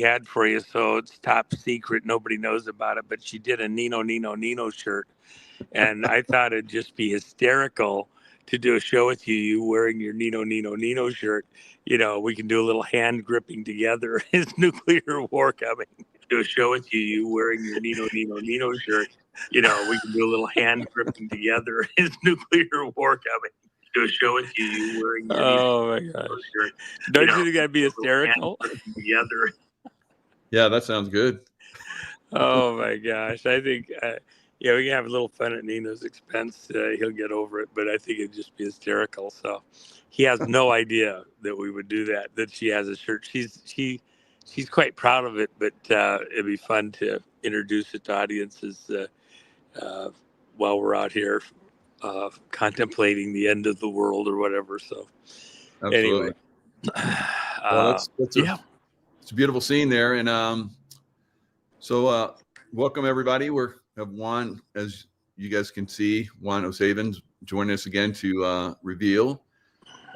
had for you, so it's top secret. Nobody knows about it, but she did a Nino shirt. And I thought it'd just be hysterical to do a show with you wearing your Nino shirt. You know, we can do a little hand gripping together. Is nuclear war coming? Do a show with you wearing your Nino shirt. You know, we can do a little hand gripping together. Is nuclear war coming? Do a show with you wearing your my gosh. shirt. Don't you think that'd be hysterical? Together. Yeah, that sounds good. Oh my gosh. I think, yeah, we can have a little fun at Nino's expense. He'll get over it, but I think it'd just be hysterical. So he has no idea that we would do that she has a shirt. She's quite proud of it, but it'd be fun to introduce it to audiences while we're out here contemplating the end of the world or whatever. So Absolutely. Anyway, well, it's a beautiful scene there. And so welcome everybody. We have Juan, as you guys can see, Juan O Savin joining us again to reveal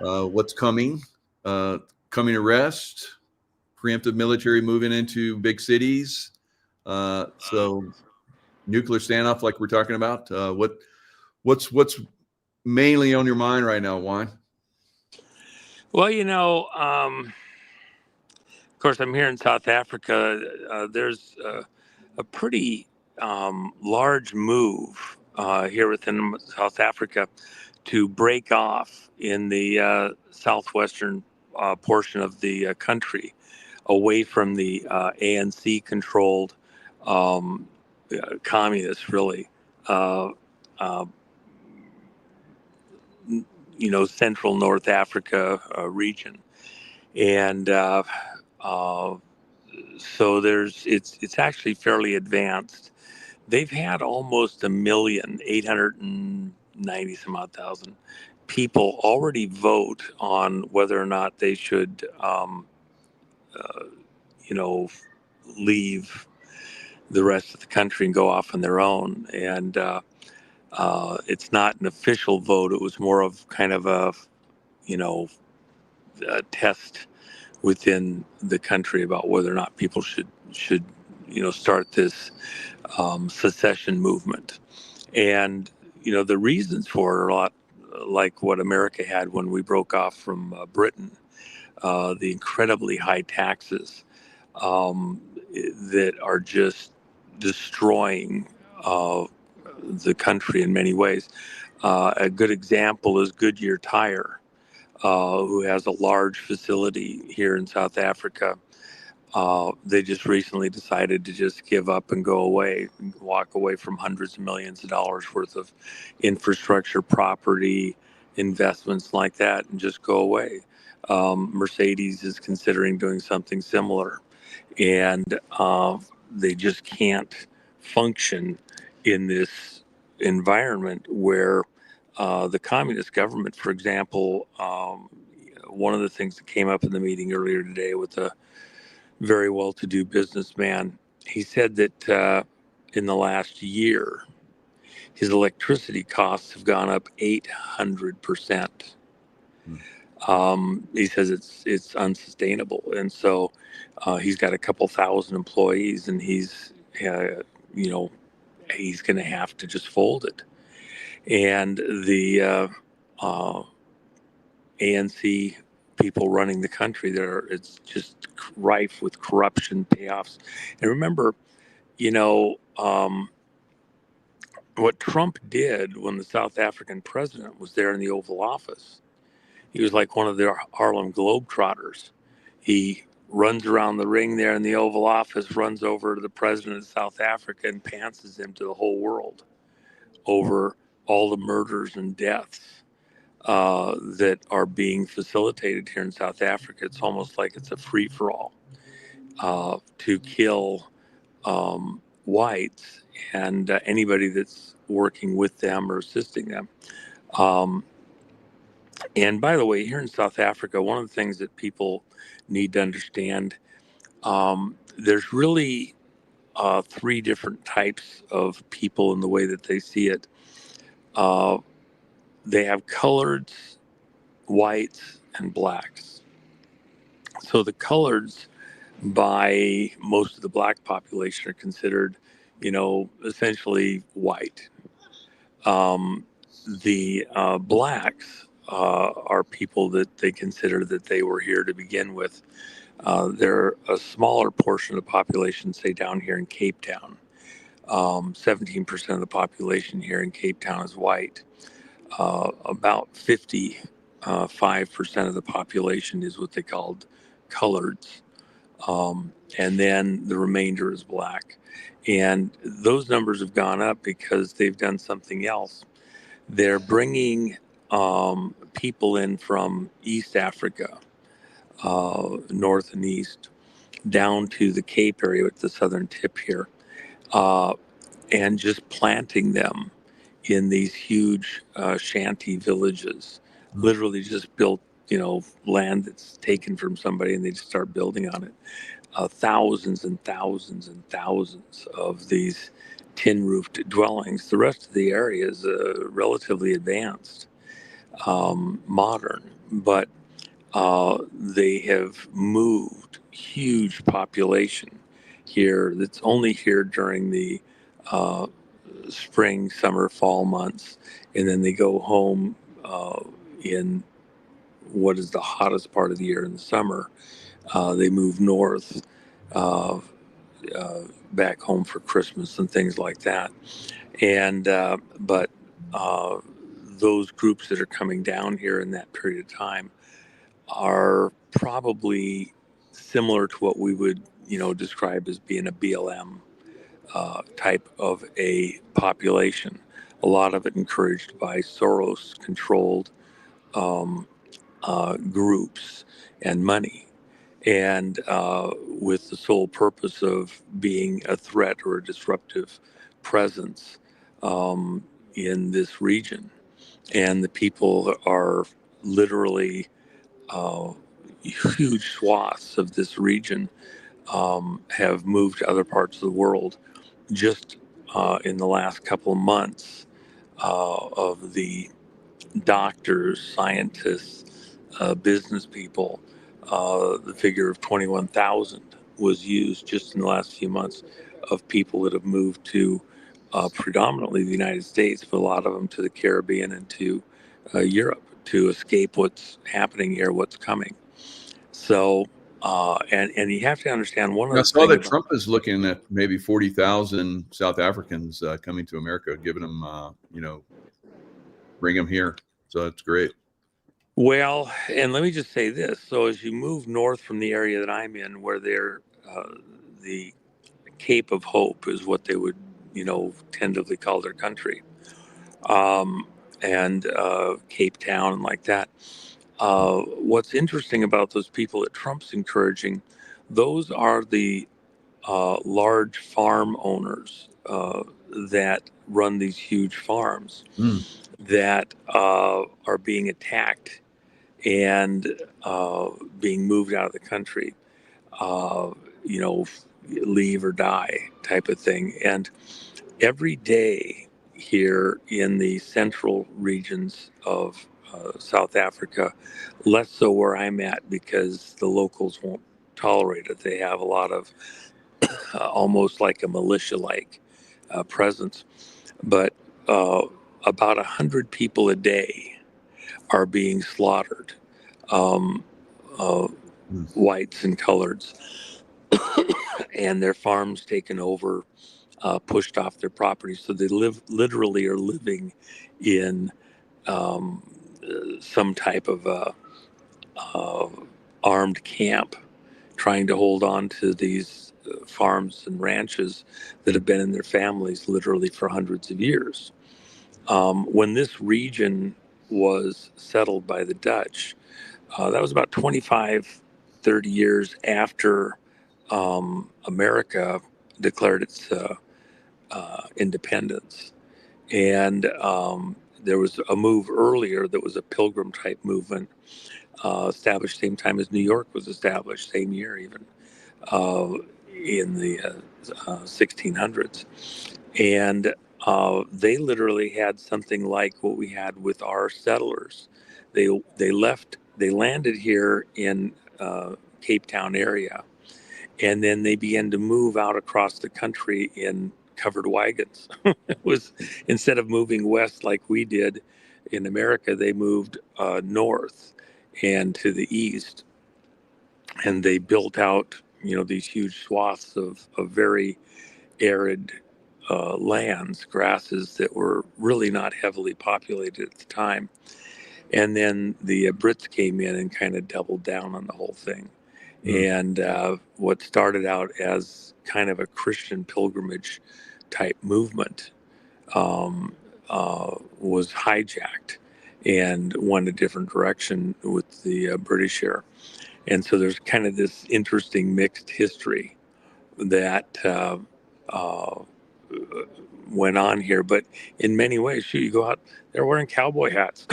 what's coming. Coming arrest, preemptive military moving into big cities. So nuclear standoff, like we're talking about. What's mainly on your mind right now, Juan? Well, you know, of course, I'm here in South Africa. There's a pretty large move here within South Africa to break off in the southwestern portion of the country away from the ANC-controlled communists, really. You know, Central North Africa region, and so it's actually fairly advanced. They've had almost 1,890 some odd thousand people already vote on whether or not they should, you know, leave the rest of the country and go off on their own. And it's not an official vote. It was more of kind of a, you know, a test within the country about whether or not people should you know, start this secession movement. And you know, the reasons for it are a lot like what America had when we broke off from Britain. The incredibly high taxes that are just destroying the country in many ways. A good example is Goodyear Tire, who has a large facility here in South Africa. They just recently decided to just give up and go away, walk away from hundreds of millions of dollars worth of infrastructure, property, investments like that, and just go away. Mercedes is considering doing something similar, and they just can't function in this environment where the communist government, for example, one of the things that came up in the meeting earlier today with a very well-to-do businessman, he said that in the last year, his electricity costs have gone up 800%. He says it's unsustainable, and so he's got a couple thousand employees, and he's you know, he's going to have to just fold it. And the ANC people running the country, it's just rife with corruption, payoffs. And remember, you know, what Trump did when the South African president was there in the Oval Office. He was like one of the Harlem Globetrotters. He runs around the ring there in the Oval Office, runs over to the president of South Africa and pantses him to the whole world over all the murders and deaths that are being facilitated here in South Africa. It's almost like it's a free-for-all to kill whites and anybody that's working with them or assisting them. And by the way, here in South Africa, one of the things that people need to understand, there's really three different types of people in the way that they see it. They have coloreds, whites, and blacks. So the coloreds by most of the black population are considered, essentially white. The blacks are people that they consider that they were here to begin with. They're a smaller portion of the population, say down here in Cape Town. 17% of the population here in Cape Town is white. About 55% of the population is what they called coloreds. And then the remainder is black. And those numbers have gone up because they've done something else. They're bringing people in from East Africa, north and east, down to the Cape area at the southern tip here, and just planting them in these huge shanty villages. Literally just built, land that's taken from somebody, and they just start building on it. Thousands and thousands and thousands of these tin-roofed dwellings. The rest of the area is relatively advanced, modern, but they have moved huge population here that's only here during the spring, summer, fall months, and then they go home in what is the hottest part of the year in the summer. They move north, back home for Christmas and things like that. And but those groups that are coming down here in that period of time are probably similar to what we would, describe as being a BLM type of a population. A lot of it encouraged by Soros-controlled groups and money, and with the sole purpose of being a threat or a disruptive presence in this region. And the people are literally huge swaths of this region have moved to other parts of the world. Just in the last couple of months, of the doctors, scientists, business people, the figure of 21,000 was used just in the last few months of people that have moved to predominantly the United States, but a lot of them to the Caribbean and to Europe to escape what's happening here, what's coming. So, and you have to understand one of the I saw that things Trump is looking at maybe 40,000 South Africans coming to America, giving them, bring them here. So that's great. Well, and let me just say this. So as you move north from the area that I'm in, where they're the Cape of Hope is what they would, tentatively call their country, and Cape Town and like that. What's interesting about those people that Trump's encouraging, those are the large farm owners that run these huge farms that are being attacked and being moved out of the country, leave or die type of thing. And every day here in the central regions of South Africa, less so where I'm at because the locals won't tolerate it. They have a lot of almost like a militia-like presence. But about 100 people a day are being slaughtered, whites and coloreds, and their farms taken over, pushed off their property. So they literally are living in some type of armed camp, trying to hold on to these farms and ranches that have been in their families literally for hundreds of years. When this region was settled by the Dutch, that was about 25, 30 years after America declared its independence. And there was a move earlier that was a pilgrim type movement, established same time as New York was established, same year even, in the 1600s. And they literally had something like what we had with our settlers. They landed here in Cape Town area, And then they began to move out across the country in covered wagons. It was, instead of moving west like we did in America, they moved north and to the east, and they built out, these huge swaths of very arid lands, grasses that were really not heavily populated at the time. And then the Brits came in and kind of doubled down on the whole thing. And what started out as kind of a Christian pilgrimage type movement was hijacked and went a different direction with the British here. And so there's kind of this interesting mixed history that went on here. But in many ways, shoot, you go out, they're wearing cowboy hats.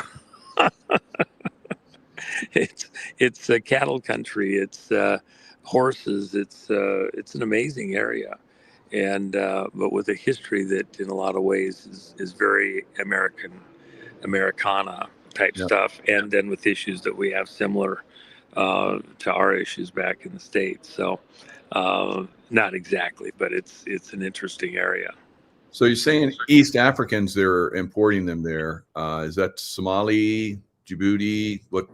It's a cattle country. It's horses. It's an amazing area, and but with a history that, in a lot of ways, is very Americana type stuff, and then with issues that we have similar to our issues back in the States. So, not exactly, but it's an interesting area. So you're saying East Africans, they're importing them there. Is that Somali, Djibouti? What?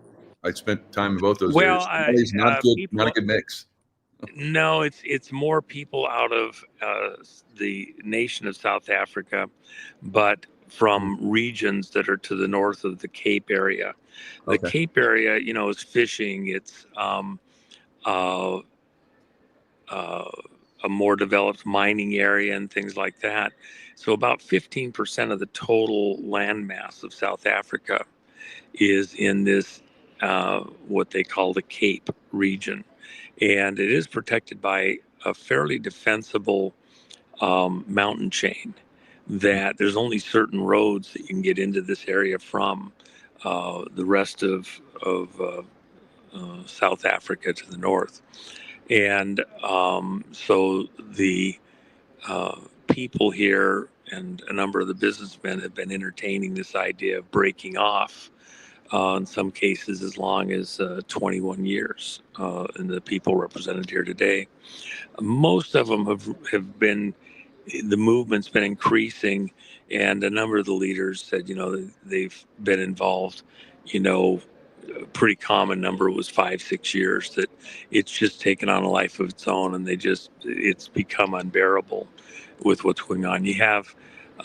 I spent time in both those areas. Somali's not good, not a good mix. No, it's more people out of the nation of South Africa, but from regions that are to the north of the Cape area. The Cape area, is fishing. It's a more developed mining area and things like that. So about 15% of the total land mass of South Africa is in this, what they call the Cape region. And it is protected by a fairly defensible mountain chain that there's only certain roads that you can get into this area from. The rest of South Africa to the north. And so the people here and a number of the businessmen have been entertaining this idea of breaking off, in some cases as long as 21 years, and the people represented here today. Most of them have been, the movement's been increasing, and a number of the leaders said, they've been involved, a pretty common number was 5-6 years, that it's just taken on a life of its own, and it's become unbearable with what's going on. You have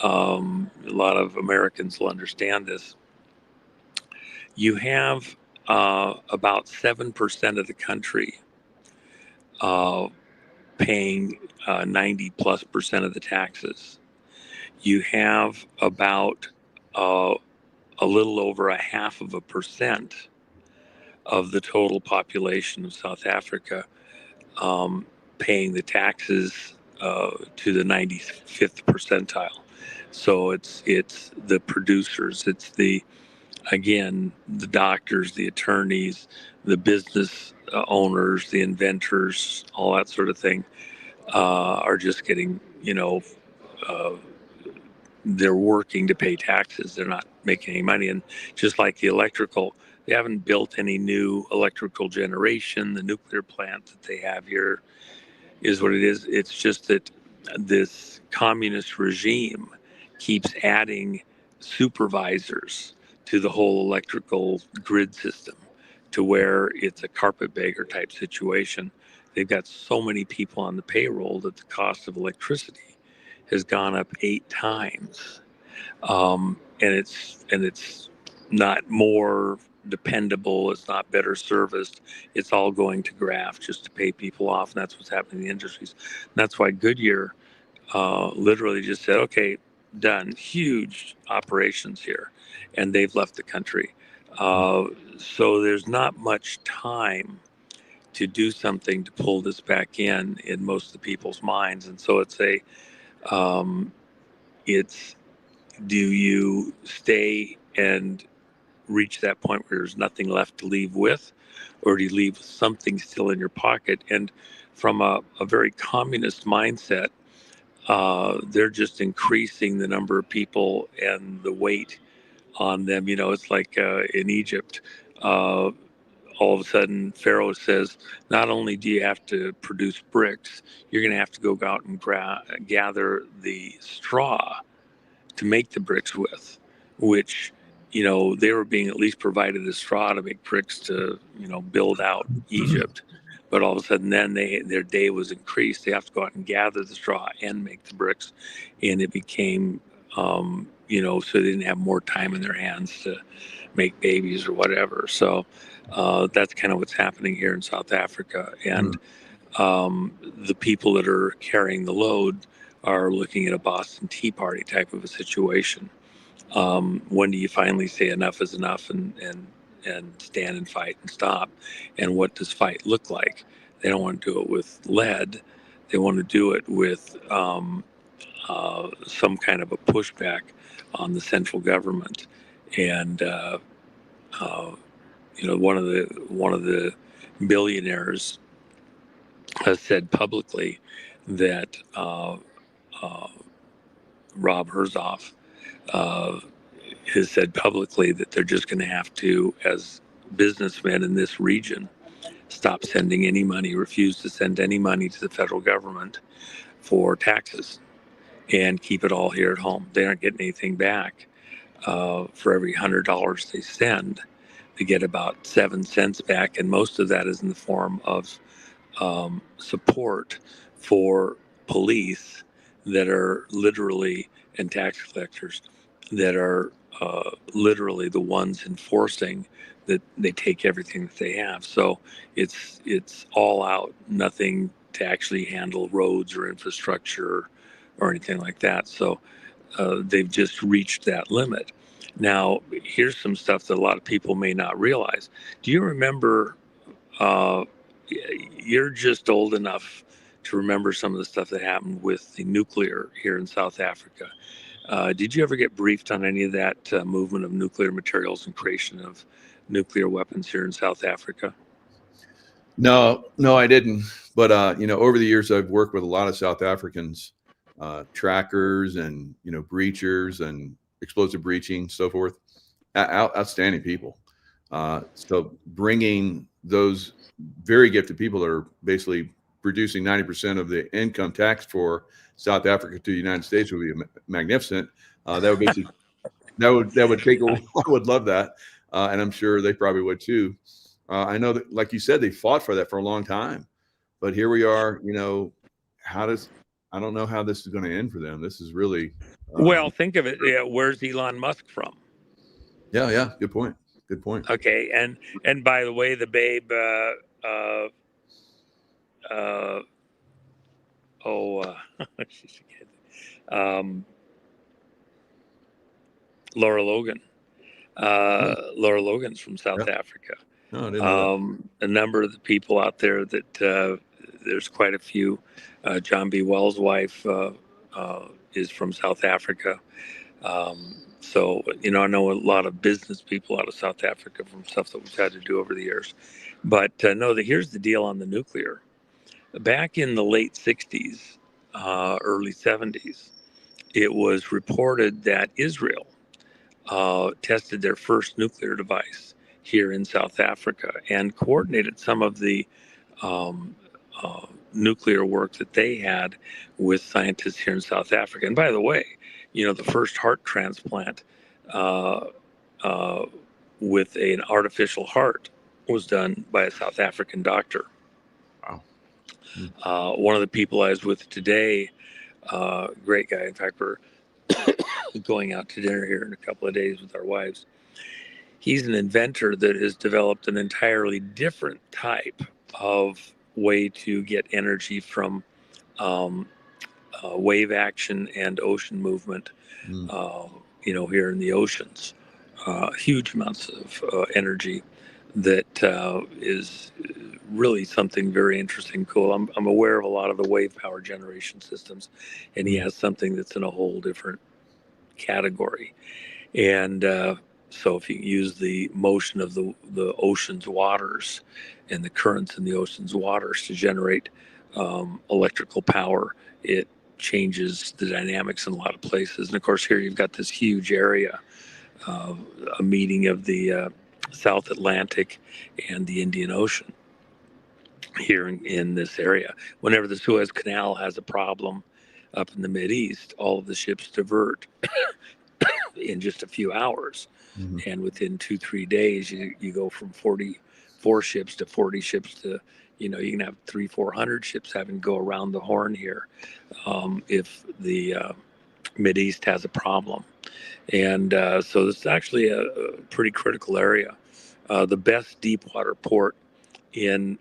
a lot of Americans will understand this. You have about 7% of the country paying 90+% of the taxes. You have about a little over 0.5% of the total population of South Africa paying the taxes to the 95th percentile. So it's the producers, it's the doctors, the attorneys, the business owners, the inventors, all that sort of thing are just getting, they're working to pay taxes. They're not making any money. And just like the electrical, they haven't built any new electrical generation. The nuclear plant that they have here is what it is. It's just that this communist regime keeps adding supervisors to the whole electrical grid system, to where it's a carpetbagger type situation. They've got so many people on the payroll that the cost of electricity has gone up 8 times, and it's not more dependable. It's not better serviced. It's all going to graft just to pay people off, and that's what's happening in the industries. And that's why Goodyear literally just said, "Okay, done. Huge operations here," and they've left the country. So there's not much time to do something to pull this back in most of the people's minds, and so it's do you stay and reach that point where there's nothing left to leave with, or do you leave something still in your pocket? And from a very communist mindset, they're just increasing the number of people and the weight on them. It's like in Egypt, all of a sudden Pharaoh says, not only do you have to produce bricks, you're going to have to go out and gather the straw to make the bricks with, which, they were being at least provided the straw to make bricks to, build out Egypt. But all of a sudden then their day was increased. They have to go out and gather the straw and make the bricks. And it became, so they didn't have more time in their hands to make babies or whatever. So that's kind of what's happening here in South Africa. And the people that are carrying the load are looking at a Boston Tea Party type of a situation. When do you finally say enough is enough and stand and fight and stop? And what does fight look like? They don't want to do it with lead. They want to do it with some kind of a pushback on the central government. And one of the billionaires has said publicly that Rob Herzog has said publicly that they're just going to have to, as businessmen in this region, stop sending any money, refuse to send any money to the federal government for taxes, and keep it all here at home. They aren't getting anything back. For every $100 they send, they get about 7 cents back, and most of that is in the form of support for police that are literally, and tax collectors that are literally the ones enforcing that they take everything that they have. So it's all out, nothing to actually handle roads or infrastructure or anything like that. So they've just reached that limit. Now, here's some stuff that a lot of people may not realize. Do you remember, you're just old enough to remember some of the stuff that happened with the nuclear here in South Africa. Did you ever get briefed on any of that movement of nuclear materials and creation of nuclear weapons here in South Africa? No, I didn't. But, over the years, I've worked with a lot of South Africans, trackers and, breachers and explosive breaching, so forth. Outstanding people. So bringing those very gifted people that are basically producing 90% of the income tax for South Africa to the United States would be magnificent. That would basically that would take a, I would love that, and I'm sure they probably would too. I know that, like you said, they fought for that for a long time, but here we are. I don't know how this is going to end for them. This is really well. Think of it. Yeah, where's Elon Musk from? Yeah. Good point. Okay, and by the way, the babe. She's a kid. Laura Logan. Laura Logan's from South Africa. No, I didn't know a number of the people out there that there's quite a few. John B. Wells' wife is from South Africa. So, I know a lot of business people out of South Africa from stuff that we've had to do over the years. But here's the deal on the nuclear. Back in the late 60s, early 70s, it was reported that Israel tested their first nuclear device here in South Africa and coordinated some of the nuclear work that they had with scientists here in South Africa. And by the way, the first heart transplant with an artificial heart was done by a South African doctor. Wow. One of the people I was with today, great guy. In fact, we're going out to dinner here in a couple of days with our wives. He's an inventor that has developed an entirely different type of way to get energy from wave action and ocean movement, here in the oceans. Huge amounts of energy that is really something very interesting, cool. I'm aware of a lot of the wave power generation systems, and he has something that's in a whole different category. And so if you use the motion of the ocean's waters and the currents in the ocean's waters to generate electrical power, it changes the dynamics in a lot of places. And of course, here you've got this huge area, a meeting of the South Atlantic and the Indian Ocean here in this area. Whenever the Suez Canal has a problem up in the Mideast, all of the ships divert in just a few hours. Mhm. And within 2-3 days, you go from 44 ships to 40 ships to, you can have 300-400 ships having to go around the horn here if the Mideast has a problem. And so this is actually a pretty critical area. The best deep water port in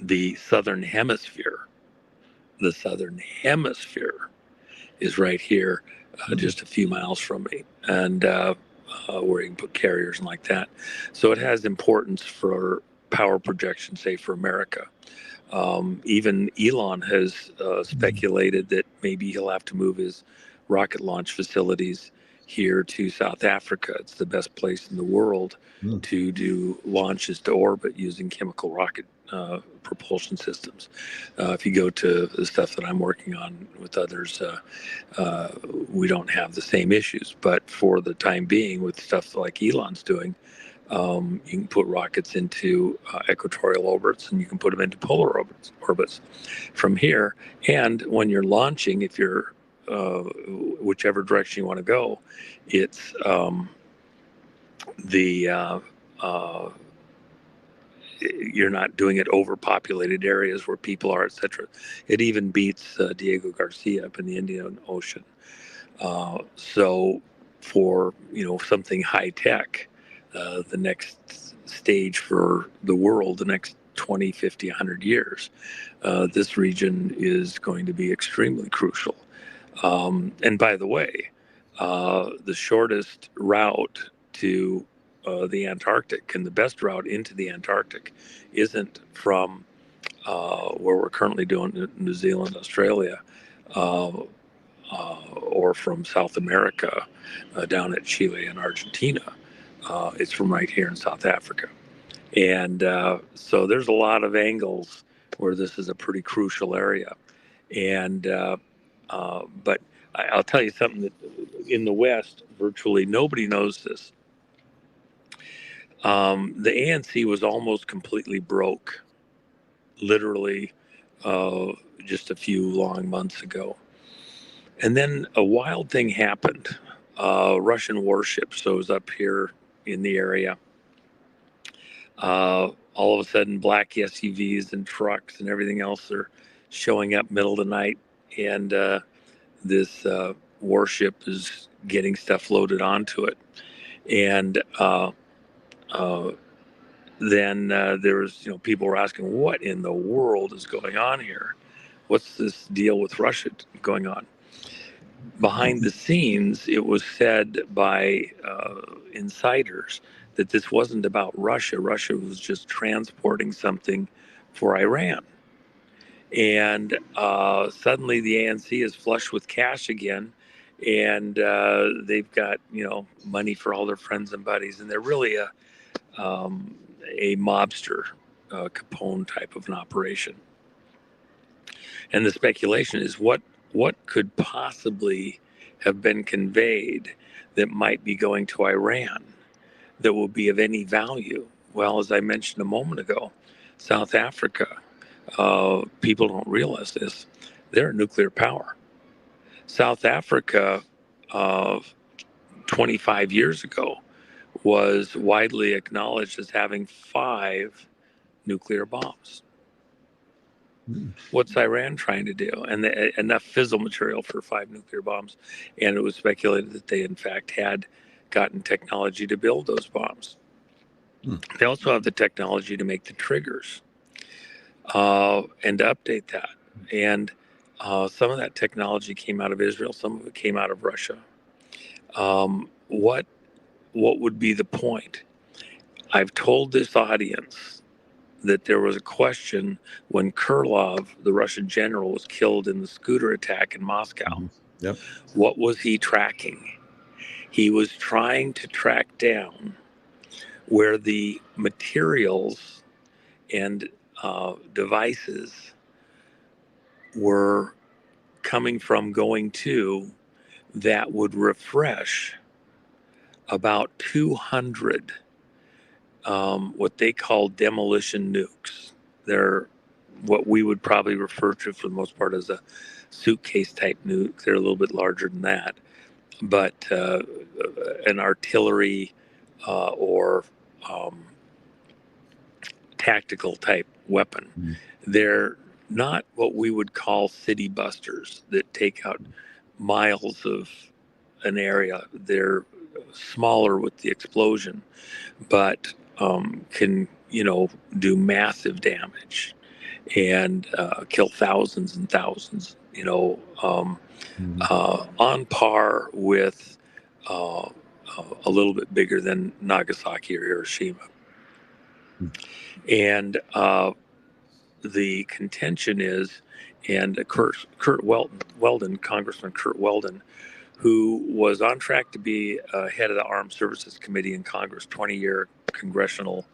the southern hemisphere is right here, just a few miles from me, and where you can put carriers and like that. So it has importance for power projection, say for America. Even Elon has speculated that maybe he'll have to move his rocket launch facilities here to South Africa. It's the best place in the world to do launches to orbit using chemical rocket propulsion systems. If you go to the stuff that I'm working on with others, we don't have the same issues. But for the time being, with stuff like Elon's doing, you can put rockets into equatorial orbits, and you can put them into polar orbits from here. And when you're launching, if you're whichever direction you want to go, it's you're not doing it over populated areas where people are, etc. It even beats Diego Garcia up in the Indian Ocean. So for something high tech, the next stage for the world, the next 20, 50, 100 years, this region is going to be extremely crucial. And by the way, the shortest route to the Antarctic and the best route into the Antarctic isn't from where we're currently doing New Zealand, Australia, or from South America down at Chile and Argentina. It's from right here in South Africa. And so there's a lot of angles where this is a pretty crucial area. And but I'll tell you something that in the West, virtually nobody knows this. The ANC was almost completely broke, literally just a few long months ago. And then a wild thing happened. Russian warship shows up here in the area. All of a sudden, black SUVs and trucks and everything else are showing up middle of the night. And this warship is getting stuff loaded onto it. And then there was, people were asking, what in the world is going on here? What's this deal with Russia going on? Behind the scenes, it was said by insiders that this wasn't about Russia. Russia was just transporting something for Iran. And suddenly the ANC is flush with cash again, and they've got money for all their friends and buddies, and they're really a mobster, Capone type of an operation. And the speculation is what could possibly have been conveyed that might be going to Iran that will be of any value. Well, as I mentioned a moment ago, South Africa, people don't realize this, they're a nuclear power. South Africa 25 years ago was widely acknowledged as having 5 nuclear bombs. What's Iran trying to do? And enough fissile material for 5 nuclear bombs. And it was speculated that they, in fact, had gotten technology to build those bombs. They also have the technology to make the triggers and to update that. And some of that technology came out of Israel. Some of it came out of Russia. What would be the point? I've told this audience that there was a question when Krylov, the Russian general, was killed in the scooter attack in Moscow. Yep. What was he tracking? He was trying to track down where the materials and devices were coming from, going to, that would refresh about 200 what they call demolition nukes. They're what we would probably refer to for the most part as a suitcase type nuke. They're a little bit larger than that, but an artillery or tactical type weapon. Mm. They're not what we would call city busters that take out miles of an area. They're smaller with the explosion, but can, do massive damage and kill thousands and thousands, on par with a little bit bigger than Nagasaki or Hiroshima. And the contention is, and Kurt Weldon, Congressman Kurt Weldon, who was on track to be head of the Armed Services Committee in Congress, 20-year congressional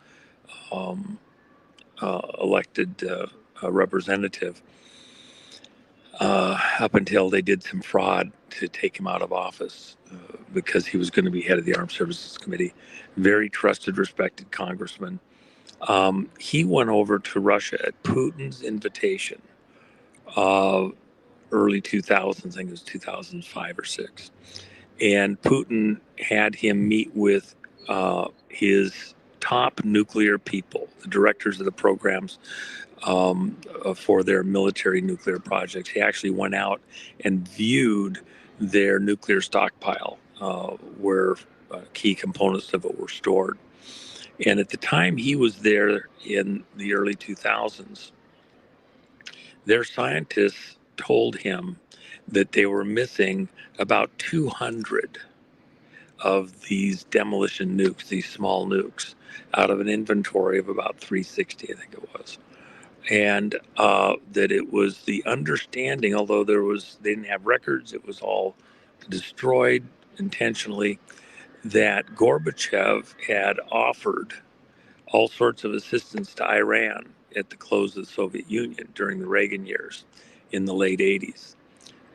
elected representative, up until they did some fraud to take him out of office because he was going to be head of the Armed Services Committee. Very trusted, respected congressman. He went over to Russia at Putin's invitation, early 2000s, I think it was 2005 or 6. And Putin had him meet with his top nuclear people, the directors of the programs for their military nuclear projects. He actually went out and viewed their nuclear stockpile, where key components of it were stored. And at the time he was there in the early 2000s, their scientists told him that they were missing about 200 of these demolition nukes, these small nukes, out of an inventory of about 360, I think it was. And that it was the understanding, although they didn't have records, it was all destroyed intentionally, that Gorbachev had offered all sorts of assistance to Iran at the close of the Soviet Union during the Reagan years in the late 80s.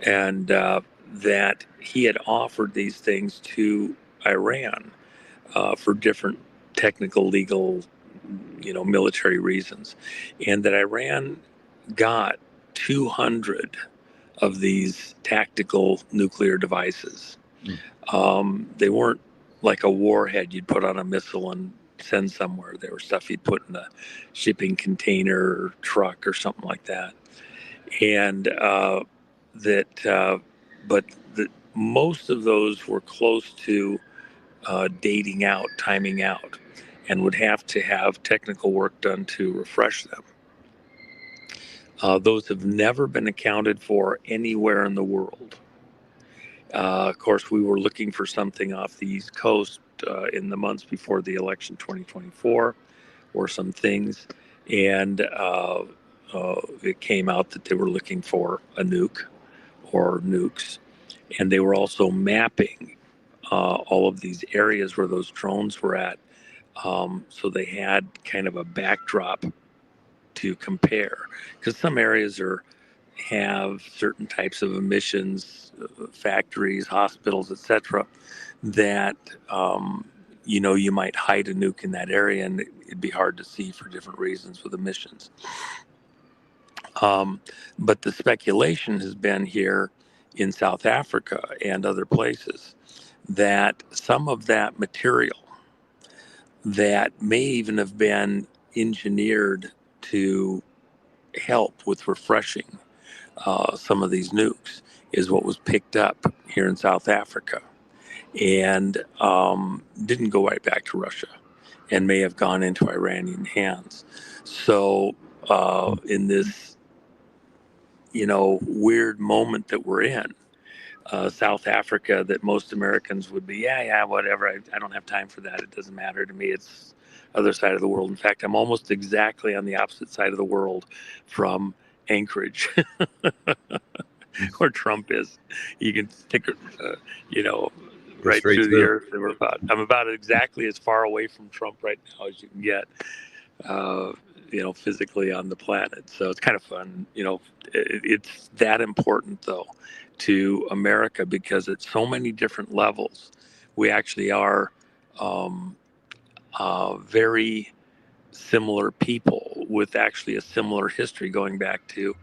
And that he had offered these things to Iran for different technical, legal, military reasons. And that Iran got 200 of these tactical nuclear devices. They weren't like a warhead you'd put on a missile and send somewhere. They were stuff you'd put in a shipping container or truck or something like that. And but most of those were close to dating out, timing out, and would have to have technical work done to refresh them. Those have never been accounted for anywhere in the world. Of course, we were looking for something off the East Coast in the months before the election 2024, or some things, and it came out that they were looking for a nuke or nukes, and they were also mapping all of these areas where those drones were at, so they had kind of a backdrop to compare, because some areas have certain types of emissions, factories, hospitals, etc., that you might hide a nuke in that area and it'd be hard to see for different reasons with emissions. But the speculation has been here in South Africa and other places that some of that material that may even have been engineered to help with refreshing some of these nukes is what was picked up here in South Africa, and didn't go right back to Russia, and may have gone into Iranian hands. So in this, weird moment that we're in, South Africa, that most Americans would be, yeah, whatever. I don't have time for that. It doesn't matter to me. It's other side of the world. In fact, I'm almost exactly on the opposite side of the world from Anchorage, where Trump is. You can stick, right through the earth. I'm about exactly as far away from Trump right now as you can get, physically on the planet. So it's kind of fun. It's that important, though, to America, because at so many different levels, we actually are very similar people with actually a similar history going back to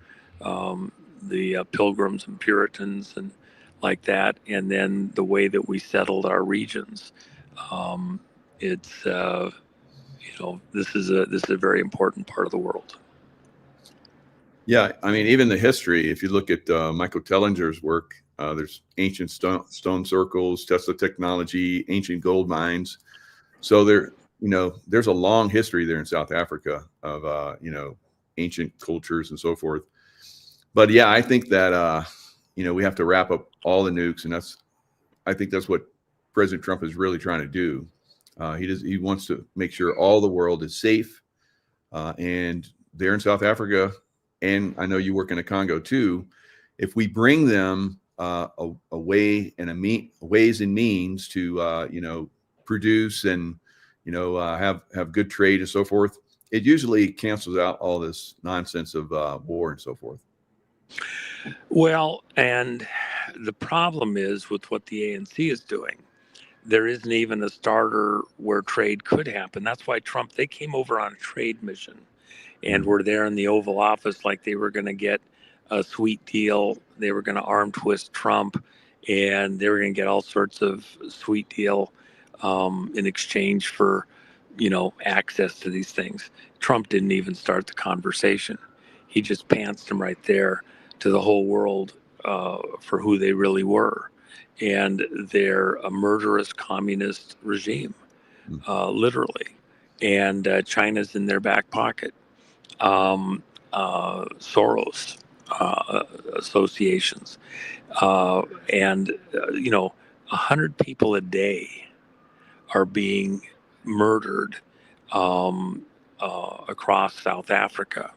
the Pilgrims and Puritans and like that, and then the way that we settled our regions. It's this is a very important part of the world. Yeah, I mean, even the history. If you look at Michael Tellinger's work, there's ancient stone circles, Tesla technology, ancient gold mines. So there's a long history there in South Africa of ancient cultures and so forth. But yeah, I think that we have to wrap up all the nukes, and I think that's what President Trump is really trying to do. He wants to make sure all the world is safe, and there in South Africa, and I know you work in the Congo too. If we bring them a way and ways and means to produce and have good trade and so forth, it usually cancels out all this nonsense of war and so forth. Well, and the problem is with what the ANC is doing, there isn't even a starter where trade could happen. That's why Trump, they came over on a trade mission and were there in the Oval Office like they were going to get a sweet deal. They were going to arm twist Trump, and they were going to get all sorts of sweet deal in exchange for, access to these things. Trump didn't even start the conversation. He just pantsed them right there to the whole world for who they really were. And they're a murderous communist regime, literally. And China's in their back pocket. Soros associations. And 100 people a day are being murdered across South Africa,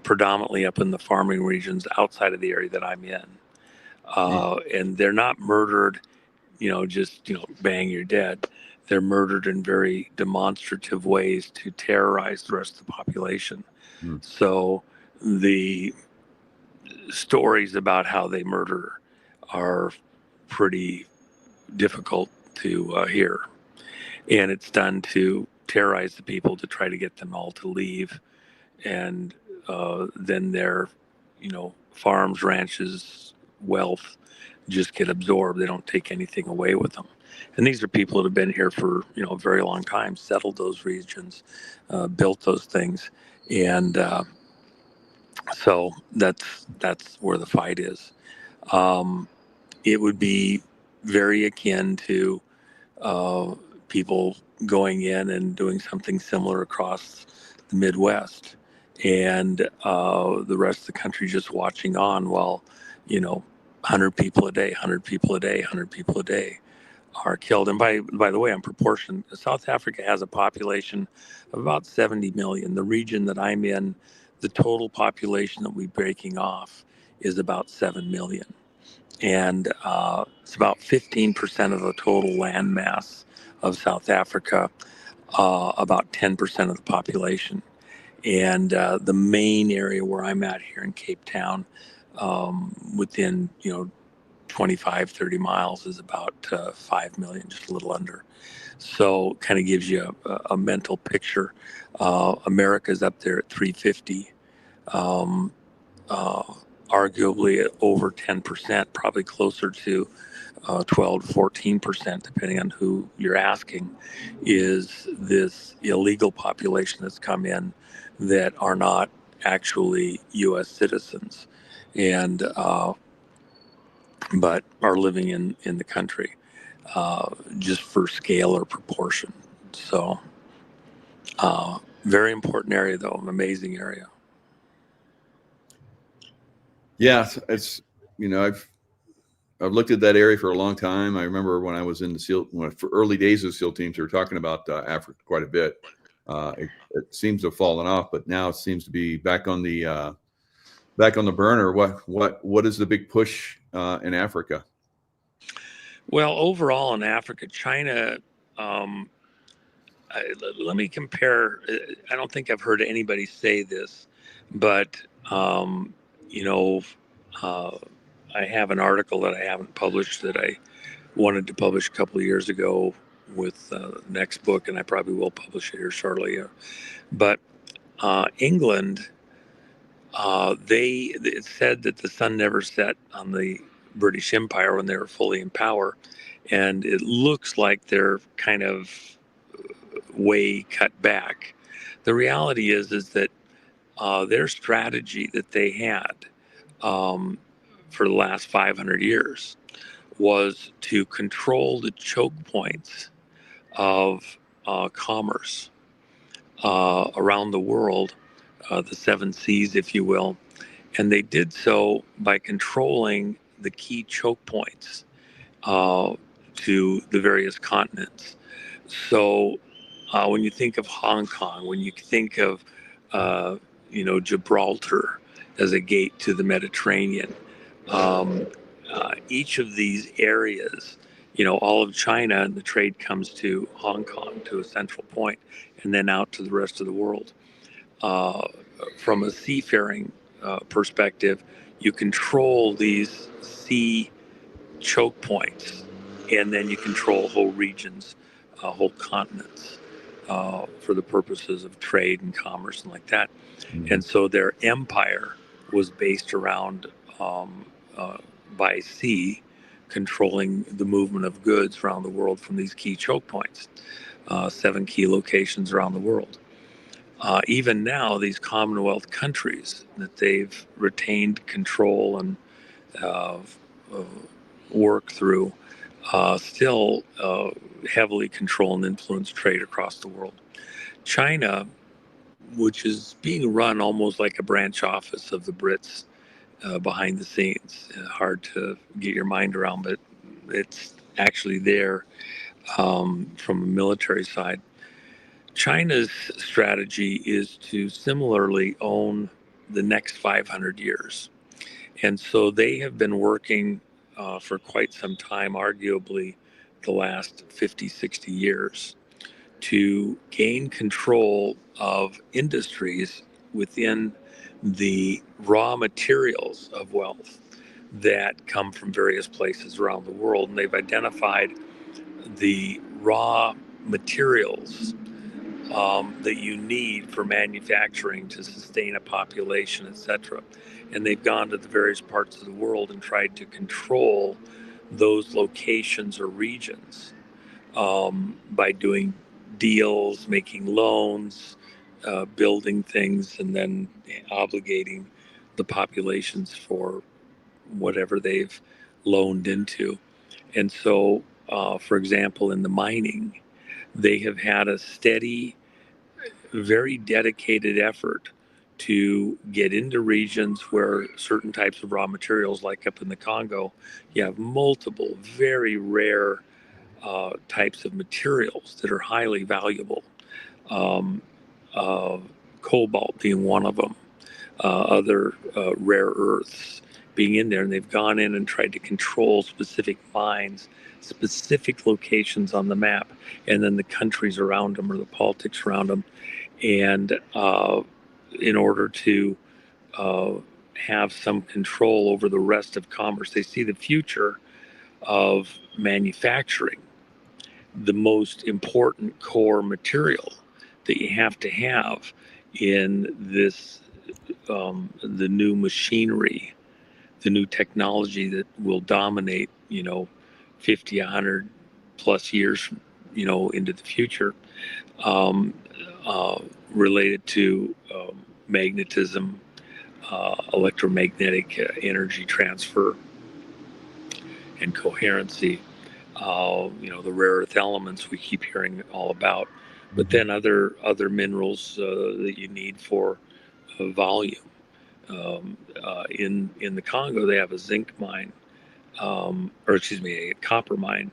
predominantly up in the farming regions outside of the area that I'm in. And they're not murdered, just, bang, you're dead. They're murdered in very demonstrative ways to terrorize the rest of the population. So the stories about how they murder are pretty difficult to hear. And it's done to terrorize the people to try to get them all to leave. And then their, farms, ranches, wealth just get absorbed. They don't take anything away with them. And these are people that have been here for, a very long time, settled those regions, built those things. And so that's where the fight is. It would be very akin to people going in and doing something similar across the Midwest, and the rest of the country just watching on while, 100 people a day, 100 people a day, 100 people a day are killed. And by the way, on proportion, South Africa has a population of about 70 million. The region that I'm in, the total population that we're breaking off is about 7 million. And it's about 15% of the total land mass of South Africa, about 10% of the population. And the main area where I'm at here in Cape Town, within, 25, 30 miles is about 5 million, just a little under. So kind of gives you a mental picture. America's up there at 350, arguably at over 10%, probably closer to 12 to 14%, depending on who you're asking, is this illegal population that's come in that are not actually U.S. citizens, and but are living in the country, just for scale or proportion. So very important area, though, an amazing area. Yeah, it's I've looked at that area for a long time. I remember when I was in the SEAL, for early days of SEAL teams, we were talking about Africa quite a bit. It seems to have fallen off, but now it seems to be back on the burner. What is the big push in Africa? Well, overall in Africa, China. Let me compare. I don't think I've heard anybody say this, but I have an article that I haven't published that I wanted to publish a couple of years ago with the next book, and I probably will publish it here shortly. But England, it said that the sun never set on the British Empire when they were fully in power, and it looks like they're kind of way cut back. The reality is that their strategy that they had for the last 500 years was to control the choke points of commerce around the world, the seven seas, if you will. And they did so by controlling the key choke points to the various continents. So when you think of Hong Kong, when you think of Gibraltar as a gate to the Mediterranean, each of these areas, all of China, and the trade comes to Hong Kong, to a central point, and then out to the rest of the world. From a seafaring perspective, you control these sea choke points, and then you control whole regions, whole continents, for the purposes of trade and commerce and like that. Mm-hmm. And so their empire was based around by sea, controlling the movement of goods around the world from these key choke points, 7 key locations around the world. Even now, these Commonwealth countries that they've retained control and work through still heavily control and influence trade across the world. China, which is being run almost like a branch office of the Brits behind the scenes, hard to get your mind around, but it's actually there from a military side. China's strategy is to similarly own the next 500 years. And so they have been working for quite some time, arguably the last 50, 60 years, to gain control of industries within the raw materials of wealth that come from various places around the world. And they've identified the raw materials that you need for manufacturing to sustain a population, etc. And they've gone to the various parts of the world and tried to control those locations or regions by doing deals, making loans, building things, and then obligating the populations for whatever they've loaned into. And so, for example, in the mining, they have had a steady, very dedicated effort to get into regions where certain types of raw materials, like up in the Congo, you have multiple very rare types of materials that are highly valuable. Cobalt being one of them, other rare earths being in there. And they've gone in and tried to control specific mines, specific locations on the map, and then the countries around them or the politics around them. And in order to have some control over the rest of commerce, they see the future of manufacturing, the most important core material that you have to have in this, the new machinery, the new technology that will dominate, 50, 100 plus years, into the future, related to magnetism, electromagnetic energy transfer, and coherency. The rare earth elements we keep hearing all about, but then other minerals that you need for volume. In the Congo, they have a zinc mine, a copper mine,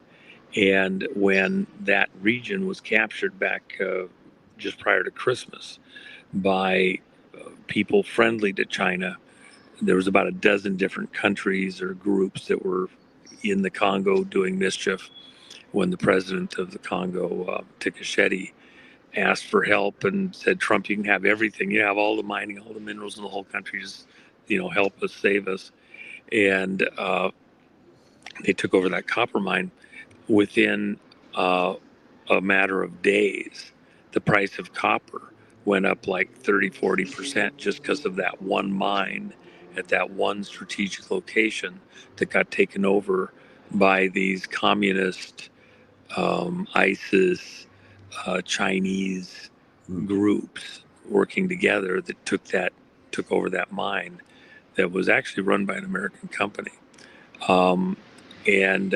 and when that region was captured back just prior to Christmas by people friendly to China, there was about a dozen different countries or groups that were in the Congo doing mischief when the president of the Congo, Tshisekedi, asked for help and said, Trump, you can have everything. You have all the mining, all the minerals in the whole country. Just, help us, save us. And they took over that copper mine. within a matter of days, the price of copper went up like 30-40% just because of that one mine at that one strategic location that got taken over by these communist, ISIS, Chinese groups working together that took over that mine that was actually run by an American company. And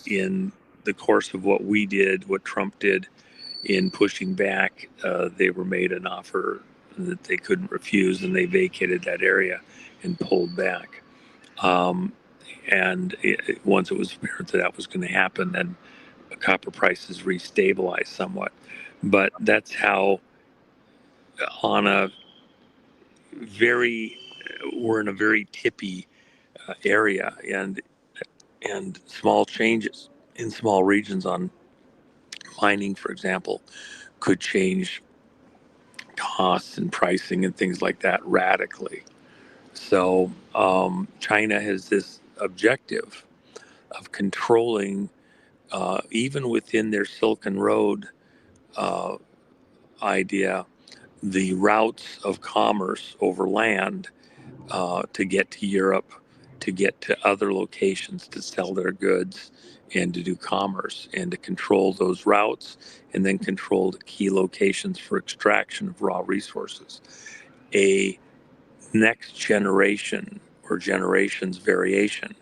in the course of what we did, what Trump did in pushing back, they were made an offer that they couldn't refuse, and they vacated that area and pulled back. Once it was apparent that was going to happen, then copper prices restabilized somewhat. But that's how, on a we're in a very tippy area, and small changes in small regions on mining, for example, could change costs and pricing and things like that radically. So China has this objective of controlling, even within their Silken Road idea, the routes of commerce over land to get to Europe, to get to other locations to sell their goods and to do commerce, and to control those routes, and then control the key locations for extraction of raw resources. A next generation or generations variation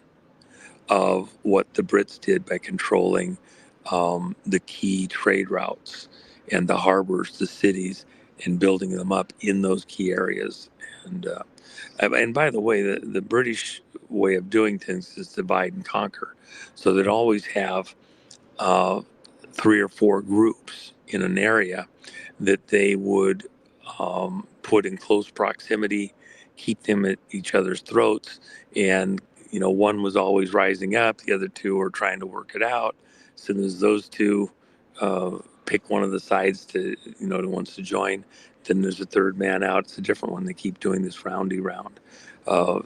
of what the Brits did by controlling the key trade routes and the harbors, the cities, and building them up in those key areas. And by the way, the British way of doing things is divide and conquer. So they'd always have 3 or 4 groups in an area that they would put in close proximity, keep them at each other's throats, and one was always rising up, the other 2 were trying to work it out. As soon as those 2 pick one of the sides that wants to join, then there's a third man out. It's a different one. They keep doing this roundy round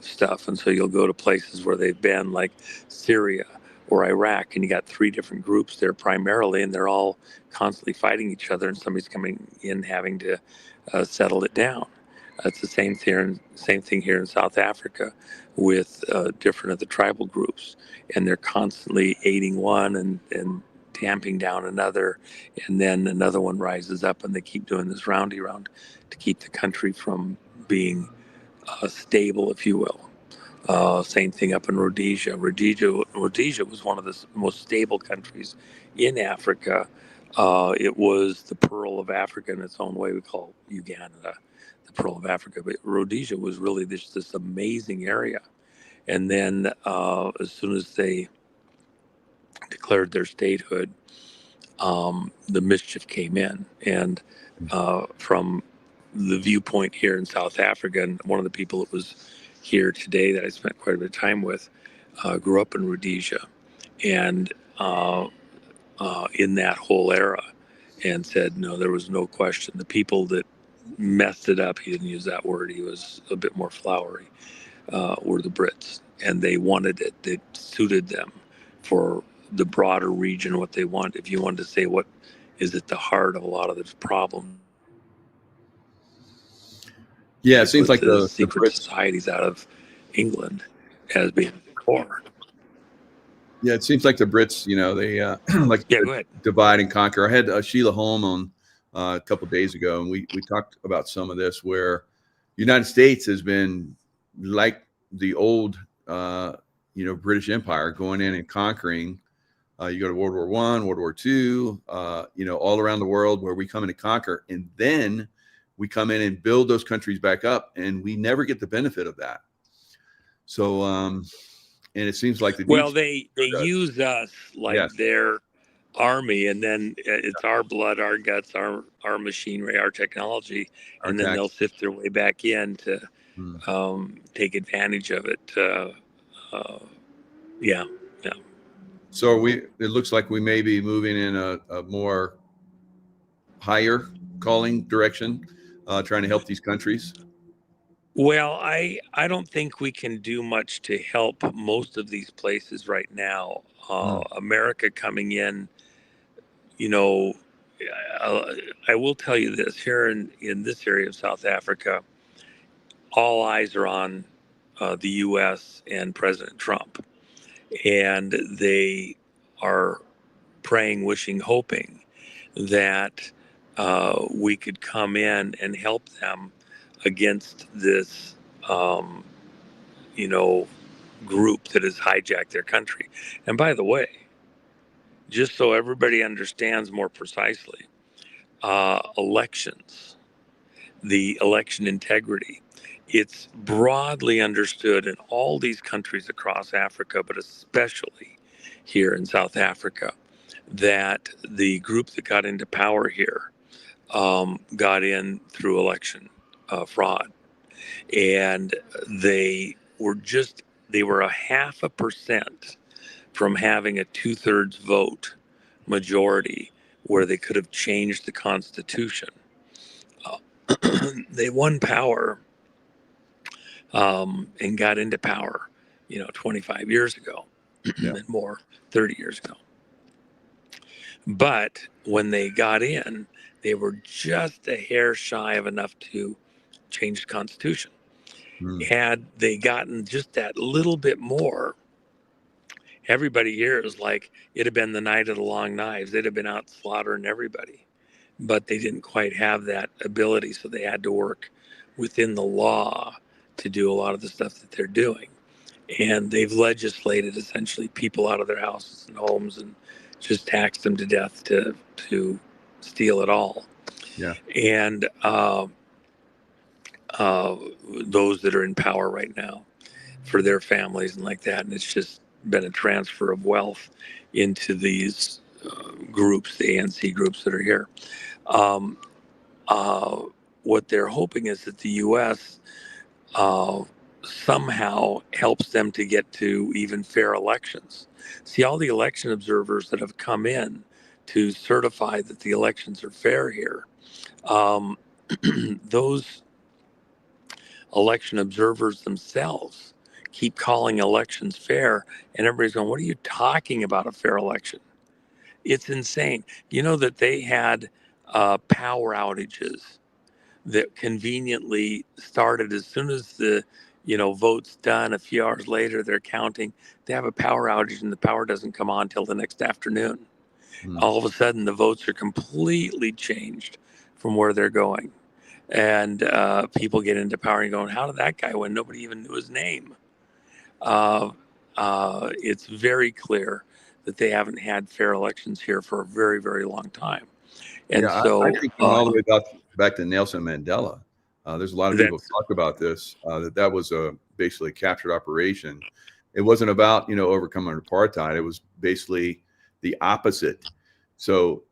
stuff, and so you'll go to places where they've been, like Syria or Iraq, and you got 3 different groups there primarily, and they're all constantly fighting each other, and somebody's coming in having to settle it down. It's the same thing here in South Africa with different of the tribal groups, and they're constantly aiding one and tamping down another, and then another one rises up, and they keep doing this roundy round to keep the country from being stable, if you will. Same thing up in Rhodesia. Rhodesia was one of the most stable countries in Africa. It was the Pearl of Africa in its own way. We call Uganda the Pearl of Africa, but Rhodesia was really this amazing area. And then as soon as they declared their statehood, the mischief came in. And from the viewpoint here in South Africa, and one of the people that was here today that I spent quite a bit of time with grew up in Rhodesia, and in that whole era, and said, no, there was no question. The people that messed it up, he didn't use that word, he was a bit more flowery, were the Brits. And they wanted it. It suited them for the broader region, what they want. If you wanted to say what is at the heart of a lot of the problem. Yeah, it seems like the the secret Brits, societies out of England as being the core. Yeah, it seems like the Brits, they like go ahead. Divide and conquer. I had Sheila Holm on a couple of days ago, and we talked about some of this, where the United States has been like the old, British Empire, going in and conquering. You go to World War I, World War II, all around the world, where we come in and conquer, and then we come in and build those countries back up, and we never get the benefit of that. So, and it seems like they use us like their army, and then it's our blood, our guts, our machinery, our technology, and then they'll sift their way back in to take advantage of it. Yeah. So it looks like we may be moving in a more higher calling direction, trying to help these countries. Well, I don't think we can do much to help most of these places right now. America coming in, you know, I will tell you this here in this area of South Africa, all eyes are on the U.S. and President Trump, and they are praying, wishing, hoping that we could come in and help them against this, you know, group that has hijacked their country. And by the way, just so everybody understands more precisely, elections, the election integrity, it's broadly understood in all these countries across Africa, but especially here in South Africa, that the group that got into power here got in through election fraud. And they were a 0.5% from having a 2/3 vote majority where they could have changed the Constitution. They won power and got into power, 25 years ago and more, 30 years ago. But when they got in, they were just a hair shy of enough to change the Constitution. Had they gotten just that little bit more, everybody here is like, it'd have been the night of the long knives. They'd have been out slaughtering everybody. But they didn't quite have that ability, so they had to work within the law to do a lot of the stuff that they're doing. And they've legislated essentially people out of their houses and homes and just taxed them to death to steal it all. Yeah. And those that are in power right now for their families and like that. And it's just been a transfer of wealth into these groups, the ANC groups that are here. What they're hoping is that the U.S. Somehow helps them to get to even fair elections. See, all the election observers that have come in to certify that the elections are fair here, those election observers themselves keep calling elections fair, and everybody's going, what are you talking about, a fair election? It's insane. You know that they had power outages that conveniently started as soon as the vote's done. A few hours later, they're counting. They have a power outage, and the power doesn't come on till the next afternoon. All of a sudden, the votes are completely changed from where they're going. And people get into power and going, how did that guy win? Nobody even knew his name. It's very clear that they haven't had fair elections here for a very, very long time. And so I think all the way back to Nelson Mandela, there's a lot of people talk about this, that was basically a captured operation. It wasn't about, overcoming apartheid. It was basically the opposite. So,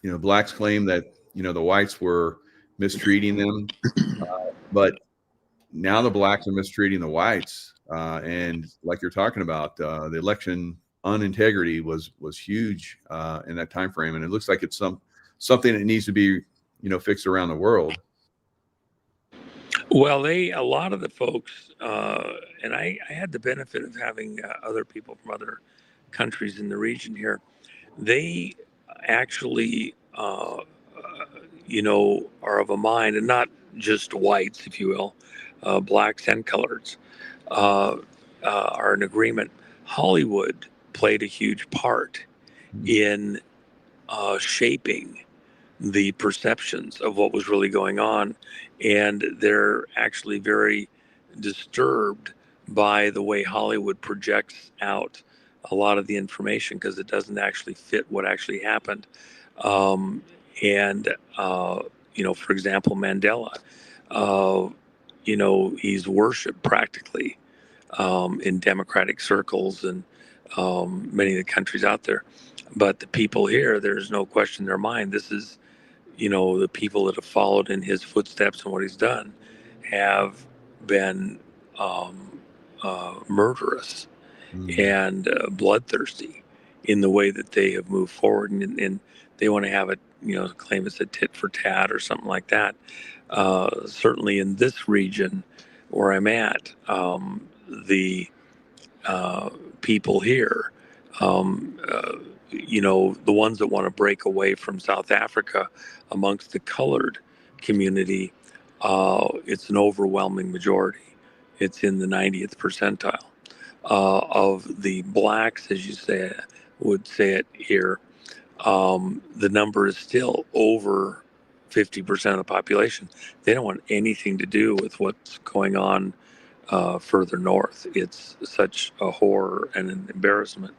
blacks claim that, the whites were mistreating them, but now the blacks are mistreating the whites. And like you're talking about, the election unintegrity was huge in that time frame, and it looks like it's something that needs to be fixed around the world. Well, a lot of the folks, and I had the benefit of having other people from other countries in the region here. They actually, are of a mind, and not just whites, if you will, blacks and coloreds, are in agreement. Hollywood played a huge part in shaping the perceptions of what was really going on, and they're actually very disturbed by the way Hollywood projects out a lot of the information, because it doesn't actually fit what actually happened. For example, Mandela, he's worshipped practically in democratic circles and many of the countries out there. But the people here, there's no question in their mind, this is, the people that have followed in his footsteps and what he's done have been murderous and bloodthirsty in the way that they have moved forward. And they want to have it, claim it's a tit for tat or something like that. certainly in this region where I'm at, the people here, the ones that want to break away from South Africa amongst the colored community, it's an overwhelming majority. It's in the 90th percentile. Of the blacks, as you would say it here, the number is still over 50% of the population. They don't want anything to do with what's going on further north. It's such a horror and an embarrassment.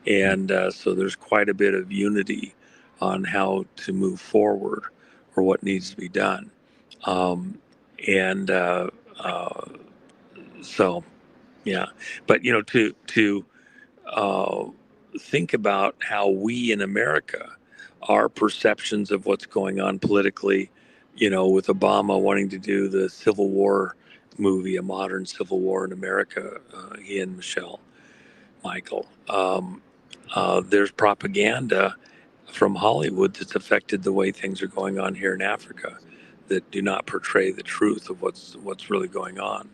And so there's quite a bit of unity on how to move forward or what needs to be done. So, yeah. But, to think about how we in America, our perceptions of what's going on politically, with Obama wanting to do the Civil War movie, a modern Civil War in America, he and Michael. There's propaganda from Hollywood that's affected the way things are going on here in Africa that do not portray the truth of what's really going on,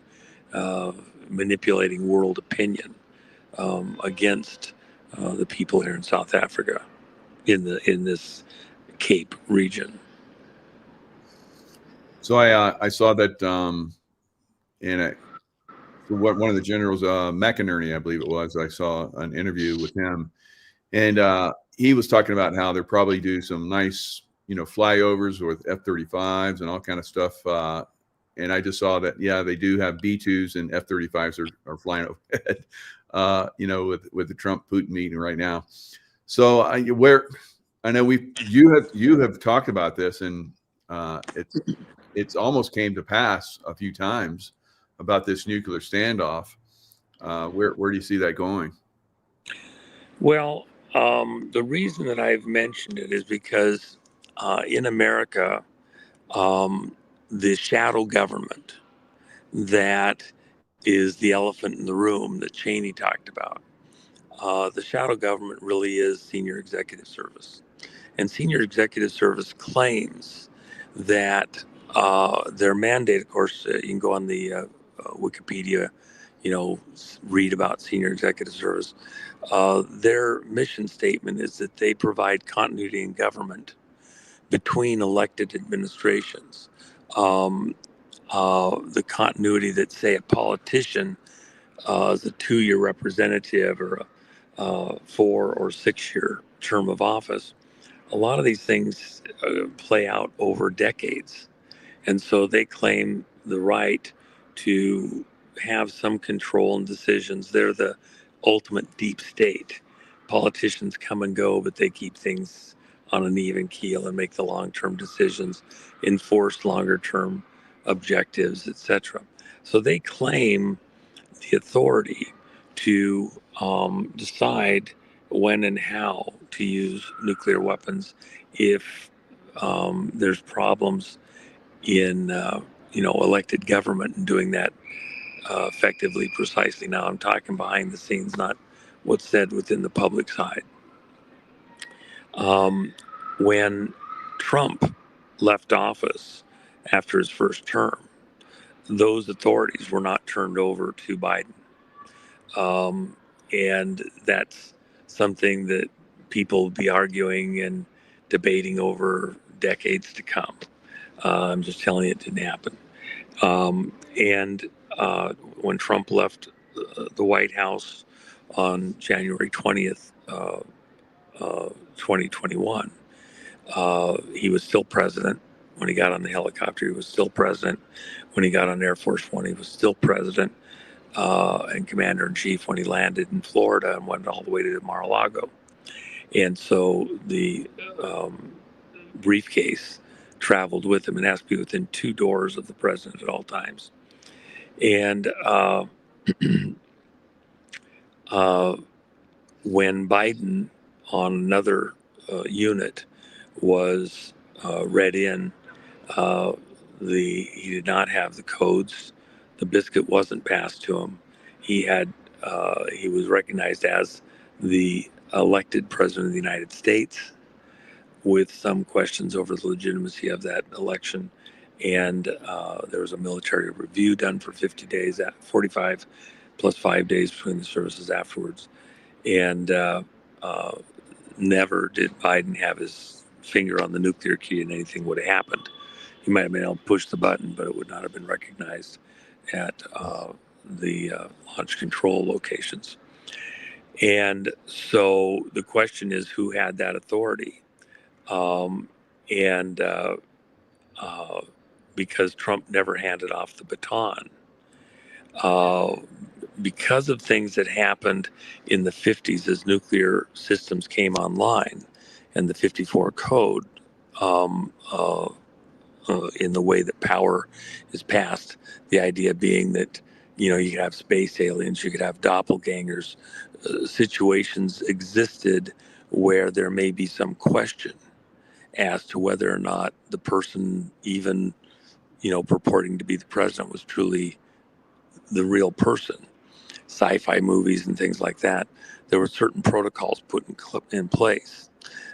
manipulating world opinion against the people here in South Africa, in this Cape region. So I saw that one of the generals, McInerney, I believe it was. I saw an interview with him, and he was talking about how they'll probably do some nice, flyovers with F-35s and all kind of stuff. And I just saw that, they do have B-2s and F-35s are flying overhead, with the Trump-Putin meeting right now. So I know you have talked about this, and it's almost came to pass a few times about this nuclear standoff. Where do you see that going? Well, the reason that I've mentioned it is because in America, the shadow government that is the elephant in the room that Cheney talked about. The shadow government really is senior executive service. And senior executive service claims that their mandate, of course, you can go on the Wikipedia, read about senior executive service. Their mission statement is that they provide continuity in government between elected administrations. The continuity that, say, a politician is a 2-year representative or a 4 or 6 year term of office. A lot of these things play out over decades. And so they claim the right to have some control and decisions. They're the ultimate deep state. Politicians come and go, but they keep things on an even keel and make the long-term decisions, enforce longer-term objectives, etc. So they claim the authority to decide when and how to use nuclear weapons if there's problems in elected government and doing that effectively, precisely. Now I'm talking behind the scenes, not what's said within the public side. When Trump left office after his first term, those authorities were not turned over to Biden. And that's something that people will be arguing and debating over decades to come. I'm just telling you, it didn't happen. And when Trump left the White House on January 20th, 2021, he was still president. When he got on the helicopter, he was still president. When he got on Air Force One, he was still president and commander-in-chief when he landed in Florida and went all the way to Mar-a-Lago. And so the briefcase traveled with him and has to be within 2 doors of the president at all times. And when Biden on another unit was read in, he did not have the codes. The biscuit wasn't passed to him. He was recognized as the elected president of the United States, with some questions over the legitimacy of that election. and there was a military review done for 50 days, at 45 plus 5 days between the services afterwards. And never did Biden have his finger on the nuclear key and anything would have happened. He might have been able to push the button, but it would not have been recognized at the launch control locations. And so the question is, who had that authority? Because Trump never handed off the baton, because of things that happened in the 50s as nuclear systems came online, and the 54 code, in the way that power is passed, the idea being that, you could have space aliens, you could have doppelgangers, situations existed where there may be some question as to whether or not the person even, purporting to be the president was truly the real person. Sci-fi movies and things like that, there were certain protocols put in place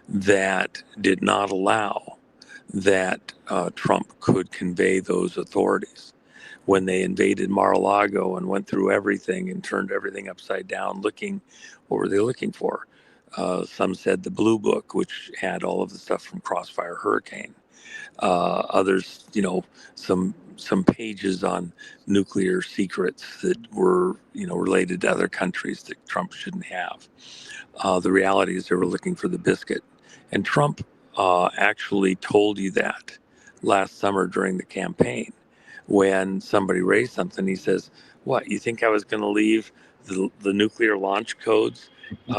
that did not allow that Trump could convey those authorities. When they invaded Mar-a-Lago and went through everything and turned everything upside down, what were they looking for? Some said the Blue Book, which had all of the stuff from Crossfire Hurricane. Others, some pages on nuclear secrets that were, related to other countries that Trump shouldn't have. The reality is they were looking for the biscuit. And Trump actually told you that last summer during the campaign. When somebody raised something, he says, "What, you think I was going to leave the nuclear launch codes in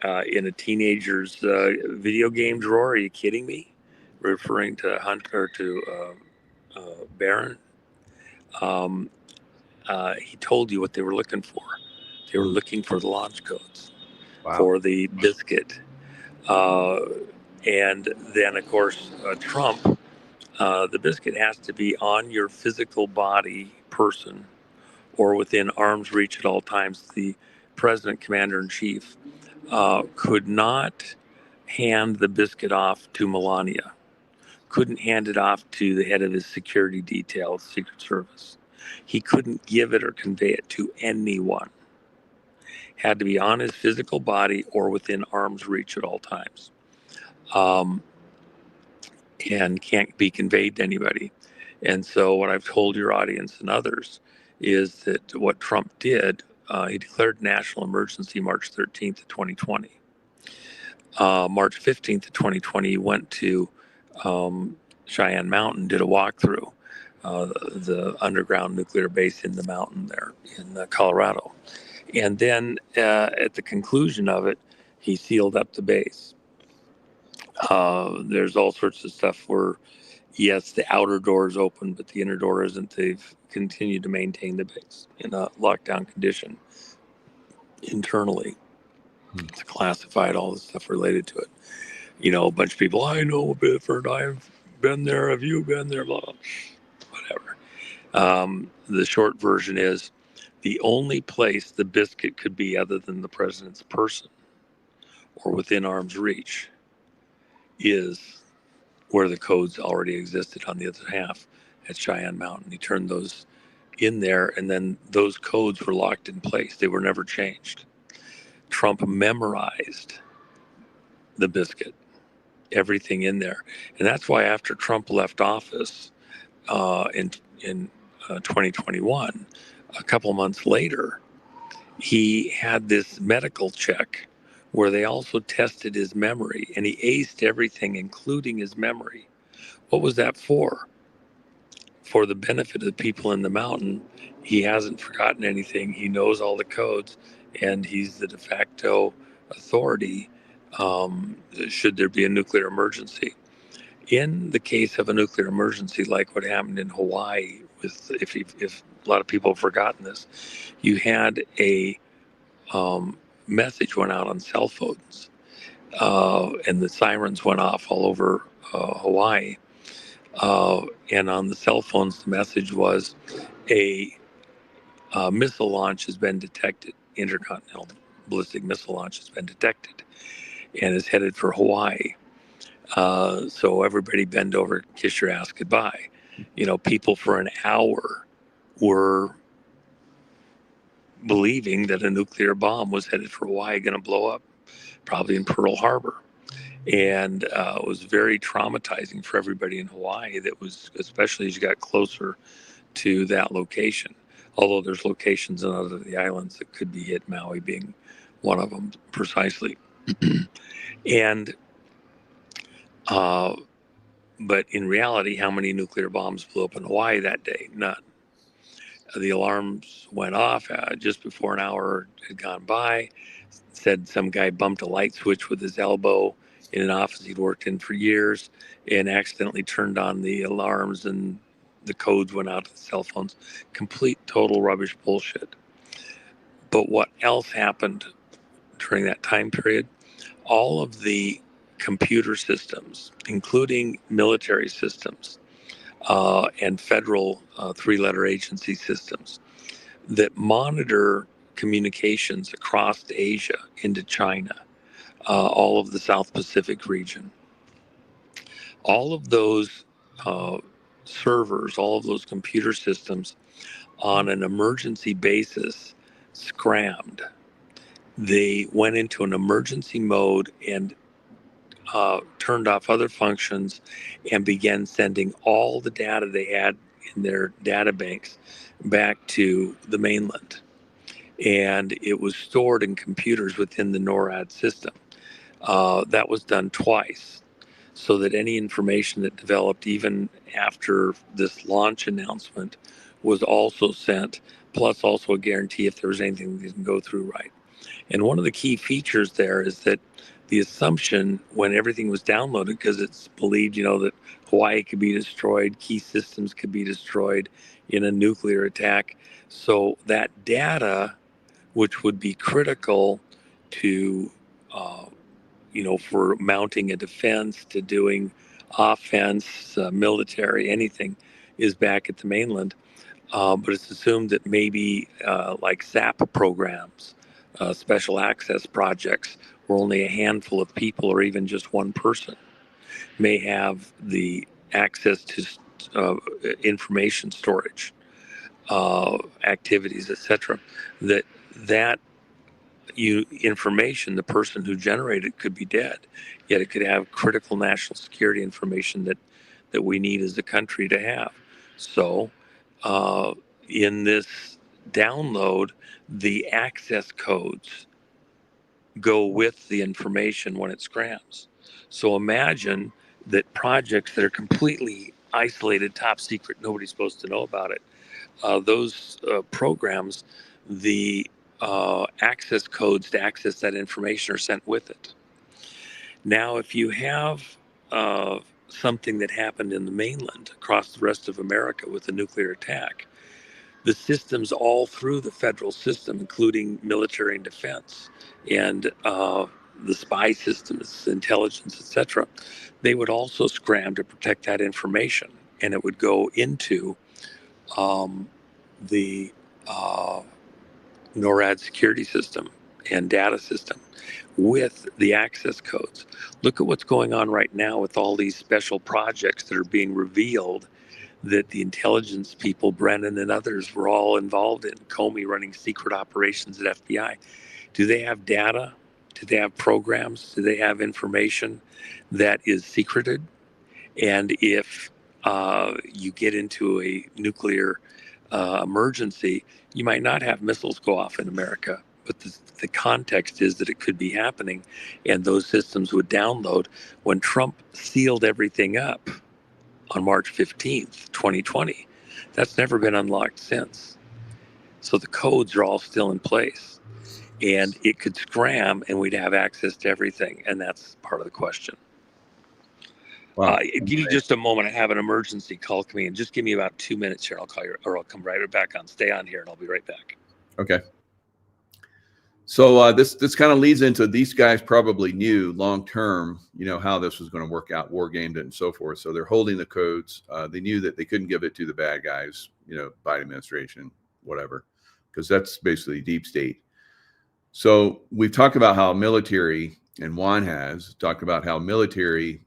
a teenager's video game drawer? Are you kidding me?" Referring to Hunter, to Barron. He told you what they were looking for. They were looking for the launch codes. Wow. For the biscuit. And then, of course, Trump, the biscuit has to be on your physical body, person, or within arm's reach at all times. The president, commander-in-chief, could not hand the biscuit off to Melania, couldn't hand it off to the head of his security detail, Secret Service. He couldn't give it or convey it to anyone. Had to be on his physical body or within arm's reach at all times. And can't be conveyed to anybody. And so what I've told your audience and others is that what Trump did, he declared national emergency March 13th of 2020. March 15th of 2020, he went to Cheyenne Mountain, did a walkthrough, the underground nuclear base in the mountain there in Colorado. And then at the conclusion of it, he sealed up the base. There's all sorts of stuff where, yes, the outer door is open, but the inner door isn't. They've continued to maintain the base in a lockdown condition internally. It's classified, all the stuff related to it. A bunch of people, I know Bifford, I've been there. Have you been there? Blah, whatever. The short version is the only place the biscuit could be other than the president's person or within arm's reach is where the codes already existed on the other half at Cheyenne Mountain. He turned those in there, and then those codes were locked in place. They were never changed. Trump memorized the biscuit, everything in there. And that's why after Trump left office in 2021, a couple months later, he had this medical check where they also tested his memory, and he aced everything, including his memory. What was that for? For the benefit of the people in the mountain. He hasn't forgotten anything. He knows all the codes, and he's the de facto authority should there be a nuclear emergency. In the case of a nuclear emergency, like what happened in Hawaii, if a lot of people have forgotten this, you had a message went out on cell phones, and the sirens went off all over Hawaii. And on the cell phones, the message was a missile launch has been detected. Intercontinental ballistic missile launch has been detected and is headed for Hawaii. So everybody bend over, kiss your ass goodbye. people for an hour were believing that a nuclear bomb was headed for Hawaii, going to blow up, probably in Pearl Harbor. And it was very traumatizing for everybody in Hawaii. That was, especially as you got closer to that location. Although there's locations in other of the islands that could be hit, Maui being one of them precisely. And but in reality, how many nuclear bombs blew up in Hawaii that day? None. The alarms went off just before an hour had gone by. Said some guy bumped a light switch with his elbow in an office he'd worked in for years and accidentally turned on the alarms, and the codes went out to the cell phones. Complete, total rubbish bullshit. But what else happened during that time period? All of the computer systems, including military systems and federal three-letter agency systems that monitor communications across Asia into China, all of the South Pacific region, all of those servers, all of those computer systems on an emergency basis scrammed. They went into an emergency mode and turned off other functions and began sending all the data they had in their data banks back to the mainland. And it was stored in computers within the NORAD system. That was done twice, so that any information that developed even after this launch announcement was also sent, plus also a guarantee if there was anything that didn't go through right. And one of the key features there is that the assumption when everything was downloaded, because it's believed, that Hawaii could be destroyed, key systems could be destroyed in a nuclear attack. So that data, which would be critical to, for mounting a defense, to doing offense, military, anything, is back at the mainland. But it's assumed that maybe like SAP programs, special access projects, where only a handful of people or even just one person may have the access to information storage, activities, etc. That information, the person who generated could be dead, yet it could have critical national security information that we need as a country to have. So in this download, the access codes go with the information when it scrams. So imagine that projects that are completely isolated, top secret, nobody's supposed to know about it, those programs, the access codes to access that information are sent with it. Now, if you have something that happened in the mainland across the rest of America with a nuclear attack, the systems all through the federal system, including military and defense, and the spy systems, intelligence, etc., they would also scram to protect that information, and it would go into the NORAD security system and data system with the access codes. Look at what's going on right now with all these special projects that are being revealed that the intelligence people, Brennan and others, were all involved in. Comey running secret operations at FBI. Do they have data? Do they have programs? Do they have information that is secreted? And if you get into a nuclear emergency, you might not have missiles go off in America, but the context is that it could be happening, and those systems would download. When Trump sealed everything up on March 15th, 2020, that's never been unlocked since. So the codes are all still in place, and it could scram and we'd have access to everything, and that's part of the question. Wow. Give me just a moment. I have an emergency call coming in. Just give me about 2 minutes here. I'll call you, or I'll come right back on. Stay on here, and I'll be right back. Okay. So this kind of leads into, these guys probably knew long term, how this was going to work out, war gamed it and so forth. So they're holding the codes. They knew that they couldn't give it to the bad guys, Biden administration, whatever, because that's basically deep state. So we've talked about how military, and Juan has talked about how military,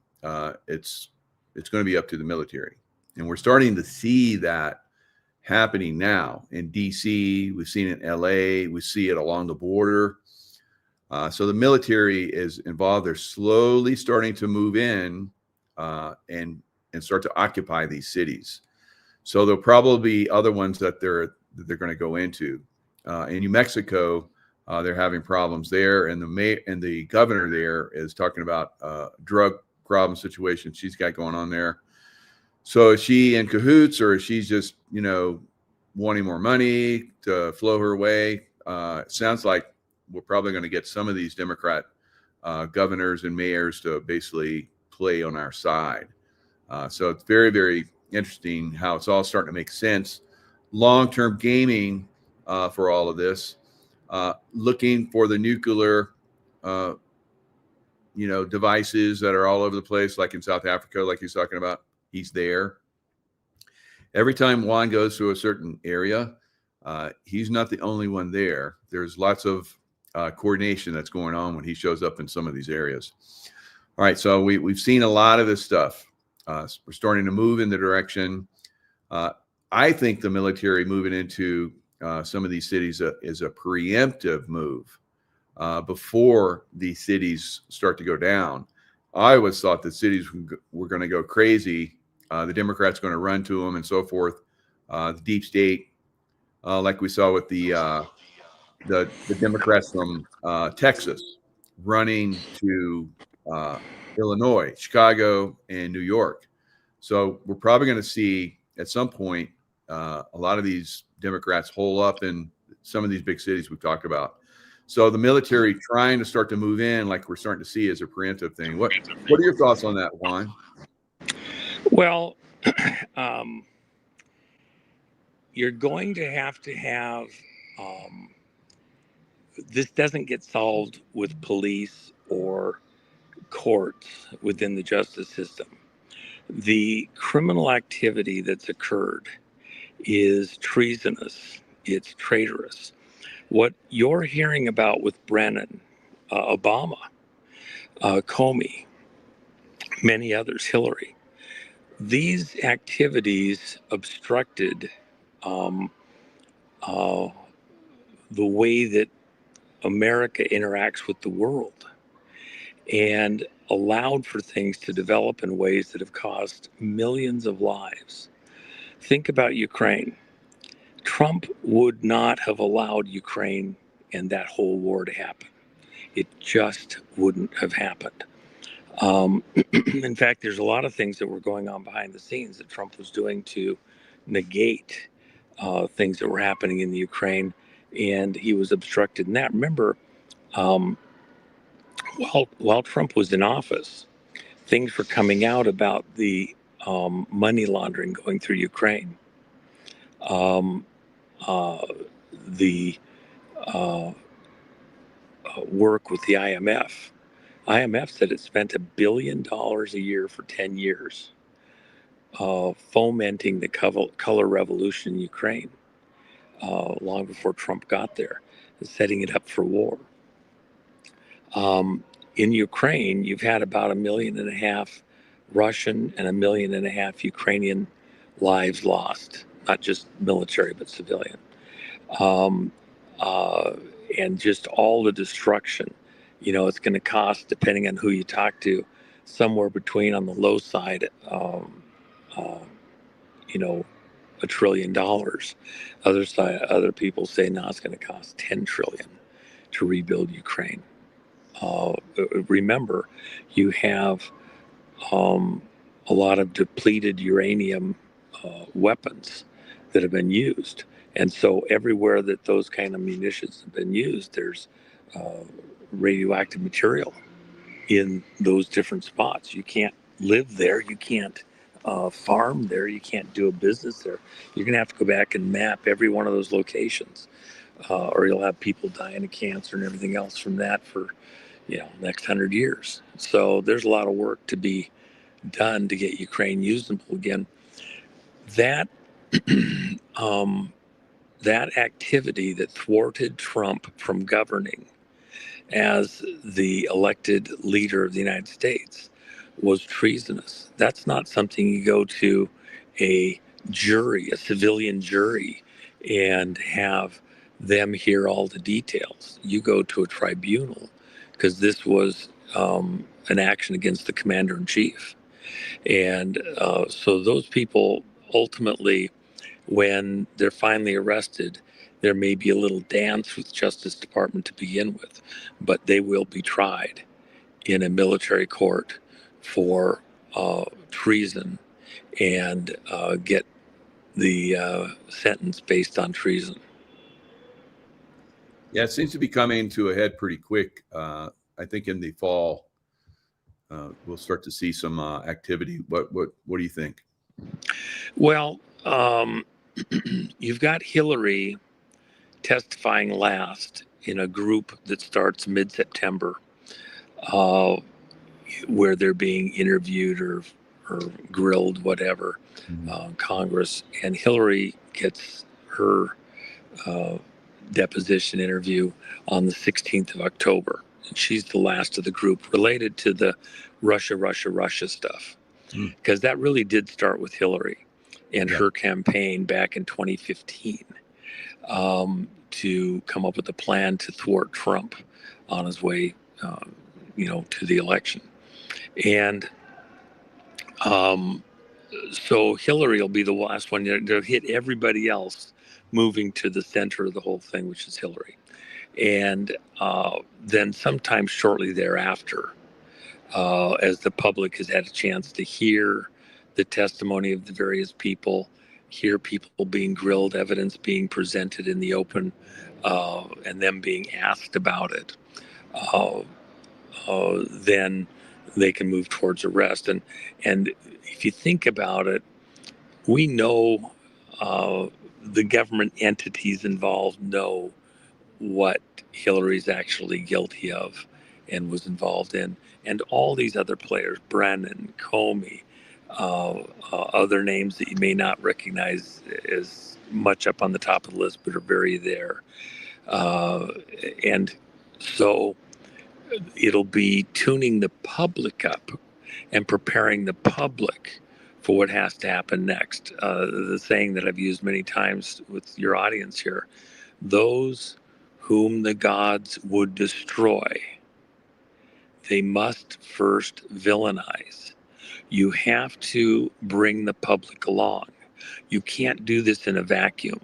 it's going to be up to the military. And we're starting to see that happening now in DC. We've seen it in LA. We see it along the border. So the military is involved. They're slowly starting to move in and start to occupy these cities. So there'll probably be other ones that they're going to go into. In New Mexico, they're having problems there, and the governor there is talking about drug problem situation she's got going on there. So is she in cahoots, or is she just, wanting more money to flow her way? It sounds like we're probably going to get some of these Democrat governors and mayors to basically play on our side. So it's very, very interesting how it's all starting to make sense. Long-term gaming for all of this, looking for the nuclear, devices that are all over the place, like in South Africa, like he's talking about. He's there. Every time Juan goes to a certain area, he's not the only one there. There's lots of coordination that's going on when he shows up in some of these areas. All right, so we've seen a lot of this stuff. We're starting to move in the direction. I think the military moving into some of these cities is a preemptive move before these cities start to go down. I always thought that cities were going to go crazy. The Democrats going to run to them and so forth. The deep state, like we saw with the Democrats from Texas running to Illinois, Chicago, and New York. So we're probably going to see at some point a lot of these Democrats hole up in some of these big cities we've talked about. So the military trying to start to move in, like we're starting to see, as a preemptive thing. What are your thoughts on that, Juan? Well, you're going to have this doesn't get solved with police or courts within the justice system. The criminal activity that's occurred is treasonous. It's traitorous. What you're hearing about with Brennan, Obama, Comey, many others, Hillary, these activities obstructed the way that America interacts with the world and allowed for things to develop in ways that have cost millions of lives. Think about Ukraine. Trump would not have allowed Ukraine and that whole war to happen. It just wouldn't have happened. In fact, there's a lot of things that were going on behind the scenes that Trump was doing to negate things that were happening in the Ukraine, and he was obstructed in that. Remember, while Trump was in office, things were coming out about the money laundering going through Ukraine. The work with the IMF. IMF said it spent $1 billion a year for 10 years fomenting the color revolution in Ukraine long before Trump got there, setting it up for war. In Ukraine, you've had about 1.5 million Russian and 1.5 million Ukrainian lives lost, not just military, but civilian. And just all the destruction. It's going to cost, depending on who you talk to, somewhere between, on the low side, $1 trillion. Other people say, no, it's going to cost $10 trillion to rebuild Ukraine. Remember, you have a lot of depleted uranium weapons that have been used. And so everywhere that those kind of munitions have been used, there's radioactive material in those different spots. You can't live there. You can't farm there. You can't do a business there. You're going to have to go back and map every one of those locations, or you'll have people dying of cancer and everything else from that for next 100 years. So there's a lot of work to be done to get Ukraine usable again. That that activity that thwarted Trump from governing as the elected leader of the United States was treasonous. That's not something you go to a jury, a civilian jury, and have them hear all the details. You go to a tribunal because this was an action against the commander-in-chief. And so those people ultimately, when they're finally arrested, there may be a little dance with Justice Department to begin with, but they will be tried in a military court for treason and get the sentence based on treason. Yeah, it seems to be coming to a head pretty quick. I think in the fall, we'll start to see some activity. What do you think? Well, you've got Hillary testifying last in a group that starts mid-September, where they're being interviewed or grilled, whatever, Congress. And Hillary gets her deposition interview on the 16th of October. And she's the last of the group related to the Russia stuff. Because that really did start with Hillary and her campaign back in 2015 to come up with a plan to thwart Trump on his way, to the election. And so Hillary will be the last one to hit everybody else moving to the center of the whole thing, which is Hillary. And then sometime shortly thereafter, as the public has had a chance to hear the testimony of the various people, hear people being grilled, evidence being presented in the open, and them being asked about it, then they can move towards arrest. And if you think about it, we know the government entities involved know what Hillary's actually guilty of and was involved in. And all these other players, Brennan, Comey, other names that you may not recognize as much up on the top of the list, but are very there. And so it'll be tuning the public up and preparing the public for what has to happen next. The saying that I've used many times with your audience here, those whom the gods would destroy, they must first villainize. You have to bring the public along. You can't do this in a vacuum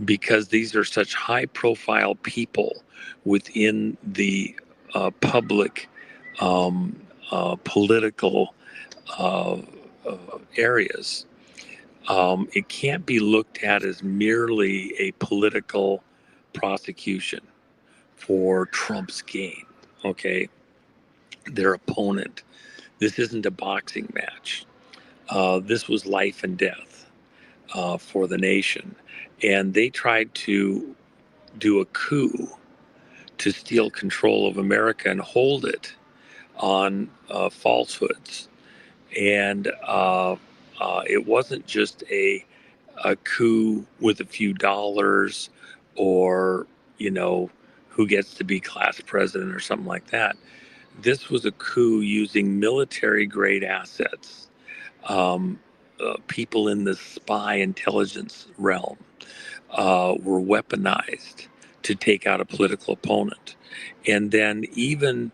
because these are such high profile people within the public political areas. It can't be looked at as merely a political prosecution for Trump's gain, okay? Their opponent. This isn't a boxing match. This was life and death for the nation. And they tried to do a coup to steal control of America and hold it on falsehoods. And it wasn't just a coup with a few dollars or, who gets to be class president or something like that. This was a coup using military-grade assets. People in the spy intelligence realm were weaponized to take out a political opponent. And then even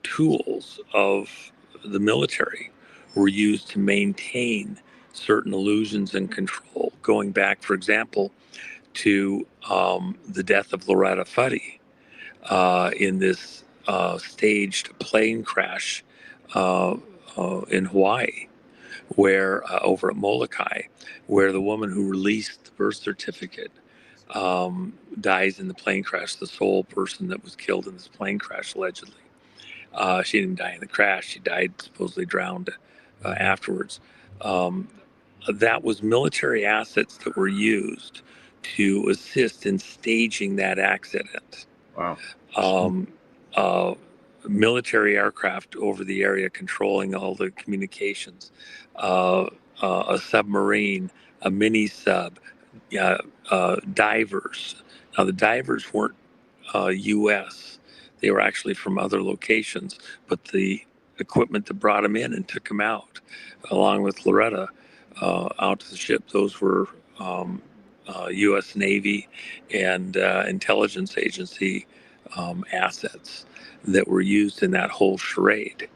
tools of the military were used to maintain certain illusions and control, going back, for example, to the death of Loretta Fuddy in this staged plane crash in Hawaii, where over at Molokai, where the woman who released the birth certificate dies in the plane crash, the sole person that was killed in this plane crash, allegedly. She didn't die in the crash. She died supposedly drowned afterwards. That was military assets that were used to assist in staging that accident. Wow. Military aircraft over the area controlling all the communications, a submarine, a mini sub, divers. Now the divers weren't U.S. They were actually from other locations, but the equipment that brought them in and took them out, along with Loretta, out to the ship. Those were U.S. Navy and intelligence agency assets that were used in that whole charade.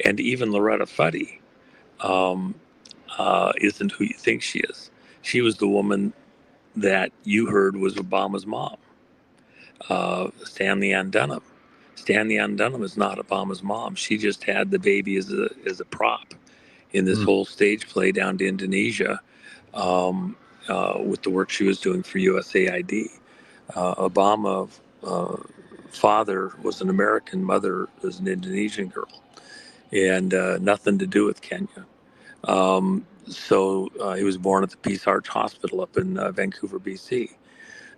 And even Loretta Fuddy isn't who you think she is. She was the woman that you heard was Obama's mom, Stanley Ann Dunham. Stanley Ann Dunham is not Obama's mom. She just had the baby as a prop in this whole stage play down to Indonesia with the work she was doing for USAID. Obama father was an American, mother was an Indonesian girl, and nothing to do with Kenya. So he was born at the Peace Arch Hospital up in Vancouver, BC.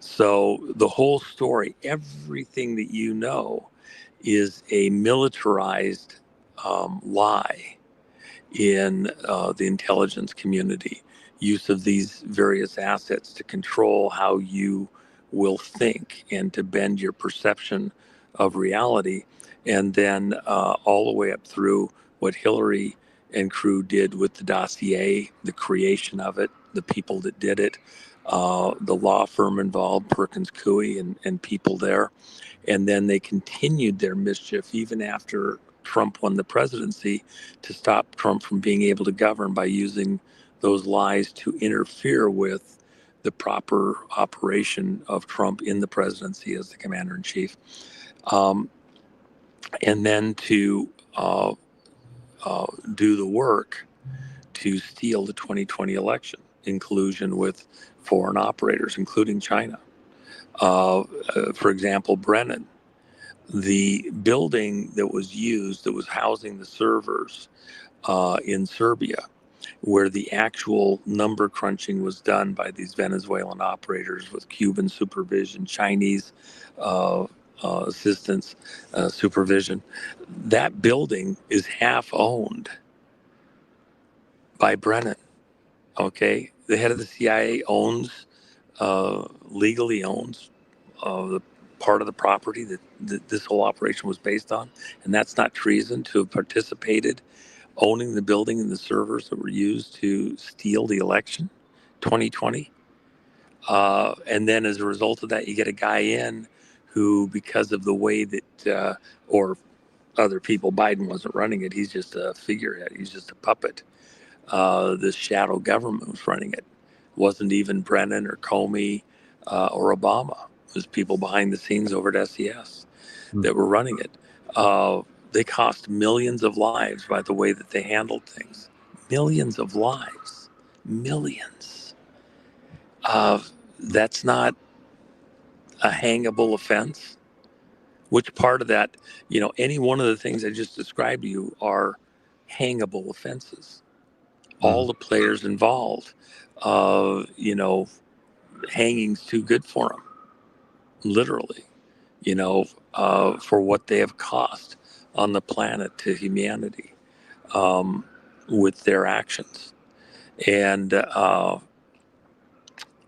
So the whole story, everything that you know, is a militarized lie in the intelligence community. Use of these various assets to control how you will think and to bend your perception of reality. And then all the way up through what Hillary and crew did with the dossier, the creation of it, the people that did it, the law firm involved, Perkins Coie and people there. And then they continued their mischief even after Trump won the presidency to stop Trump from being able to govern by using those lies to interfere with the proper operation of Trump in the presidency as the commander in chief. And then to do the work to steal the 2020 election in collusion with foreign operators, including China. For example, Brennan, the building that was used that was housing the servers in Serbia, where the actual number crunching was done by these Venezuelan operators with Cuban supervision, Chinese assistance, supervision. That building is half owned by Brennan. Okay, the head of the CIA legally owns the part of the property that this whole operation was based on, and that's not treason to have participated owning the building and the servers that were used to steal the election 2020. And then as a result of that, you get a guy in who, because of the way that or other people, Biden wasn't running it, he's just a figurehead, he's just a puppet. This shadow government was running it. Wasn't even Brennan or Comey or Obama. It was people behind the scenes over at SES that were running it. They cost millions of lives by the way that they handled things. Millions of lives. Millions. That's not a hangable offense. Which part of that, any one of the things I just described to you are hangable offenses. All the players involved, hanging's too good for them, literally, for what they have cost on the planet to humanity with their actions. And all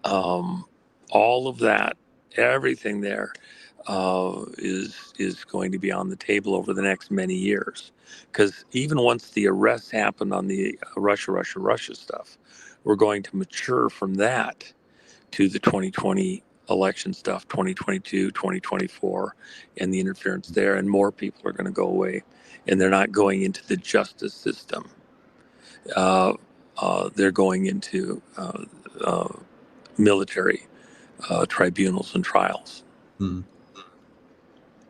of that, everything there is going to be on the table over the next many years. Because even once the arrests happen on the Russia stuff, we're going to mature from that to the 2020 election stuff, 2022, 2024, and the interference there. And more people are going to go away. And they're not going into the justice system. They're going into military tribunals and trials. Mm-hmm.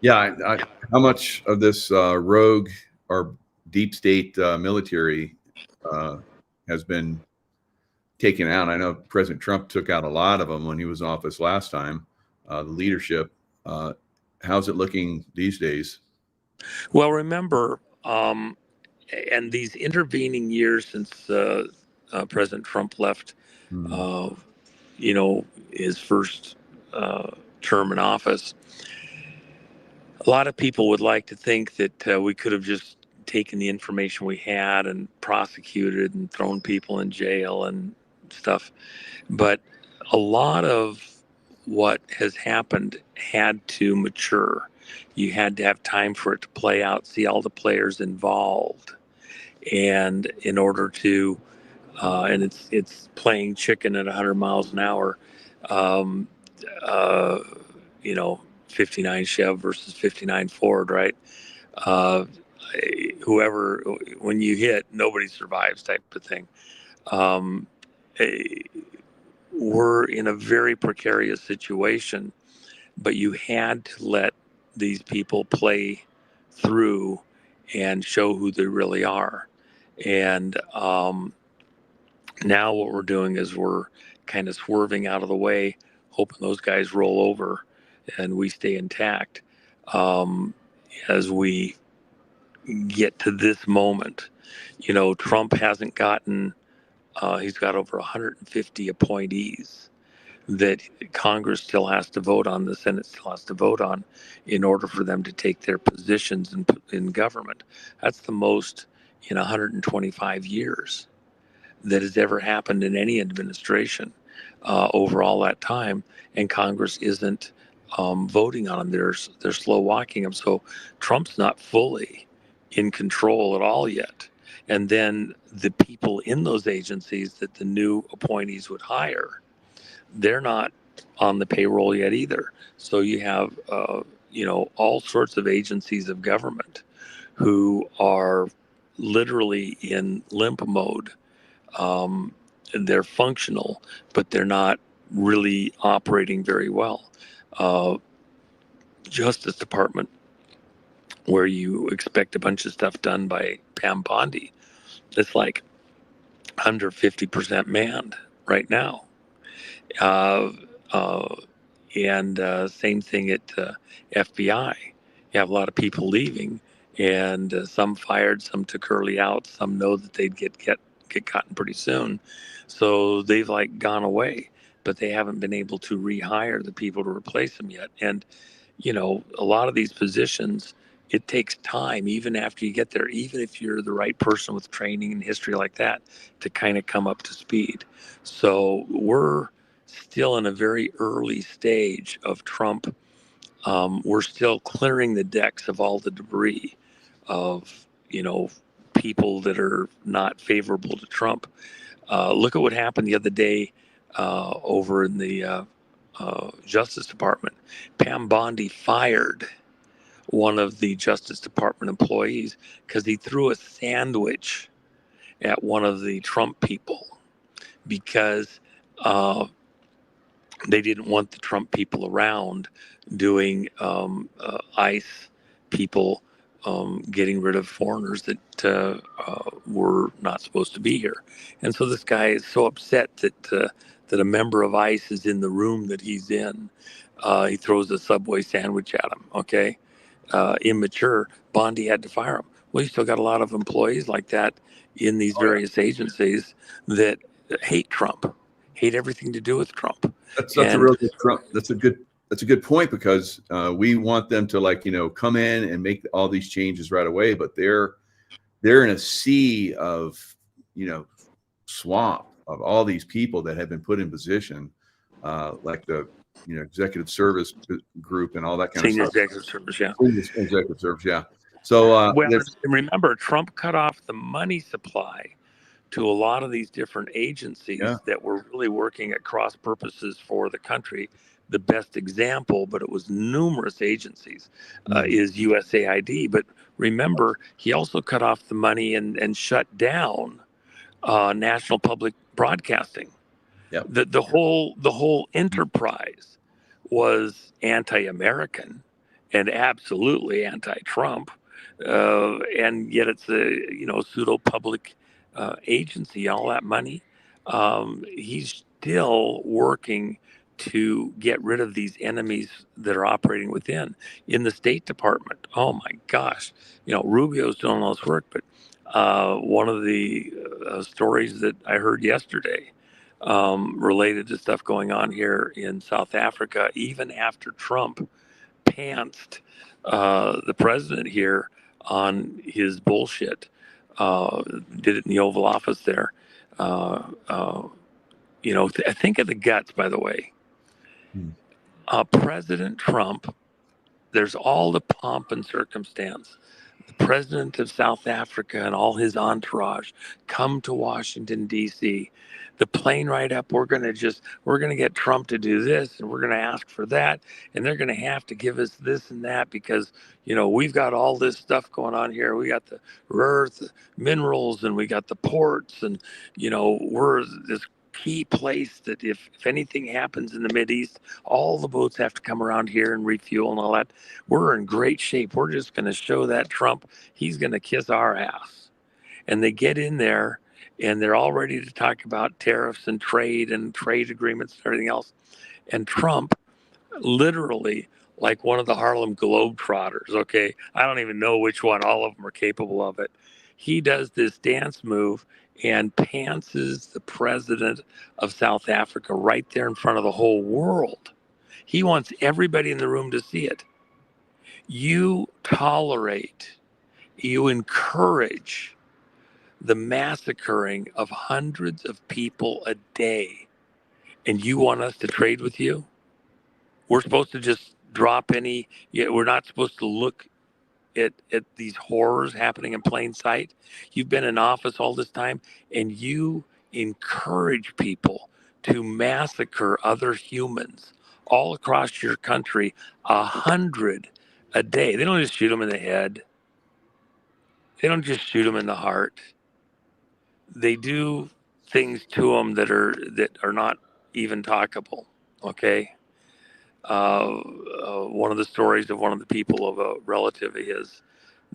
Yeah. How much of this rogue or deep state military has been taken out? I know President Trump took out a lot of them when he was in office last time, the leadership. How's it looking these days? Well, remember, and these intervening years since President Trump left, his first term in office, a lot of people would like to think that we could have just taken the information we had and prosecuted and thrown people in jail and stuff. But a lot of what has happened had to mature. You had to have time for it to play out, see all the players involved. And in order to and it's playing chicken at 100 miles an hour. Um, uh, 59 Chev versus 59 Ford, right? Uh, Whoever, when you hit, nobody survives type of thing. Um, we're in a very precarious situation, but you had to let these people play through and show who they really are. And now what we're doing is we're kind of swerving out of the way, hoping those guys roll over and we stay intact as we get to this moment. Trump hasn't gotten, he's got over 150 appointees that Congress still has to vote on, the Senate still has to vote on in order for them to take their positions in government. That's the most in 125 years that has ever happened in any administration over all that time, and Congress isn't voting on them. They're slow walking them. So Trump's not fully in control at all yet. And then the people in those agencies that the new appointees would hire, they're not on the payroll yet either. So you have all sorts of agencies of government who are literally in limp mode. They're functional, but they're not really operating very well. Justice Department, where you expect a bunch of stuff done by Pam Bondi, it's like under 50% manned right now. And same thing at FBI. You have a lot of people leaving, and some fired, some took early out, some know that they'd get gotten pretty soon, so they've like gone away, but they haven't been able to rehire the people to replace them yet. And a lot of these positions, it takes time, even after you get there, even if you're the right person with training and history like that, to kind of come up to speed. So we're still in a very early stage of Trump. We're still clearing the decks of all the debris of, people that are not favorable to Trump. Look at what happened the other day over in the Justice Department. Pam Bondi fired one of the Justice Department employees because he threw a sandwich at one of the Trump people because they didn't want the Trump people around doing ICE people getting rid of foreigners that were not supposed to be here. And so this guy is so upset that a member of ICE is in the room that he's in. He throws a Subway sandwich at him, okay? Immature. Bondi had to fire him. Well, you still got a lot of employees like that in these various agencies that hate Trump, hate everything to do with Trump. That's a real good Trump. That's a good point, because we want them to come in and make all these changes right away, but they're in a sea of swamp of all these people that have been put in position, like the executive service group and all that kind Senior of stuff. executive service, yeah. Executive service, yeah. So remember, Trump cut off the money supply to a lot of these different agencies that were really working at cross purposes for the country. The best example, but it was numerous agencies, is USAID. But remember, he also cut off the money and shut down National Public Broadcasting. Yep. The whole enterprise was anti-American and absolutely anti-Trump, and yet it's a pseudo public agency. All that money, he's still working to get rid of these enemies that are operating within. In the State Department, oh my gosh, Rubio's doing all this work, but one of the stories that I heard yesterday related to stuff going on here in South Africa, even after Trump pantsed the president here on his bullshit, did it in the Oval Office there. Think of the guts, by the way. President Trump, there's all the pomp and circumstance. the president of South Africa and all his entourage come to Washington, D.C. The plane ride up, we're going to get Trump to do this, and we're going to ask for that, and they're going to have to give us this and that because, we've got all this stuff going on here. We got the rare earth minerals, and we got the ports, and, we're this key place that if anything happens in the Mideast, all the boats have to come around here and refuel and all that. We're in great shape. We're just going to show that Trump, he's going to kiss our ass. And they get in there and they're all ready to talk about tariffs and trade agreements and everything else. And Trump, literally, like one of the Harlem Globetrotters, okay? I don't even know which one. All of them are capable of it. He does this dance move and pantses the president of South Africa right there in front of the whole world. He wants everybody in the room to see it. You tolerate, you encourage the massacring of hundreds of people a day, and you want us to trade with you? We're supposed to just drop any, we're not supposed to look at these horrors happening in plain sight. You've been in office all this time, and you encourage people to massacre other humans all across your country, 100 a day. They don't just shoot them in the head. They don't just shoot them in the heart. They do things to them that are not even talkable. Okay. One of the stories of one of the people of a relative of his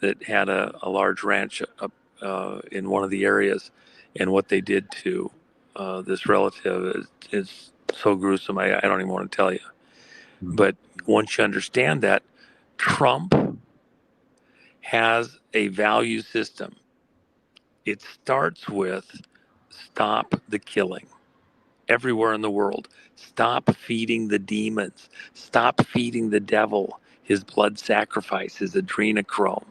that had a large ranch up in one of the areas, and what they did to this relative is so gruesome. I don't even want to tell you. But once you understand that, Trump has a value system. It starts with stop the killing. Everywhere in the world, stop feeding the demons, stop feeding the devil his blood sacrifice, his adrenochrome,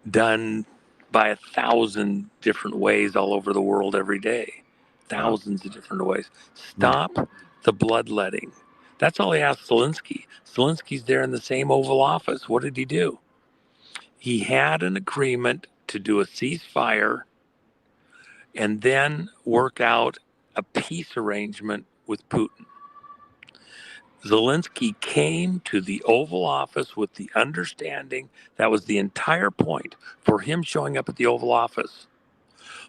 done by 1,000 different ways all over the world every day, thousands of different ways. Stop the bloodletting. That's all he asked Zelensky. Zelensky's there in the same Oval Office. What did he do? He had an agreement to do a ceasefire and then work out a peace arrangement with Putin. Zelensky came to the Oval Office with the understanding that was the entire point for him showing up at the Oval Office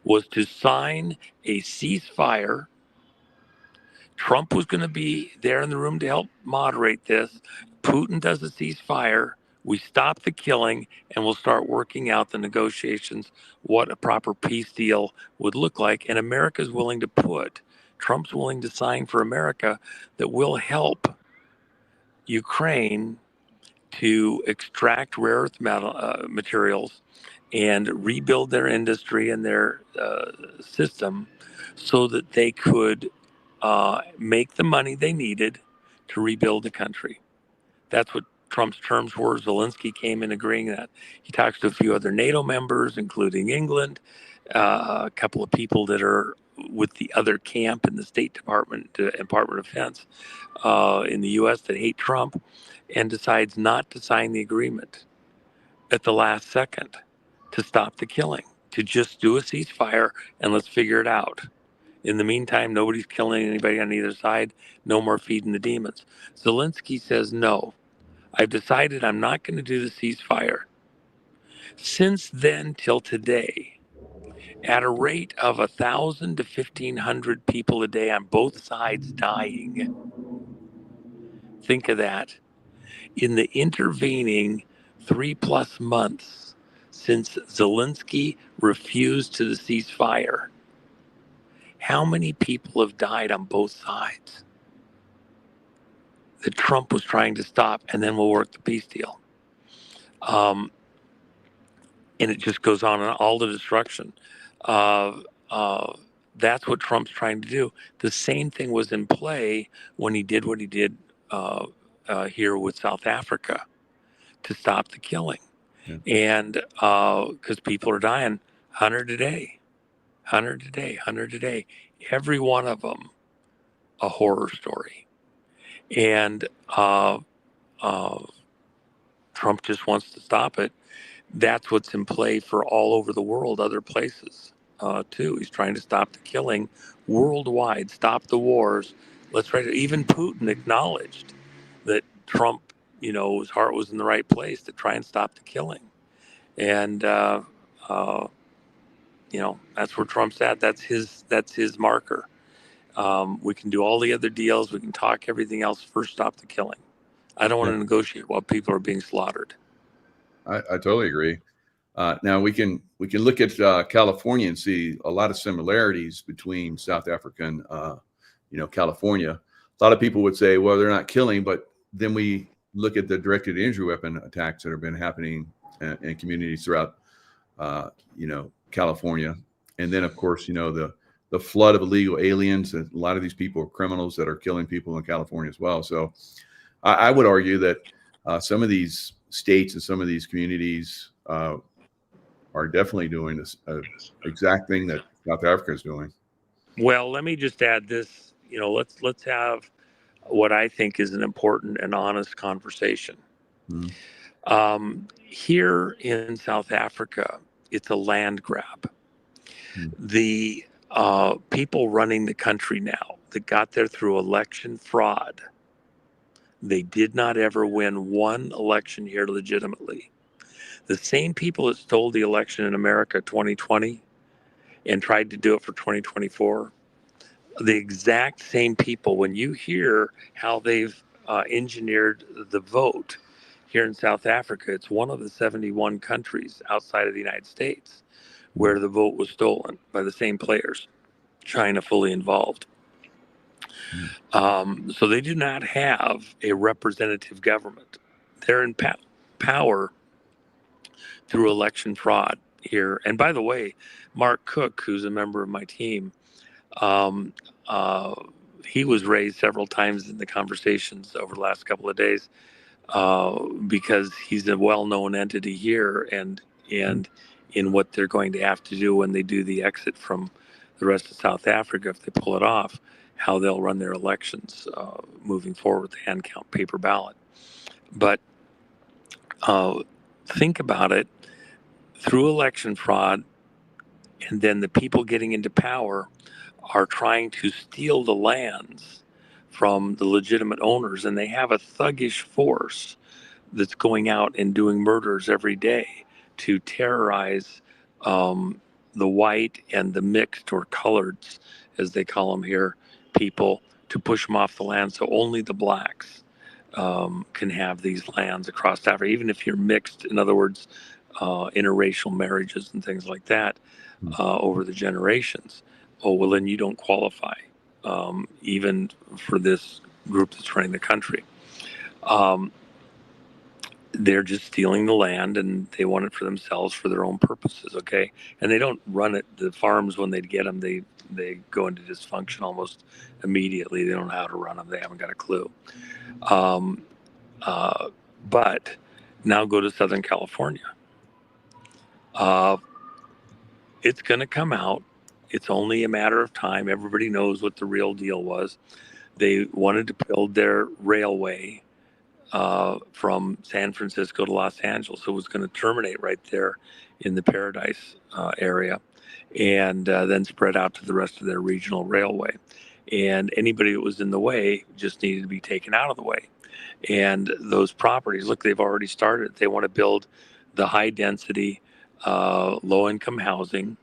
was to sign a ceasefire. Trump was going to be there in the room to help moderate this. Putin does a ceasefire. We stop the killing, and we'll start working out the negotiations, what a proper peace deal would look like. And America's willing to Trump's willing to sign for America that will help Ukraine to extract rare earth materials and rebuild their industry and their system so that they could make the money they needed to rebuild the country. That's what Trump's terms were. Zelensky came in agreeing that. He talks to a few other NATO members, including England, a couple of people that are with the other camp in the State Department, Department of Defense in the U.S. that hate Trump, and decides not to sign the agreement at the last second to stop the killing, to just do a ceasefire and let's figure it out. In the meantime, nobody's killing anybody on either side. No more feeding the demons. Zelensky says, no, I've decided I'm not going to do the ceasefire. Since then till today, at a rate of 1,000 to 1,500 people a day on both sides dying. Think of that. In the intervening 3+ months since Zelensky refused to the ceasefire, how many people have died on both sides that Trump was trying to stop, and then we'll work the peace deal? And it just goes on and all the destruction. That's what Trump's trying to do. The same thing was in play when he did what he did here with South Africa to stop the killing. Yeah. And because people are dying 100 a day, 100 a day, 100 a day, every one of them a horror story. And Trump just wants to stop it. That's what's in play for all over the world, other places too. He's trying to stop the killing worldwide, stop the wars. Let's try to. Even Putin acknowledged that Trump, his heart was in the right place to try and stop the killing, and that's where Trump's at. That's his marker. We can do all the other deals. We can talk everything else. First, stop the killing. I don't want to negotiate while people are being slaughtered. I totally agree. Now we can look at California and see a lot of similarities between South Africa and California. A lot of people would say, well, they're not killing, but then we look at the directed injury weapon attacks that have been happening in communities throughout California, and then of course the flood of illegal aliens, and a lot of these people are criminals that are killing people in California as well. So I would argue that some of these states and some of these communities are definitely doing this exact thing that South Africa is doing. Well, let me just add this. Let's have what I think is an important and honest conversation. Mm-hmm. Here in South Africa, it's a land grab. Mm-hmm. The people running the country now that got there through election fraud, they did not ever win one election here legitimately. The same people that stole the election in America 2020 and tried to do it for 2024, the exact same people, when you hear how they've engineered the vote here in South Africa, it's one of the 71 countries outside of the United States where the vote was stolen by the same players, China fully involved. So they do not have a representative government. They're in power through election fraud here. And by the way, Mark Cook, who's a member of my team, he was raised several times in the conversations over the last couple of days because he's a well-known entity here and in what they're going to have to do when they do the exit from the rest of South Africa, if they pull it off, how they'll run their elections moving forward with the hand count paper ballot. But think about it, through election fraud, and then the people getting into power are trying to steal the lands from the legitimate owners, and they have a thuggish force that's going out and doing murders every day to terrorize the white and the mixed or coloreds, as they call them here, people, to push them off the land so only the blacks can have these lands across Africa. Even if you're mixed, in other words, interracial marriages and things like that over the generations, oh, well, then you don't qualify even for this group that's running the country. They're just stealing the land and they want it for themselves for their own purposes, okay? And they don't run it, the farms, when they get them, they go into dysfunction almost immediately. They don't know how to run them. They haven't got a clue. But now go to Southern California. It's going to come out. It's only a matter of time. Everybody knows what the real deal was. They wanted to build their railway from San Francisco to Los Angeles. So it was going to terminate right there in the Paradise area and then spread out to the rest of their regional railway. And anybody that was in the way just needed to be taken out of the way. And those properties, look, they've already started. They want to build the high density, low income housing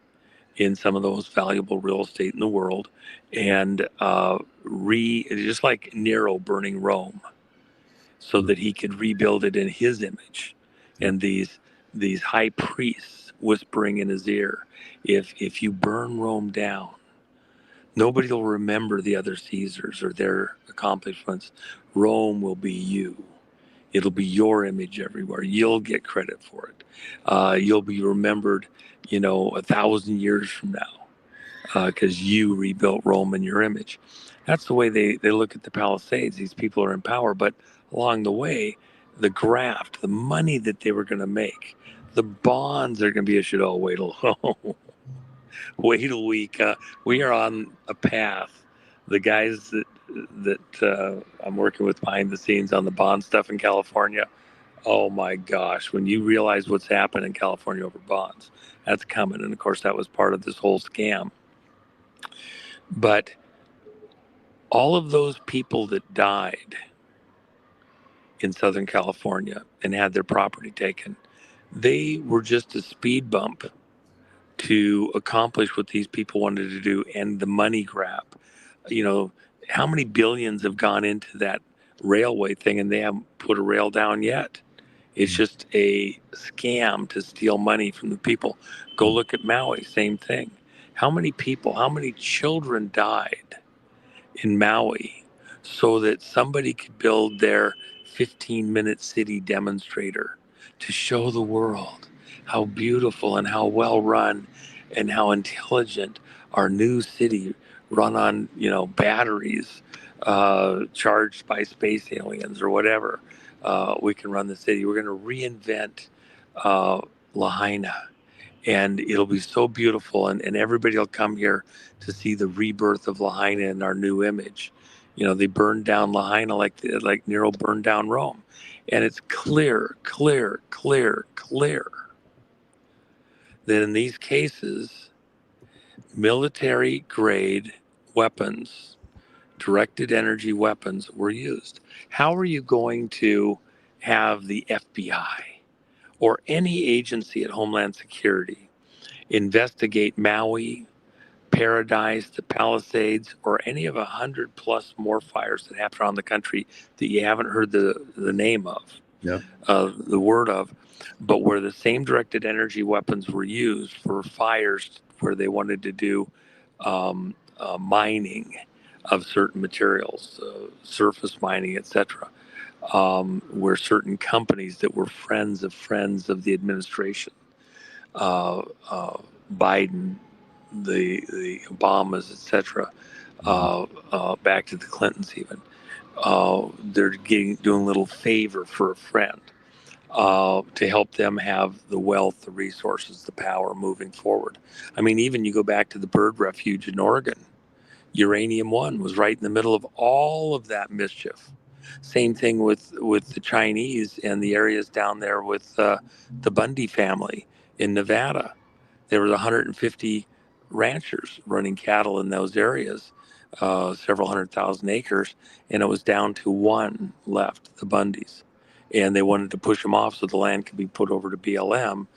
in some of the most valuable real estate in the world, and just like Nero burning Rome, so that he could rebuild it in his image. And these high priests whispering in his ear, if you burn Rome down, nobody will remember the other Caesars or their accomplishments. Rome will be you. It'll be your image everywhere. You'll get credit for it. You'll be remembered, 1,000 years from now, because you rebuilt Rome in your image. That's the way they look at the Palisades. These people are in power, but along the way, the graft, the money that they were going to make, the bonds that are going to be issued. Oh, wait till we are on a path. The guys that I'm working with behind the scenes on the bond stuff in California Oh my gosh, when you realize what's happened in California over bonds, that's coming. And of course, that was part of this whole scam. But all of those people that died in Southern California and had their property taken, they were just a speed bump to accomplish what these people wanted to do and the money grab. You know, how many billions have gone into that railway thing and they haven't put a rail down yet? It's just a scam to steal money from the people. Go look at Maui, same thing. How many people, how many children died in Maui so that somebody could build their 15-minute city demonstrator to show the world how beautiful and how well run and how intelligent our new city run on, batteries charged by space aliens or whatever. We can run the city. We're going to reinvent Lahaina, and it'll be so beautiful, and everybody will come here to see the rebirth of Lahaina in our new image. They burned down Lahaina like Nero burned down Rome, and it's clear that in these cases, military grade weapons, directed energy weapons, were used. How are you going to have the FBI or any agency at Homeland Security investigate Maui, Paradise, the Palisades, or any of 100+ more fires that happen around the country that you haven't heard the name of, the word of, but where the same directed energy weapons were used for fires where they wanted to do mining of certain materials, surface mining, etc., where certain companies that were friends of the administration, Biden, the Obamas, etc., back to the Clintons even, they're doing a little favor for a friend to help them have the wealth, the resources, the power moving forward. I mean, even you go back to the bird refuge in Oregon, Uranium One was right in the middle of all of that mischief. Same thing with the Chinese and the areas down there with the Bundy family in Nevada. There were 150 ranchers running cattle in those areas, several 100,000 acres, and it was down to one left, the Bundys. And they wanted to push them off so the land could be put over to BLM,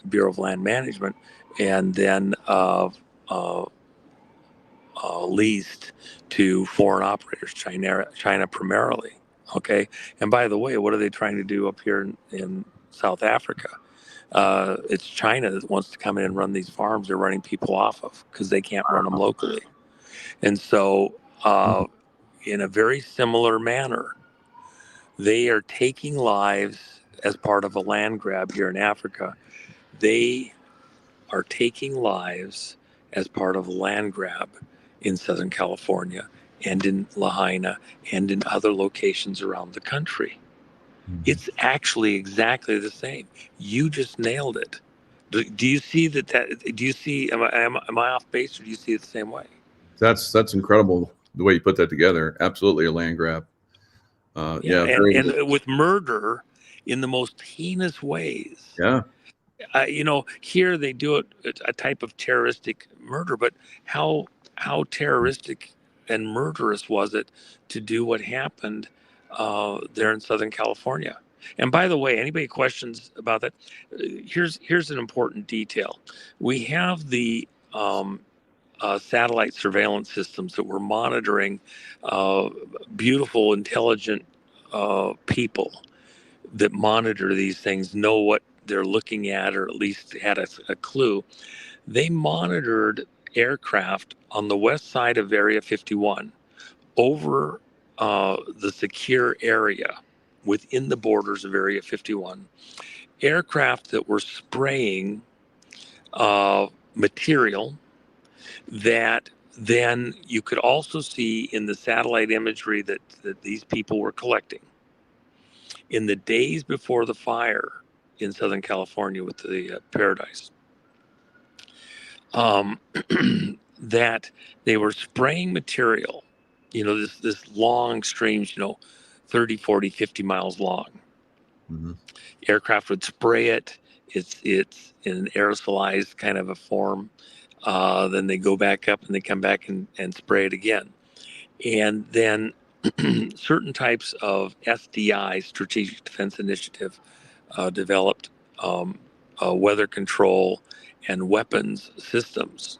Bureau of Land Management, and then leased to foreign operators, China primarily. Okay, and by the way, what are they trying to do up here in South Africa? It's China that wants to come in and run these farms they're running people off of because they can't run them locally. And so, in a very similar manner, they are taking lives as part of a land grab here in Africa. They are taking lives as part of a land grab in Southern California and in Lahaina and in other locations around the country. It's actually exactly the same. You just nailed it. Do you see that? Do you see? Am I off base, or do you see it the same way? That's incredible the way you put that together. Absolutely a land grab. And with murder in the most heinous ways. Yeah. Here they do it a type of terroristic murder, but how terroristic and murderous was it to do what happened there in Southern California? And by the way, anybody questions about that? Here's an important detail. We have the satellite surveillance systems that were monitoring beautiful, intelligent people that monitor these things, know what they're looking at, or at least had a clue. They monitored aircraft on the west side of Area 51 over the secure area within the borders of Area 51. Aircraft that were spraying material that then you could also see in the satellite imagery that these people were collecting in the days before the fire in Southern California with the Paradise, that they were spraying material, this long streams, 30, 40, 50 miles long. Mm-hmm. Aircraft would spray it. It's in an aerosolized kind of a form. Then they go back up and they come back and spray it again. And then certain types of SDI, Strategic Defense Initiative, developed weather control and weapons systems.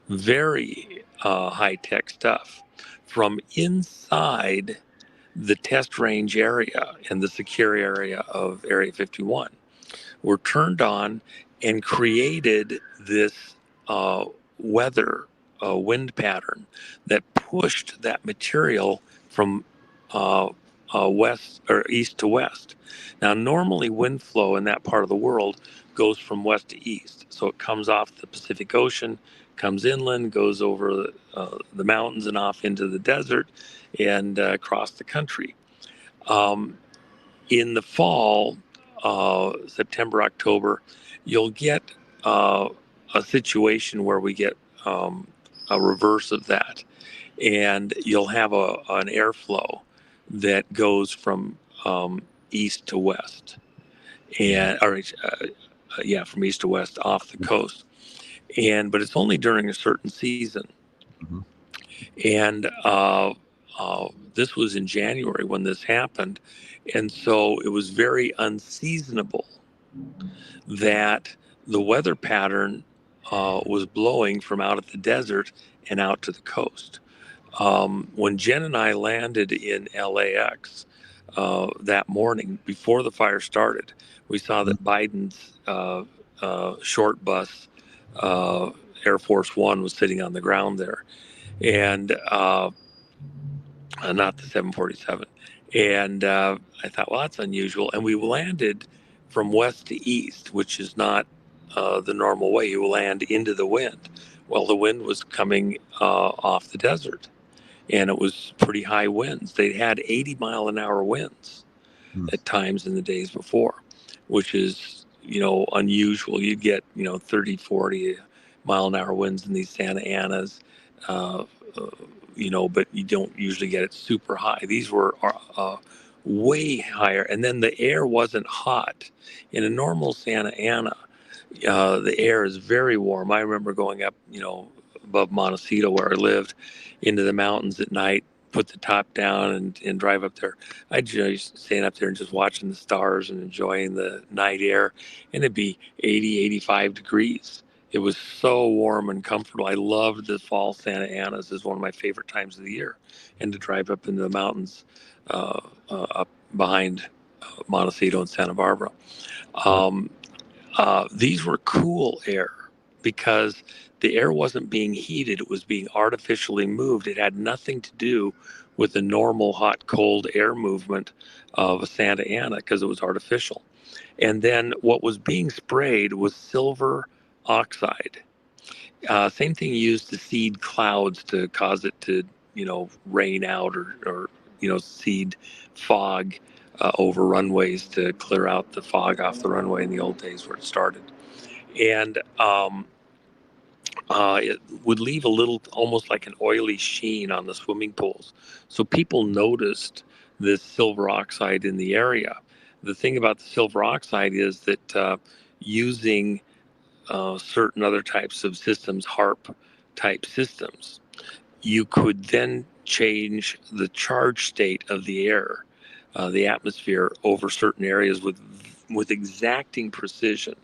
Very high-tech stuff from inside the test range area and the secure area of Area 51 were turned on and created this weather wind pattern that pushed that material from west or east to west. Now, normally wind flow in that part of the world goes from west to east. So it comes off the Pacific Ocean, comes inland, goes over the mountains and off into the desert and across the country. In the fall, September, October, you'll get a situation where we get a reverse of that. And you'll have an airflow that goes from east to west. From east to west off the coast. But it's only during a certain season. Mm-hmm. And this was in January when this happened. And so it was very unseasonable that the weather pattern was blowing from out of the desert and out to the coast. When Jen and I landed in LAX that morning before the fire started, we saw that Biden's short bus, Air Force One, was sitting on the ground there. And not the 747. And I thought, well, that's unusual. And we landed from west to east, which is not the normal way. You land into the wind. Well, the wind was coming off the desert, and it was pretty high winds. They had 80-mile-an-hour winds at times in the days before, which is, unusual. You'd get, 30, 40-mile-an-hour winds in these Santa Anas. But you don't usually get it super high. These were way higher. And then the air wasn't hot. In a normal Santa Ana, the air is very warm. I remember going up, above Montecito where I lived, into the mountains at night, put the top down and drive up there. I'd just stand up there and just watching the stars and enjoying the night air. And it'd be 80, 85 degrees. It was so warm and comfortable. I loved the fall Santa Anas. Is one of my favorite times of the year, and to drive up into the mountains up behind Montecito and Santa Barbara. These were cool air because the air wasn't being heated. It was being artificially moved. It had nothing to do with the normal hot, cold air movement of a Santa Ana because it was artificial. And then what was being sprayed was silver oxide. Same thing used to seed clouds to cause it to, rain out or seed fog over runways to clear out the fog off the runway in the old days where it started. And it would leave a little, almost like an oily sheen on the swimming pools. So people noticed this silver oxide in the area. The thing about the silver oxide is that using certain other types of systems, HARP type systems, you could then change the charge state of the air, the atmosphere over certain areas with exacting precision,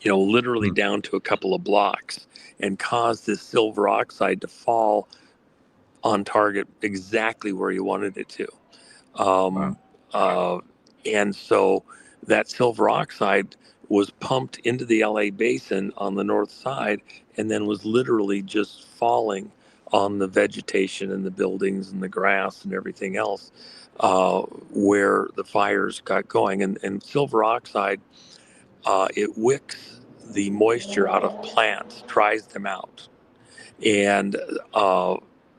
literally down to a couple of blocks, and cause this silver oxide to fall on target exactly where you wanted it to. And so that silver oxide was pumped into the LA basin on the north side and then was literally just falling on the vegetation and the buildings and the grass and everything else where the fires got going. And silver oxide, it wicks the moisture out of plants, dries them out. And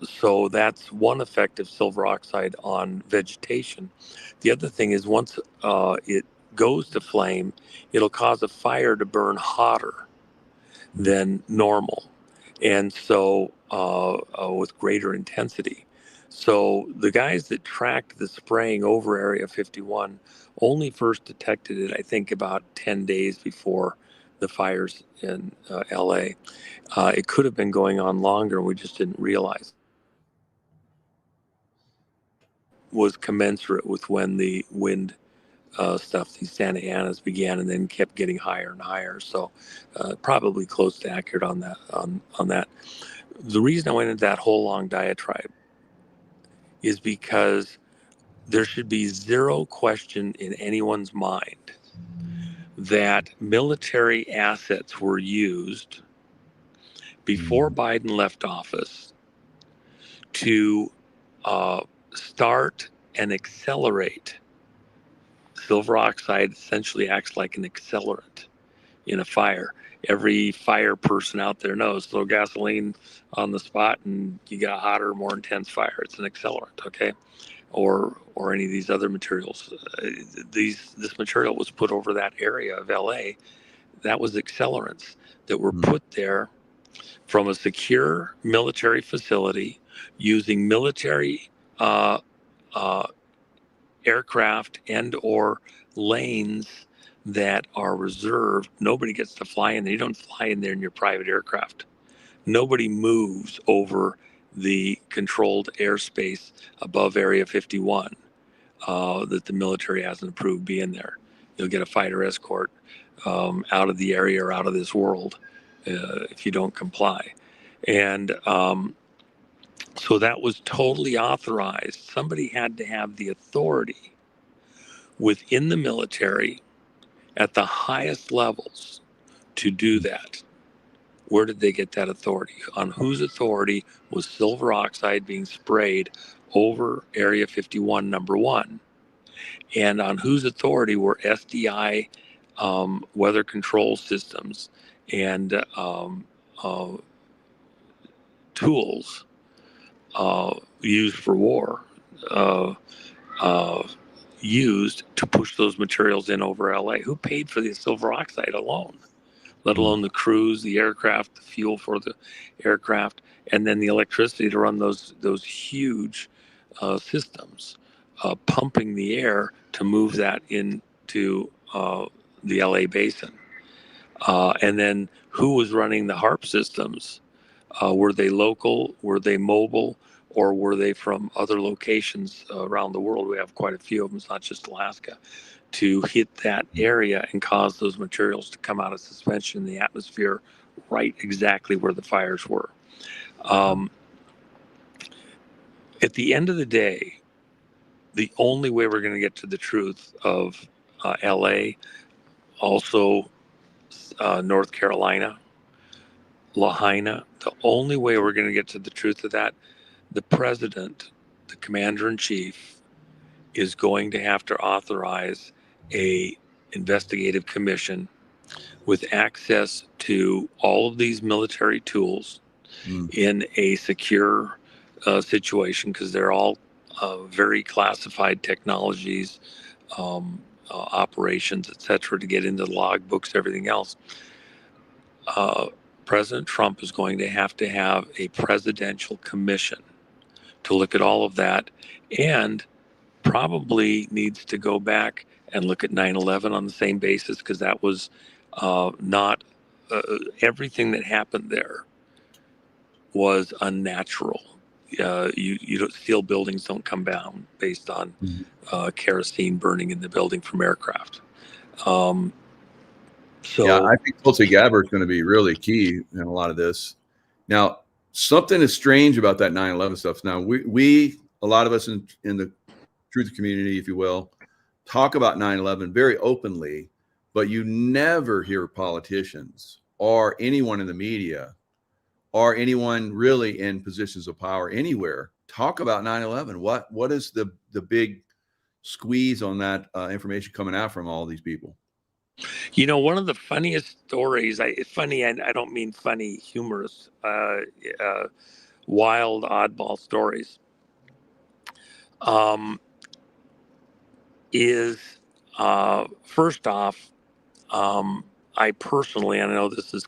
so that's one effect of silver oxide on vegetation. The other thing is once it goes to flame, it'll cause a fire to burn hotter than normal, and so with greater intensity. So the guys that tracked the spraying over Area 51 only first detected it, I think, about 10 days before the fires in LA. It could have been going on longer. We just didn't realize. Was commensurate with when the wind stuff, these Santa Anas began, and then kept getting higher and higher. So probably close to accurate on that. On that, the reason I went into that whole long diatribe is because there should be zero question in anyone's mind that military assets were used before Biden left office to start and accelerate. Silver oxide essentially acts like an accelerant in a fire. Every fire person out there knows, throw gasoline on the spot and you got a hotter, more intense fire. It's an accelerant, okay? Or any of these other materials. This material was put over that area of LA. That was accelerants that were put there from a secure military facility using military aircraft and or lanes that are reserved. Nobody gets to fly in there. You don't fly in there in your private aircraft. Nobody moves over the controlled airspace above Area 51 that the military hasn't approved being there. You'll get a fighter escort out of the area or out of this world if you don't comply. And so that was totally authorized. Somebody had to have the authority within the military at the highest levels to do that. Where did they get that authority? On whose authority was silver oxide being sprayed over Area 51, number one? And on whose authority were SDI weather control systems and tools used for war used to push those materials in over LA? Who paid for the silver oxide alone? Let alone the crews, the aircraft, the fuel for the aircraft, and then the electricity to run those huge systems, pumping the air to move that into the LA basin. And then who was running the HARP systems? Were they local? Were they mobile? Or were they from other locations around the world? We have quite a few of them. It's not just Alaska. To hit that area and cause those materials to come out of suspension in the atmosphere right exactly where the fires were. At the end of the day, the only way we're going to get to the truth of LA, also North Carolina, Lahaina, the only way we're going to get to the truth of that, the president, the commander-in-chief, is going to have to authorize a investigative commission with access to all of these military tools in a secure situation, because they're all very classified technologies, operations, etc., to get into the logbooks, everything else. President Trump is going to have a presidential commission to look at all of that, and probably needs to go back and look at 9/11 on the same basis, because that was not everything that happened there was unnatural. You don't, steel buildings don't come down based on kerosene burning in the building from aircraft. Yeah, I think Tulsi Gabbard is going to be really key in a lot of this. Now, something is strange about that 9/11 stuff. Now, we a lot of us in the truth community, if you will, talk about 9/11 very openly, but you never hear politicians or anyone in the media or anyone really in positions of power anywhere talk about 9/11. What is the big squeeze on that information coming out from all these people? You know, one of the funniest stories, I don't mean funny, humorous, wild, oddball stories, is first off, I personally, and I know this is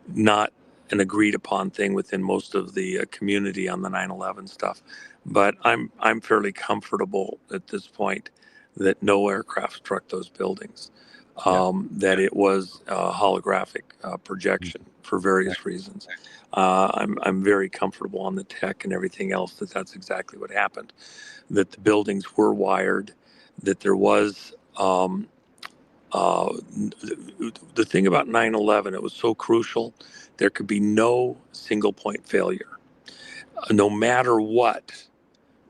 not an agreed upon thing within most of the community on the 9/11 stuff. But I'm fairly comfortable at this point that no aircraft struck those buildings. That it was a holographic projection for various reasons. I'm very comfortable on the tech and everything else that that's exactly what happened. That the buildings were wired. That there was the thing about 9/11. It was so crucial. There could be no single point failure. No matter what,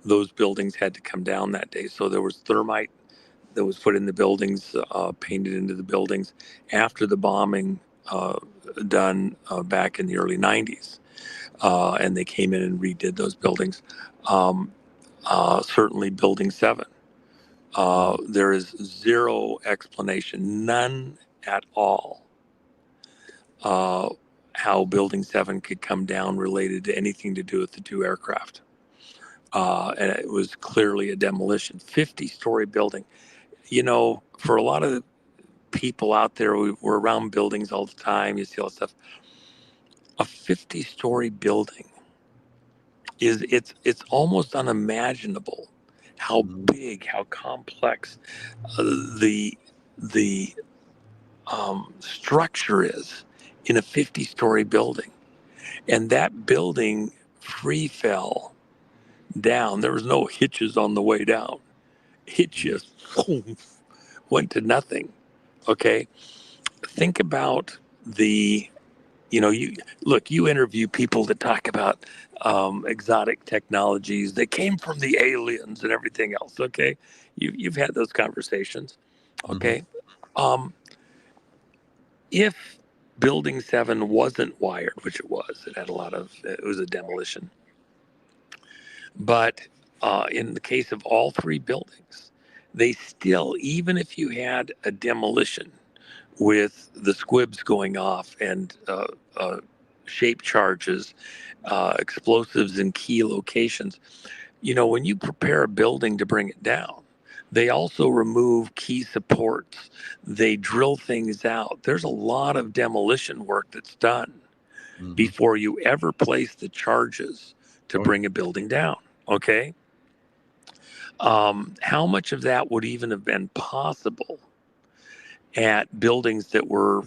those buildings had to come down that day. So there was thermite that was put in the buildings, painted into the buildings after the bombing done back in the early 90s. And they came in and redid those buildings. Certainly Building 7. There is zero explanation, none at all, how Building 7 could come down related to anything to do with the two aircraft. And it was clearly a demolition, 50-story building. You know, for a lot of people out there, we're around buildings all the time. You see all that stuff. A 50-story building it's almost unimaginable how big, how complex the structure is in a 50-story building. And that building free fell down. There was no hitches on the way down. It just went to nothing. Okay. Think about you interview people that talk about exotic technologies that came from the aliens and everything else. Okay. You've had those conversations. Okay. If Building 7 wasn't wired, which it was, it was a demolition. But in the case of all three buildings, they still, even if you had a demolition with the squibs going off and shape charges, explosives in key locations, when you prepare a building to bring it down, they also remove key supports. They drill things out. There's a lot of demolition work that's done before you ever place the charges to bring a building down. Okay. How much of that would even have been possible at buildings that were,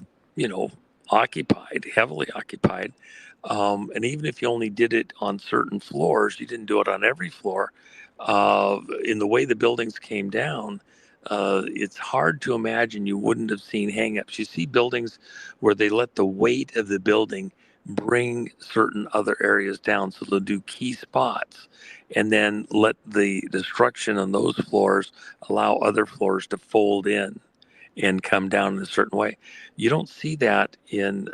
occupied, heavily occupied? And even if you only did it on certain floors, you didn't do it on every floor. In the way the buildings came down, it's hard to imagine you wouldn't have seen hangups. You see buildings where they let the weight of the building bring certain other areas down. So they'll do key spots and then let the destruction on those floors allow other floors to fold in and come down in a certain way. You don't see that in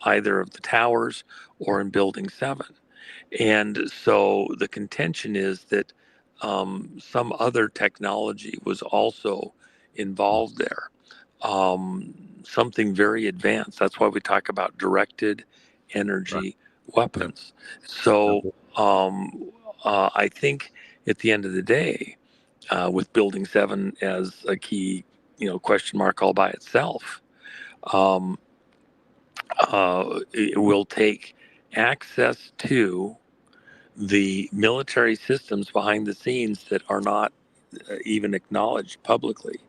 either of the towers or in Building 7. And so the contention is that some other technology was also involved there, something very advanced. That's why we talk about directed energy weapons. So I think at the end of the day, with Building 7 as a key, question mark all by itself, it will take access to the military systems behind the scenes that are not even acknowledged publicly,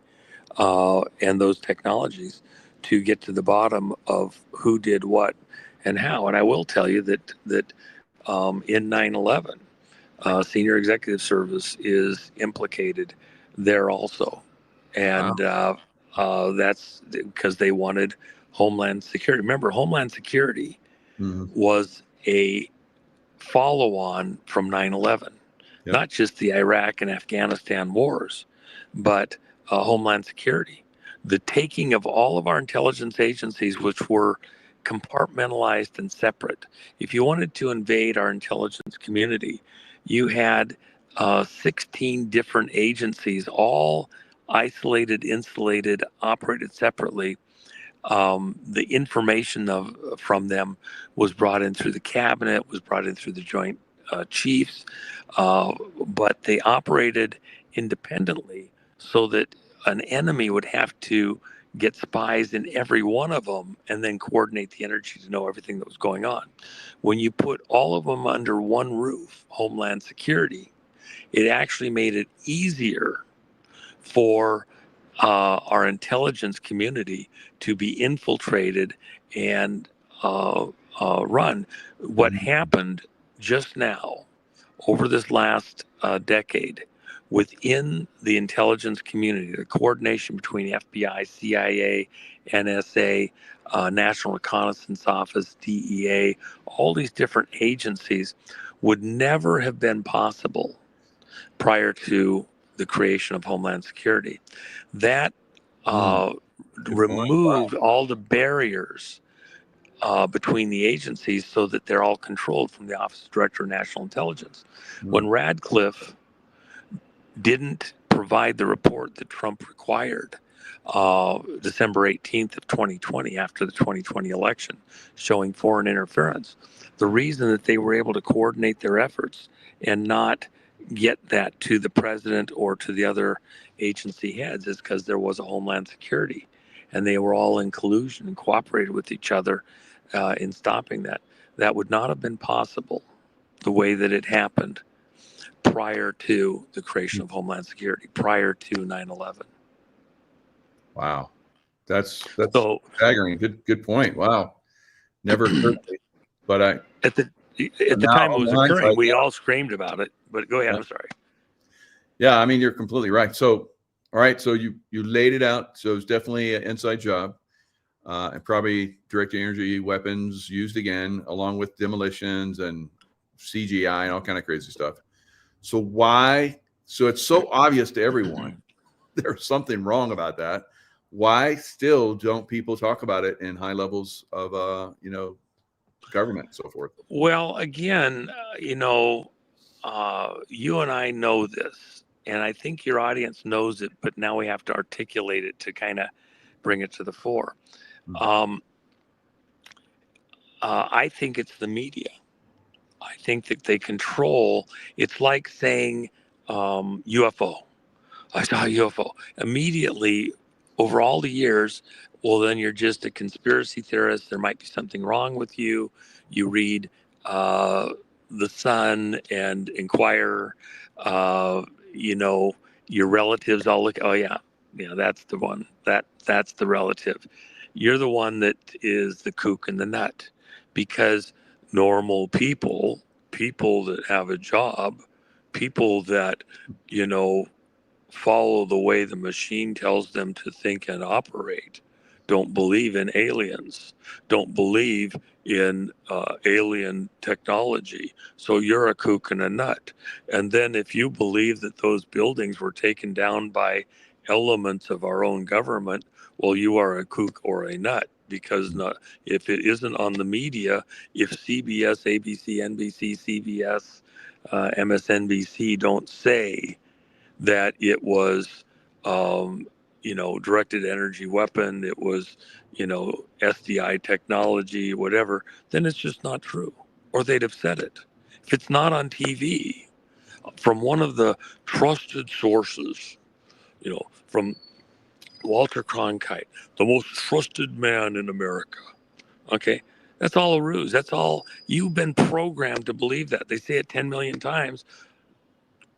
and those technologies to get to the bottom of who did what and how. And I will tell you that in 9/11, Senior Executive Service is implicated there also. And that's because they wanted Homeland Security. Remember, Homeland Security was a follow-on from 9/11, not just the Iraq and Afghanistan wars, but Homeland Security. The taking of all of our intelligence agencies, which were compartmentalized and separate. If you wanted to invade our intelligence community, you had 16 different agencies, all isolated, insulated, operated separately. The information from them was brought in through the cabinet, was brought in through the joint chiefs, but they operated independently so that an enemy would have to get spies in every one of them, and then coordinate the energy to know everything that was going on. When you put all of them under one roof, Homeland Security, it actually made it easier for our intelligence community to be infiltrated and run. What happened just now over this last decade within the intelligence community, the coordination between FBI, CIA, NSA, National Reconnaissance Office, DEA, all these different agencies would never have been possible prior to the creation of Homeland Security. That removed all the barriers between the agencies so that they're all controlled from the Office of Director of National Intelligence. When Radcliffe didn't provide the report that Trump required December 18th of 2020, after the 2020 election, showing foreign interference, the reason that they were able to coordinate their efforts and not get that to the president or to the other agency heads is because there was a Homeland Security, and they were all in collusion and cooperated with each other in stopping that. That would not have been possible the way that it happened prior to the creation of Homeland Security, prior to 9/11. Wow, that's so staggering. Good point. Wow, never occurred to me. But at the time it was occurring, we all screamed about it. But go ahead. I'm sorry. Yeah, I mean, you're completely right. So, all right, so you laid it out. So it's definitely an inside job, and probably directed energy weapons used again, along with demolitions and CGI and all kind of crazy stuff. So why? So it's so obvious to everyone there's something wrong about that. Why still don't people talk about it in high levels of government and so forth? Well, again, you and I know this, and I think your audience knows it, but now we have to articulate it to kind of bring it to the fore. I think it's the media. I think that they control. It's like saying UFO. I saw a UFO. Immediately, over all the years, well, then you're just a conspiracy theorist. There might be something wrong with you. You read The Sun and Inquirer. Your relatives all look, oh, yeah, that's the one. That's the relative. You're the one that is the kook and the nut, because normal people that have a job, people that, follow the way the machine tells them to think and operate, don't believe in aliens, don't believe in alien technology. So you're a kook and a nut. And then if you believe that those buildings were taken down by elements of our own government, well, you are a kook or a nut. Because if it isn't on the media, if CBS, ABC, NBC, CBS, MSNBC don't say that it was, directed energy weapon, it was, SDI technology, whatever, then it's just not true. Or they'd have said it. If it's not on TV, from one of the trusted sources, from Walter Cronkite, the most trusted man in America. Okay, that's all a ruse. That's all. You've been programmed to believe that. They say it 10 million times.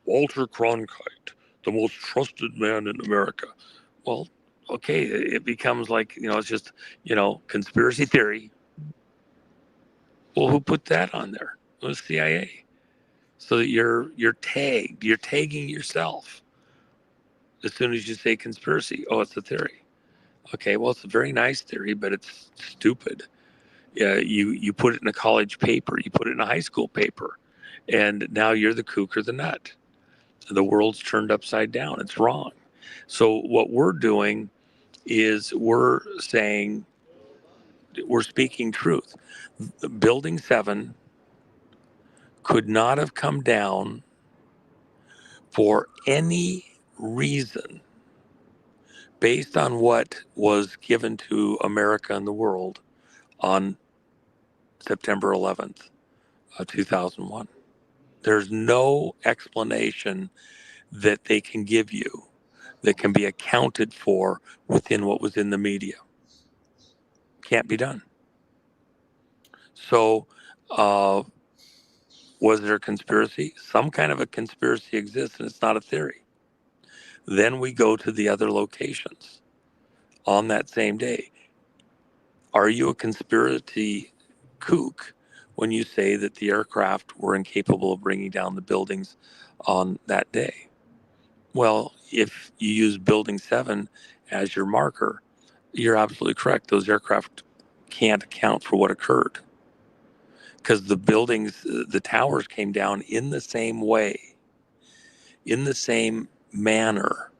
Walter Cronkite, the most trusted man in America. Well, okay, it becomes like, it's just, conspiracy theory. Well, who put that on there? It was CIA. So that you're tagged. You're tagging yourself. As soon as you say conspiracy, oh, it's a theory. Okay, well, it's a very nice theory, but it's stupid. Yeah, you put it in a college paper, you put it in a high school paper, and now you're the kook or the nut. The world's turned upside down. It's wrong. So what we're doing is we're saying, we're speaking truth. Building 7 could not have come down for any reason based on what was given to America and the world on September 11th of 2001. There's no explanation that they can give you that can be accounted for within what was in the media. Can't be done. So, was there a conspiracy? Some kind of a conspiracy exists, and it's not a theory. Then we go to the other locations on that same day. Are you a conspiracy kook when you say that the aircraft were incapable of bringing down the buildings on that day? Well, if you use Building 7 as your marker, you're absolutely correct. Those aircraft can't account for what occurred because the buildings, the towers came down in the same way, in the same manner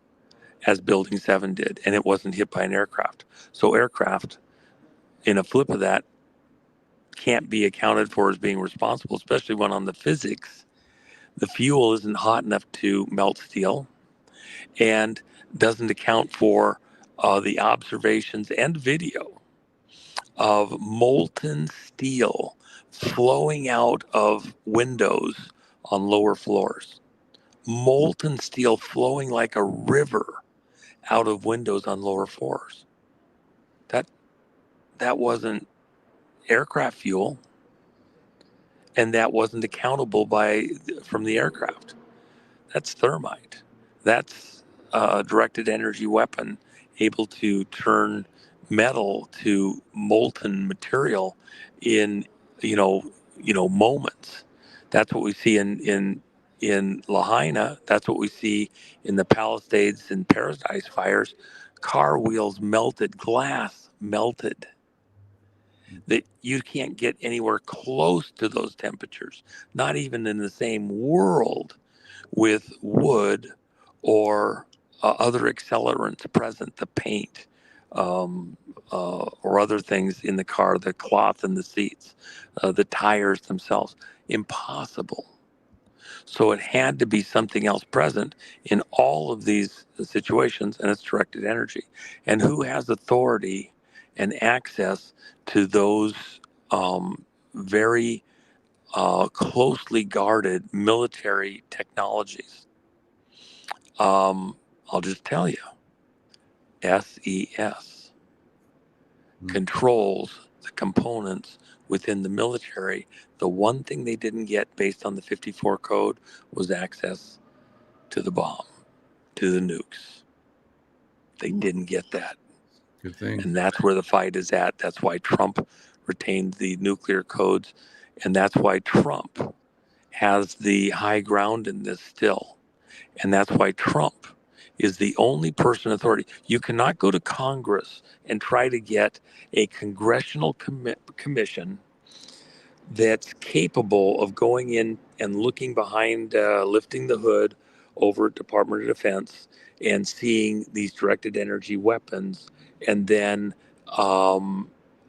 as Building 7 did, and it wasn't hit by an aircraft. So aircraft, in a flip of that, can't be accounted for as being responsible, especially when on the physics, the fuel isn't hot enough to melt steel and doesn't account for the observations and video of molten steel flowing out of windows on lower floors. Molten steel flowing like a river out of windows on lower floors. That wasn't aircraft fuel, and that wasn't accountable from the aircraft. That's thermite. That's a directed energy weapon able to turn metal to molten material in moments. That's what we see in Lahaina. That's what we see in the Palisades and Paradise fires. Car wheels melted, glass melted. That you can't get anywhere close to those temperatures, not even in the same world with wood or other accelerants present, the paint or other things in the car, the cloth in the seats, the tires themselves. Impossible. So it had to be something else present in all of these situations, and it's directed energy. And who has authority and access to those very closely guarded military technologies? I'll just tell you, SES controls the components within the military. The one thing they didn't get based on the 54 code was access to the bomb, to the nukes. They didn't get that. Good thing. And that's where the fight is at. That's why Trump retained the nuclear codes. And that's why Trump has the high ground in this still. And that's why Trump is the only person authority. You cannot go to Congress and try to get a congressional commission that's capable of going in and looking behind, lifting the hood over at Department of Defense and seeing these directed energy weapons, and then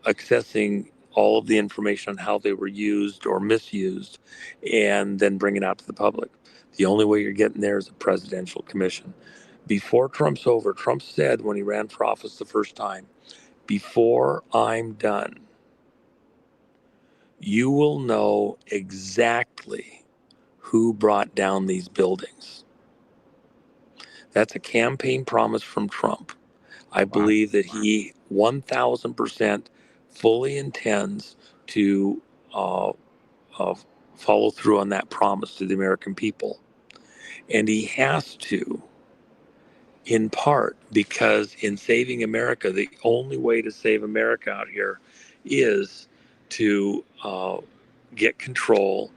accessing all of the information on how they were used or misused, and then bring it out to the public. The only way you're getting there is a presidential commission. Before Trump's over, Trump said when he ran for office the first time, before I'm done, you will know exactly who brought down these buildings. That's a campaign promise from Trump. I believe that he 1,000% fully intends to follow through on that promise to the American people. And he has to, in part, because in saving America, the only way to save America out here is to get control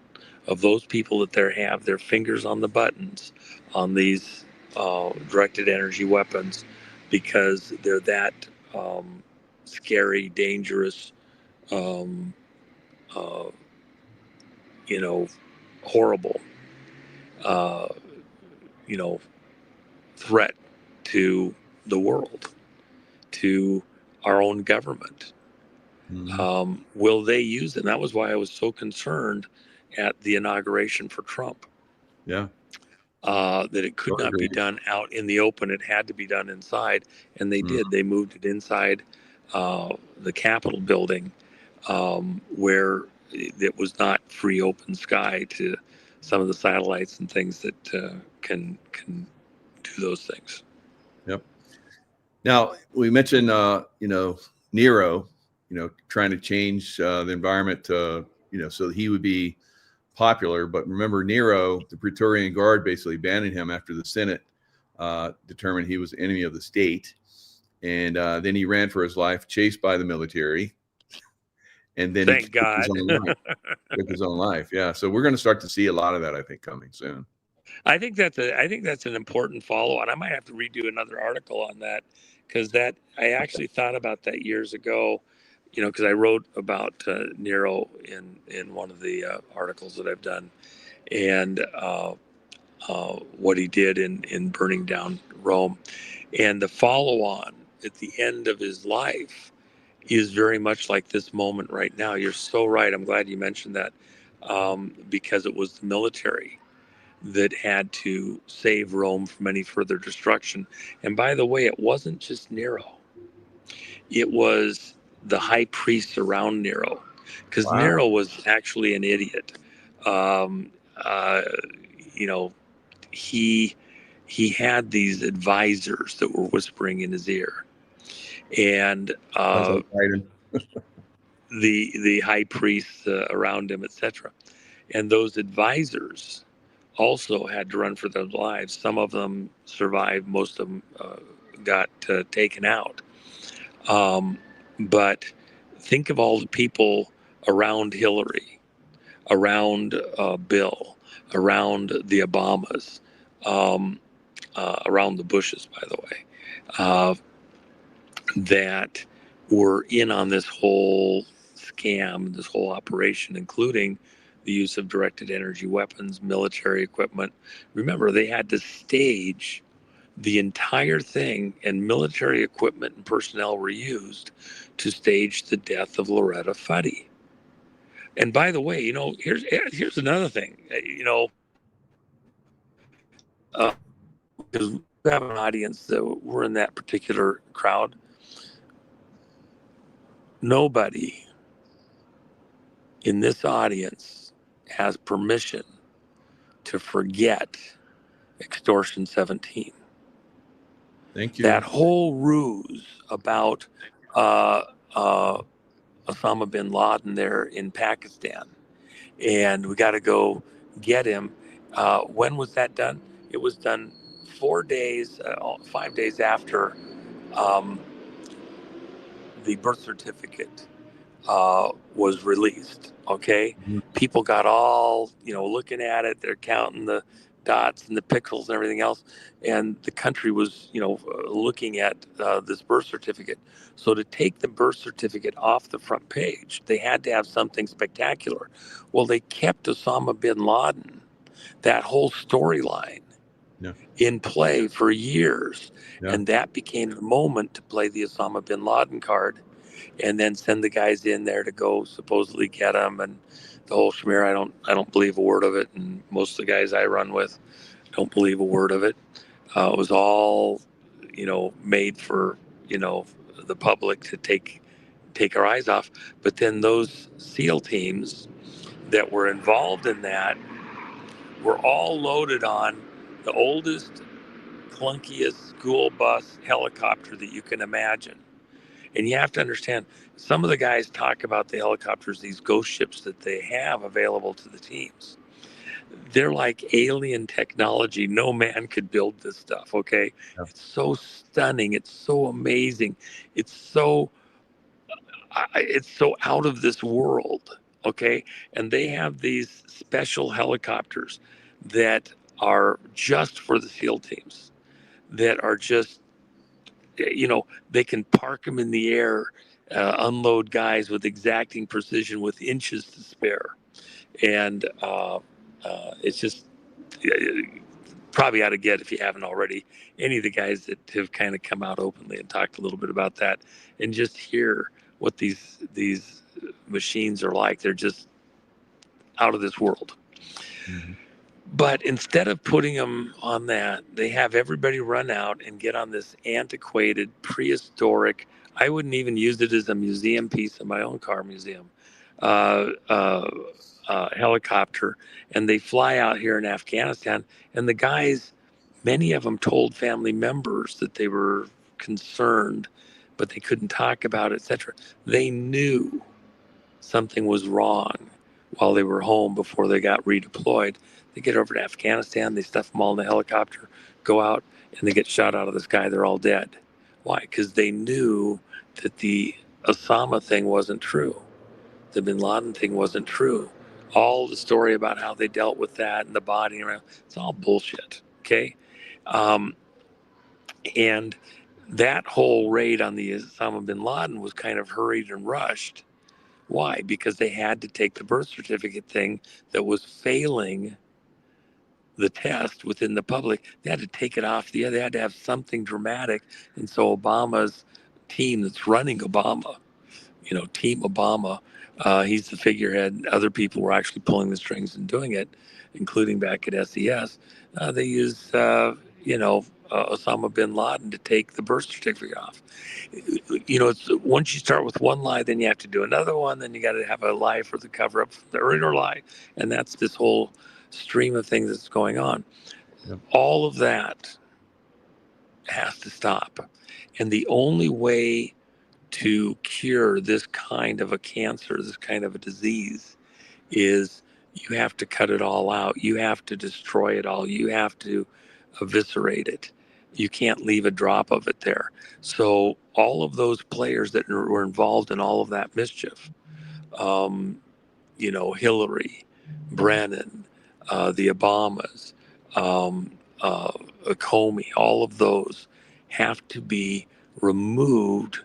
of those people that have their fingers on the buttons on these directed energy weapons, because they're that scary, dangerous, um, uh, horrible, uh, threat to the world, to our own government. Will they use it? And that was why I was so concerned at the inauguration for Trump. Yeah. That it could not be done out in the open. It had to be done inside. And they did. They moved it inside the Capitol building, where it was not free open sky to some of the satellites and things that can do those things. Yep. Now we mentioned, Nero, trying to change the environment to, so that he would be popular. But remember, Nero, the Praetorian Guard, basically abandoned him after the Senate determined he was the enemy of the state. And then he ran for his life, chased by the military. And then Thank he God. took his own life. Yeah. So we're going to start to see a lot of that, I think, coming soon. I think that's an important follow-on. I might have to redo another article on that, because I actually thought about that years ago, because I wrote about Nero in one of the articles that I've done, and what he did in burning down Rome, and the follow-on at the end of his life is very much like this moment right now. You're so right. I'm glad you mentioned that, because it was the military that had to save Rome from any further destruction. And by the way, it wasn't just Nero. It was the high priests around Nero, because Wow. Nero was actually an idiot. Um, uh, you know, he had these advisors that were whispering in his ear, and the high priests around him, etc. And those advisors also had to run for their lives. Some of them survived. Most of them got taken out. But think of all the people around Hillary, around Bill, around the Obamas, around the Bushes, by the way, that were in on this whole scam, this whole operation, including the use of directed energy weapons, military equipment. Remember, they had to stage the entire thing, and military equipment and personnel were used to stage the death of Loretta Fuddy. And by the way, here's another thing, because we have an audience that were in that particular crowd. Nobody in this audience has permission to forget Extortion 17. Thank you. That whole ruse about Osama bin Laden there in Pakistan, and we got to go get him. When was that done? It was done 5 days after the birth certificate was released. Okay, people got all looking at it. They're counting the dots and the pixels and everything else, and the country was looking at this birth certificate. So to take the birth certificate off the front page, they had to have something spectacular. Well, they kept Osama bin Laden, that whole storyline, in play for years, and that became the moment to play the Osama bin Laden card, and then send the guys in there to go supposedly get him, and the whole schmear. I don't believe a word of it, and most of the guys I run with don't believe a word of it. It was all made for the public to take our eyes off. But then those SEAL teams that were involved in that were all loaded on the oldest, clunkiest school bus helicopter that you can imagine. And you have to understand, some of the guys talk about the helicopters, these ghost ships that they have available to the teams. They're like alien technology. No man could build this stuff, okay? Yeah. It's so stunning. It's so amazing. It's so out of this world, okay? And they have these special helicopters that are just for the SEAL teams, that are just, they can park them in the air, unload guys with exacting precision with inches to spare. And it's just, probably ought to get, if you haven't already, any of the guys that have kind of come out openly and talked a little bit about that, and just hear what these machines are like. They're just out of this world. Mm-hmm. But instead of putting them on that, they have everybody run out and get on this antiquated, prehistoric, I wouldn't even use it as a museum piece in my own car museum, helicopter. And they fly out here in Afghanistan, and the guys Many of them told family members that they were concerned, but they couldn't talk about it, etc. They knew something was wrong while they were home before they got redeployed. They get over to Afghanistan, they stuff them all in the helicopter, go out, and they get shot out of the sky. They're all dead. Why? Because they knew that the Osama thing wasn't true. The bin Laden thing wasn't true. All the story about how they dealt with that and the body around, it's all bullshit. Okay. Um, and that whole raid on the Osama bin Laden was kind of hurried and rushed. Why? Because they had to take the birth certificate thing that was failing the test within the public. They had to take it off. They had to have something dramatic. And so Obama's team that's running Obama, Team Obama, he's the figurehead. Other people were actually pulling the strings and doing it, including back at SES. They used, Osama bin Laden to take the birth certificate off. It's once you start with one lie, then you have to do another one. Then you got to have a lie for the cover up the earlier lie, and that's this whole stream of things that's going on. Yep. All of that has to stop, and the only way to cure this kind of a cancer, this kind of a disease, is you have to cut it all out. You have to destroy it all. You have to eviscerate it. You can't leave a drop of it there. So all of those players that were involved in all of that mischief, Hillary, Brennan, the Obamas, Comey, all of those have to be removed,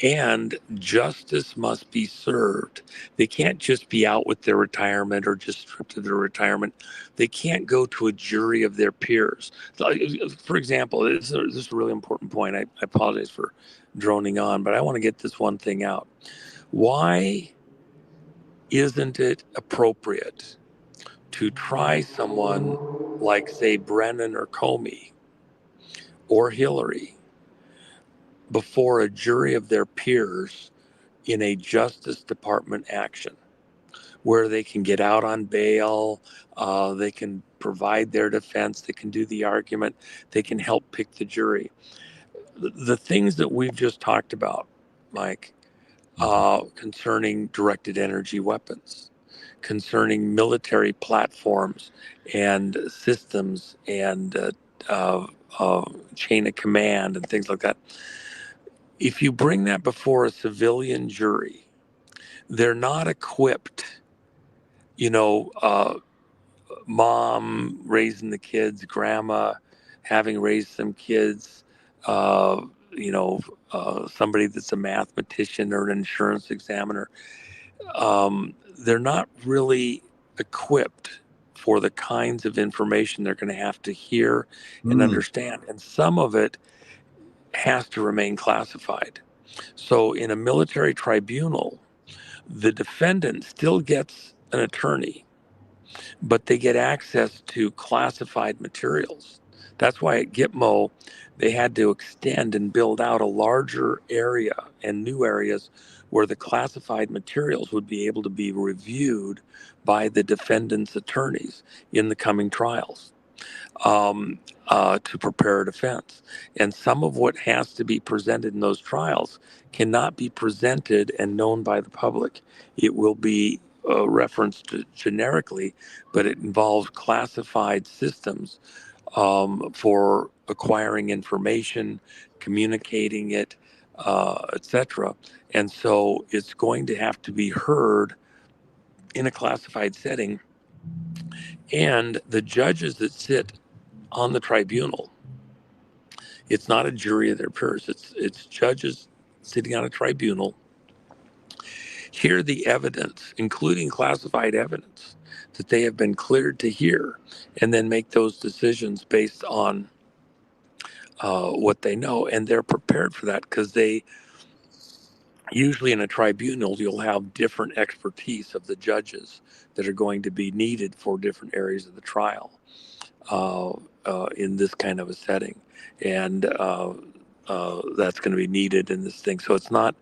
and justice must be served. They can't just be out with their retirement or just stripped of their retirement. They can't go to a jury of their peers. For example, this is a really important point. I apologize for droning on, but I want to get this one thing out. Why isn't it appropriate to try someone like, say, Brennan or Comey or Hillary before a jury of their peers in a Justice Department action where they can get out on bail, they can provide their defense, they can do the argument, they can help pick the jury? The things that we've just talked about, Mike, concerning directed energy weapons, concerning military platforms and systems and chain of command and things like that. If you bring that before a civilian jury, they're not equipped, mom raising the kids, grandma having raised some kids, somebody that's a mathematician or an insurance examiner. They're not really equipped for the kinds of information they're going to have to hear and understand. And some of it has to remain classified. So in a military tribunal, the defendant still gets an attorney, but they get access to classified materials. That's why at Gitmo, they had to extend and build out a larger area and new areas where the classified materials would be able to be reviewed by the defendant's attorneys in the coming trials to prepare a defense. And some of what has to be presented in those trials cannot be presented and known by the public. It will be referenced generically, but it involves classified systems for acquiring information, communicating it, etc. And so it's going to have to be heard in a classified setting. And the judges that sit on the tribunal, it's not a jury of their peers. It's judges sitting on a tribunal, hear the evidence, including classified evidence that they have been cleared to hear, and then make those decisions based on what they know. And they're prepared for that because they usually, in a tribunal, you'll have different expertise of the judges that are going to be needed for different areas of the trial in this kind of a setting. And that's going to be needed in this thing. So it's not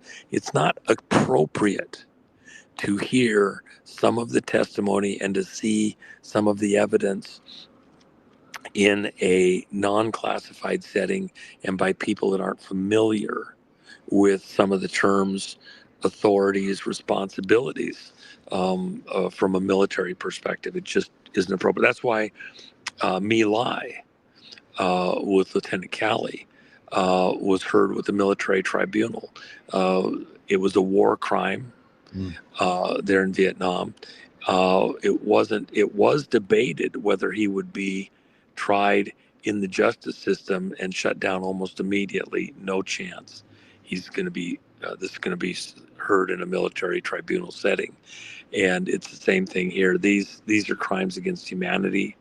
appropriate to hear some of the testimony and to see some of the evidence in a non-classified setting and by people that aren't familiar with some of the terms, authorities, responsibilities from a military perspective. It just isn't appropriate. That's why Me Lai with Lieutenant Cali was heard with the military tribunal. It was a war crime there in Vietnam. It wasn't. It was debated whether he would be tried in the justice system and shut down almost immediately. No chance. He's going to be. This is going to be heard in a military tribunal setting, and it's the same thing here. These are crimes against humanity.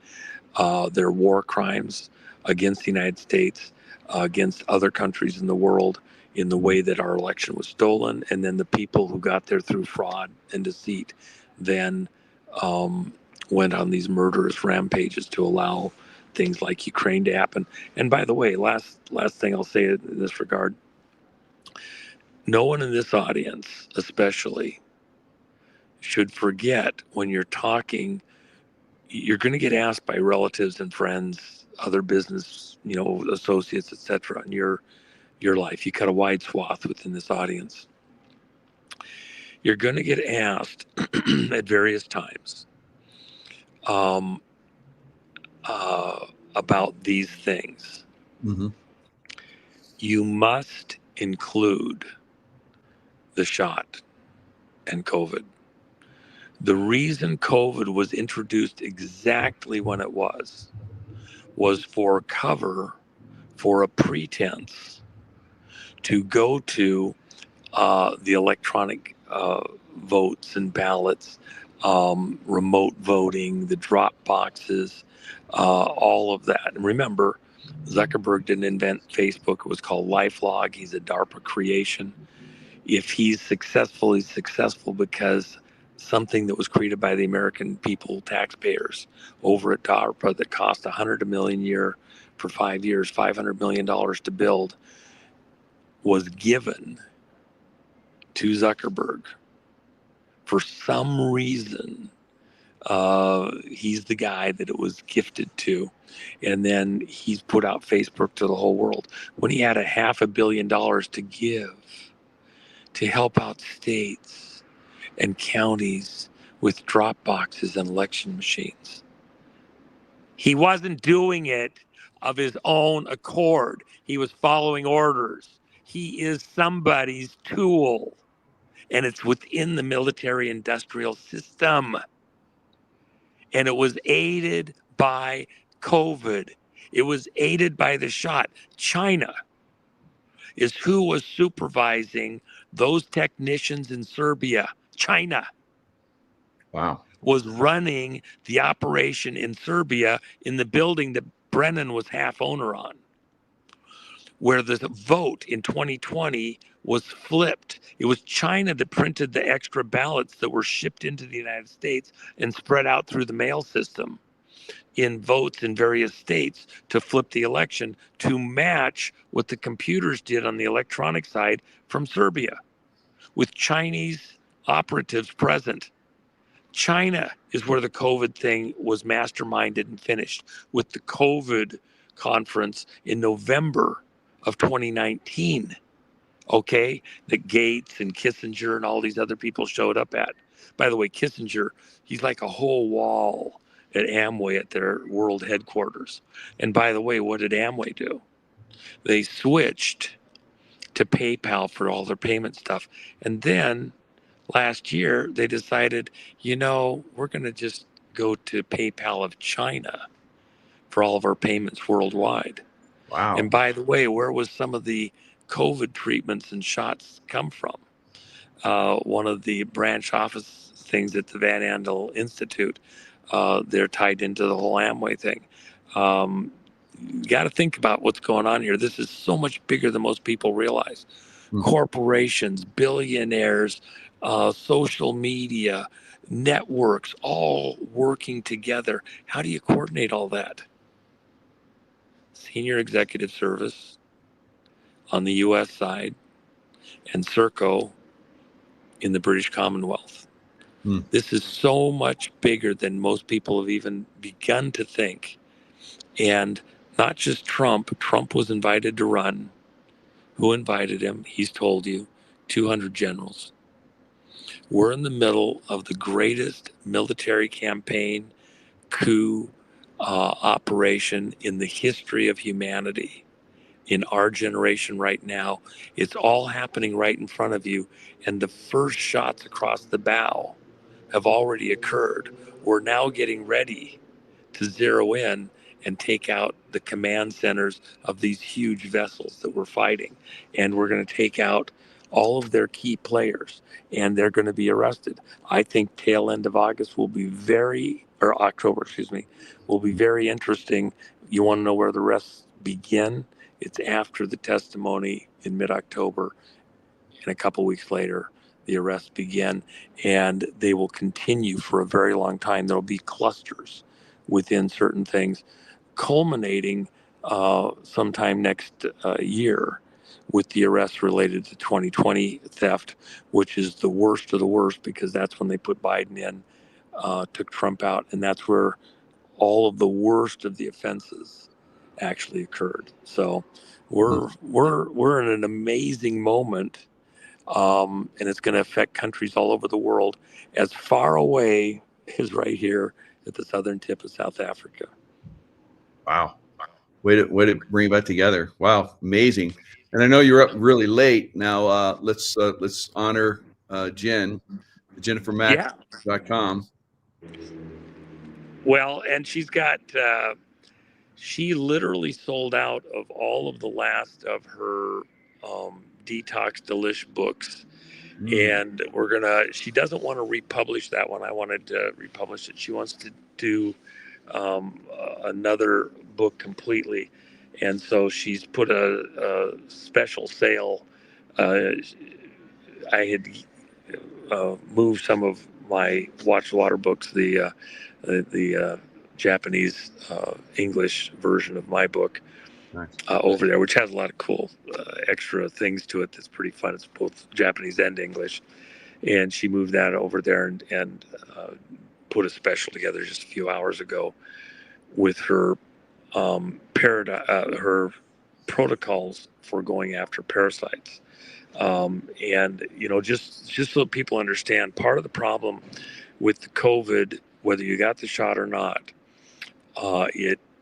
They're war crimes against the United States, against other countries in the world, in the way that our election was stolen, and then the people who got there through fraud and deceit then went on these murderous rampages to allow things like Ukraine to happen. And by the way, last thing I'll say in this regard, no one in this audience especially should forget when you're talking, you're going to get asked by relatives and friends, other business, associates, etc. in your life. You cut a wide swath within this audience. You're going to get asked at various times about these things. Mm-hmm. You must include the shot and COVID. The reason COVID was introduced exactly when it was for cover, for a pretense to go to the electronic votes and ballots, remote voting, the drop boxes, all of that. And remember, Zuckerberg didn't invent Facebook. It was called LifeLog. He's a DARPA creation. If he's successful, he's successful because something that was created by the American people, taxpayers, over at DARPA that cost $100 million a year for 5 years, $500 million to build, was given to Zuckerberg. For some reason, he's the guy that it was gifted to. And then he's put out Facebook to the whole world. When he had $500 million to give to help out states and counties with drop boxes and election machines. He wasn't doing it of his own accord. He was following orders. He is somebody's tool. And it's within the military industrial system. And it was aided by COVID. It was aided by the shot. China is who was supervising those technicians in Serbia. China. Wow. Was running the operation in Serbia in the building that Brennan was half owner on, where the vote in 2020 was flipped. It was China that printed the extra ballots that were shipped into the United States and spread out through the mail system in votes in various states to flip the election to match what the computers did on the electronic side from Serbia, with Chinese operatives present. China is where the COVID thing was masterminded and finished, with the COVID conference in November of 2019, okay, that Gates and Kissinger and all these other people showed up at. By the way, Kissinger, he's like a whole wall at Amway at their world headquarters. And by the way, what did Amway do? They switched to PayPal for all their payment stuff. And then last year, they decided, we're going to just go to PayPal of China for all of our payments worldwide. Wow. And by the way, where was some of the COVID treatments and shots come from? One of the branch office things at the Van Andel Institute, they're tied into the whole Amway thing. You got to think about what's going on here. This is so much bigger than most people realize. Corporations, billionaires, social media, networks, all working together. How do you coordinate all that? Senior Executive Service on the U.S. side and Serco in the British Commonwealth. This is so much bigger than most people have even begun to think. And not just Trump. Trump was invited to run. Who invited him? He's told you, 200 generals. We're in the middle of the greatest military campaign, coup, operation in the history of humanity. In our generation right now, it's all happening right in front of you. And the first shots across the bow have already occurred. We're now getting ready to zero in and take out the command centers of these huge vessels that we're fighting. And we're going to take out all of their key players, and they're going to be arrested. I think tail end of August will be or October, will be very interesting. You want to know where the arrests begin? It's after the testimony in mid-October, and a couple weeks later, the arrests begin, and they will continue for a very long time. There'll be clusters within certain things, culminating sometime next year with the arrests related to 2020 theft, which is the worst of the worst because that's when they put Biden in, took Trump out, and that's where all of the worst of the offenses actually occurred. So we're in an amazing moment, and it's going to affect countries all over the world. As far away as right here at the southern tip of South Africa. Wow. Way to bring that together. Wow. Amazing. And I know you're up really late now. Let's honor Jen, JenniferMack.com. Well, and she's got, she literally sold out of all of the last of her Detox Delish books. And she doesn't want to republish that one. I wanted to republish it. She wants to do another book completely. And so she's put a special sale. I had moved some of my Watch the Water books, the Japanese English version of my book, over there, which has a lot of cool extra things to it. That's pretty fun. It's both Japanese and English. And she moved that over there and put a special together just a few hours ago with her her protocols for going after parasites. And just so people understand, part of the problem with the COVID, whether you got the shot or not,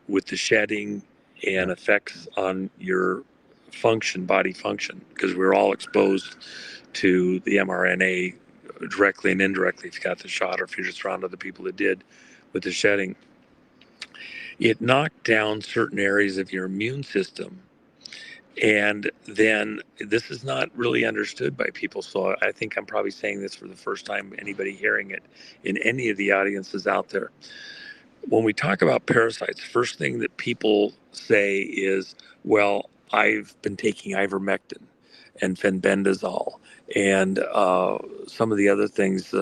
with the shedding and effects on your body function, because we're all exposed to the mRNA directly and indirectly if you got the shot or if you're just around other people that did with the shedding. It knocked down certain areas of your immune system. And then this is not really understood by people. So I think I'm probably saying this for the first time, anybody hearing it in any of the audiences out there. When we talk about parasites, first thing that people say is, well, I've been taking ivermectin and fenbendazole and some of the other things,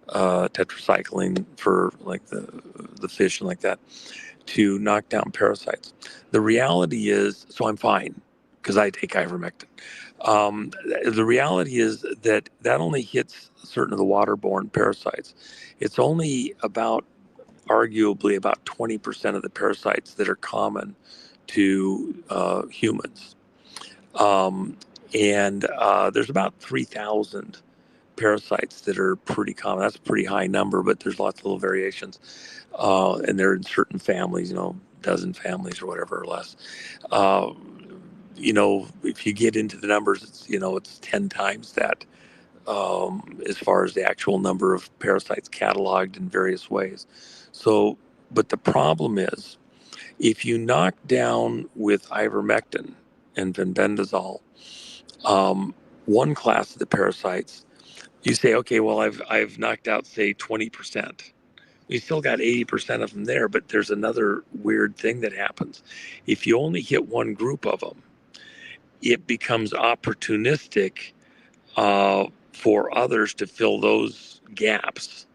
tetracycline for like the fish and like that, to knock down parasites. The reality is, so I'm fine because I take ivermectin. The reality is that only hits certain of the waterborne parasites. It's only arguably about 20% of the parasites that are common to humans. And there's about 3,000 parasites that are pretty common. That's a pretty high number, but there's lots of little variations. And they're in certain families, dozen families or whatever or less. If you get into the numbers, it's 10 times that as far as the actual number of parasites cataloged in various ways. So, but the problem is, if you knock down with ivermectin and fenbendazole, one class of the parasites, you say, okay, well, I've knocked out, say, 20%. You still got 80% of them there, but there's another weird thing that happens. If you only hit one group of them, it becomes opportunistic for others to fill those gaps.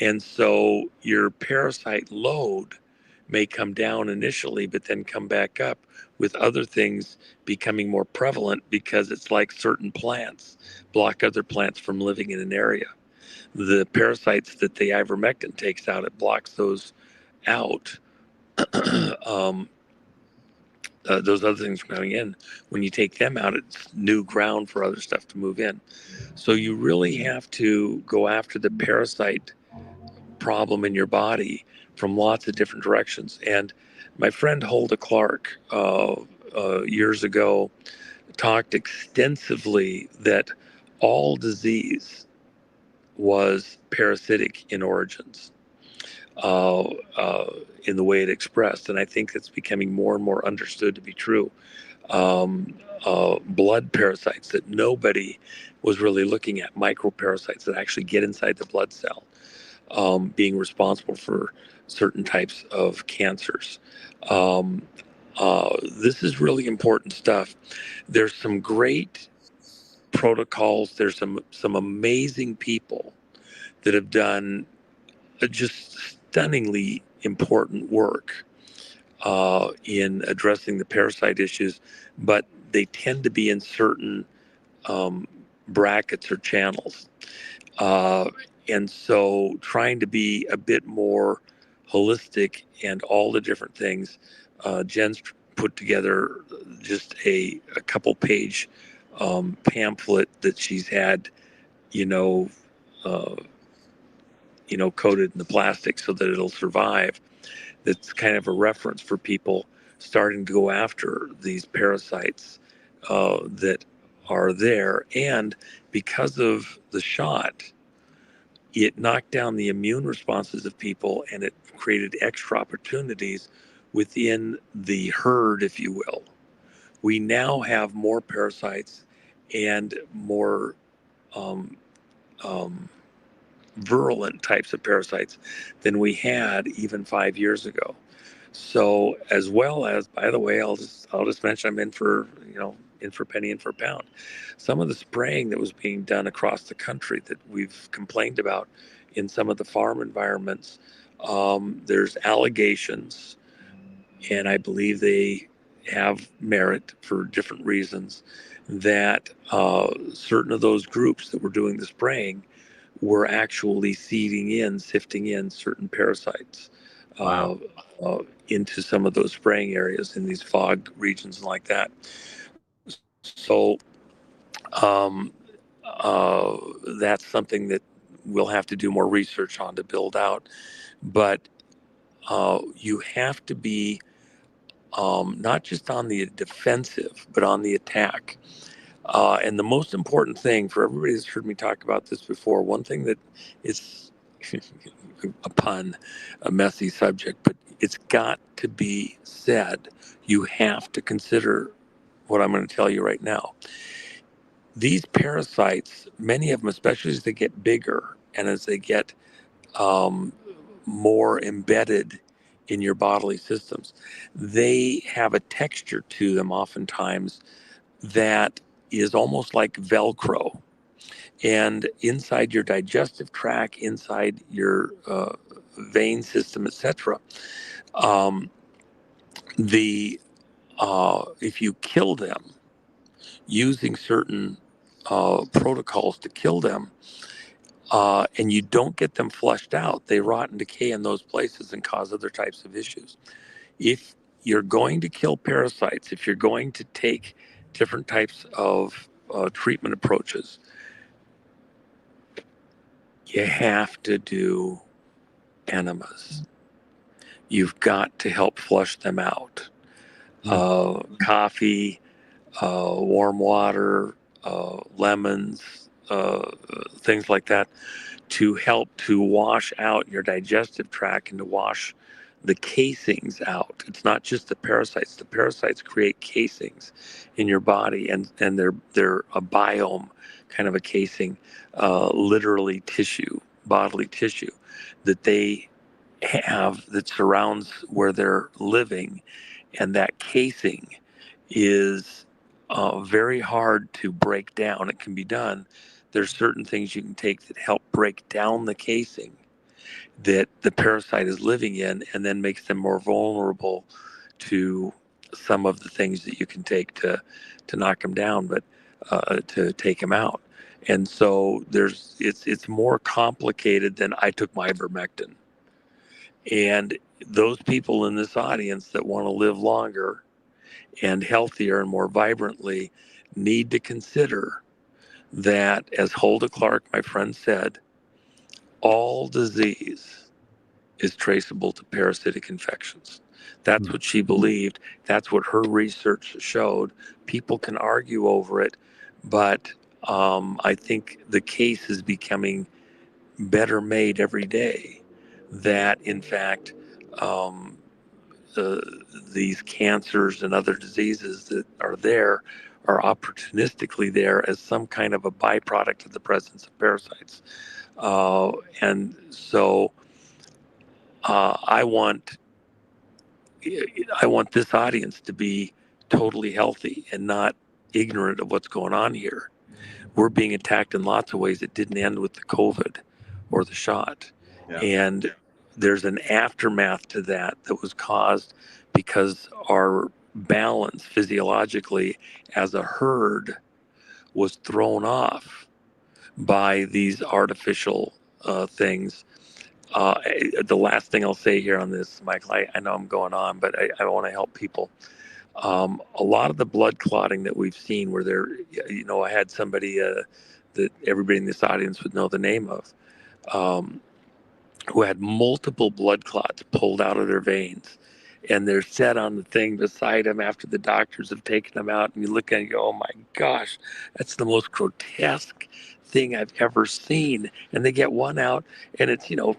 And so your parasite load may come down initially, but then come back up with other things becoming more prevalent because it's like certain plants block other plants from living in an area. The parasites that the ivermectin takes out, it blocks those out. those other things coming in. When you take them out, it's new ground for other stuff to move in. So you really have to go after the parasite problem in your body from lots of different directions. And my friend Hulda Clark years ago talked extensively that all disease was parasitic in origins, in the way it expressed. And I think that's becoming more and more understood to be true. Blood parasites that nobody was really looking at, microparasites that actually get inside the blood cell, being responsible for certain types of cancers. This is really important stuff. There's some great protocols. There's some amazing people that have done just stunningly important work in addressing the parasite issues, but they tend to be in certain brackets or channels. And so trying to be a bit more holistic and all the different things, Jen's put together just a couple page pamphlet that she's had, coated in the plastic so that it'll survive. That's kind of a reference for people starting to go after these parasites that are there. And because of the shot, it knocked down the immune responses of people, and it created extra opportunities within the herd, if you will. We now have more parasites and more virulent types of parasites than we had even 5 years ago. So, as well as, by the way, I'll just mention I'm in for penny in for pound. Some of the spraying that was being done across the country that we've complained about in some of the farm environments, there's allegations, and I believe they have merit for different reasons, that certain of those groups that were doing the spraying were actually sifting in certain parasites. Wow. Into some of those spraying areas in these fog regions and like that. So that's something that we'll have to do more research on to build out. But you have to be not just on the defensive, but on the attack. And the most important thing for everybody that's heard me talk about this before, one thing that is a pun, a messy subject, but it's got to be said. You have to consider what I'm going to tell you right now. These parasites, many of them, especially as they get bigger and as they get more embedded in your bodily systems, they have a texture to them oftentimes that is almost like Velcro. And inside your digestive tract, inside your vein system, etc., if you kill them using certain protocols to kill them, and you don't get them flushed out, they rot and decay in those places and cause other types of issues. If you're going to kill parasites, if you're going to take different types of treatment approaches, you have to do enemas. You've got to help flush them out. Coffee, warm water, lemons, things like that, to help to wash out your digestive tract and to wash the casings out. It's not just the parasites. The parasites create casings in your body, and they're a biome, kind of a casing, literally tissue, bodily tissue that they have that surrounds where they're living, and that casing is very hard to break down. It can be done. There's certain things you can take that help break down the casing that the parasite is living in, and then makes them more vulnerable to some of the things that you can take to knock them down, but to take them out. And so it's more complicated than I took my ivermectin. And those people in this audience that want to live longer and healthier and more vibrantly need to consider that, as Hulda Clark, my friend, said, all disease is traceable to parasitic infections. That's what she believed. That's what her research showed. People can argue over it, but I think the case is becoming better made every day that, in fact, um, these cancers and other diseases that are there are opportunistically there as some kind of a byproduct of the presence of parasites. And so I want this audience to be totally healthy and not ignorant of what's going on here. We're being attacked in lots of ways. It didn't end with the COVID or the shot. Yeah. And there's an aftermath to that was caused because our balance physiologically as a herd was thrown off by these artificial things. The last thing I'll say here on this, Michael, I know I'm going on, but I want to help people. A lot of the blood clotting that we've seen where I had somebody that everybody in this audience would know the name of, who had multiple blood clots pulled out of their veins. And they're set on the thing beside him after the doctors have taken them out. And you look at it and go, oh my gosh, that's the most grotesque thing I've ever seen. And they get one out and it's, 1.5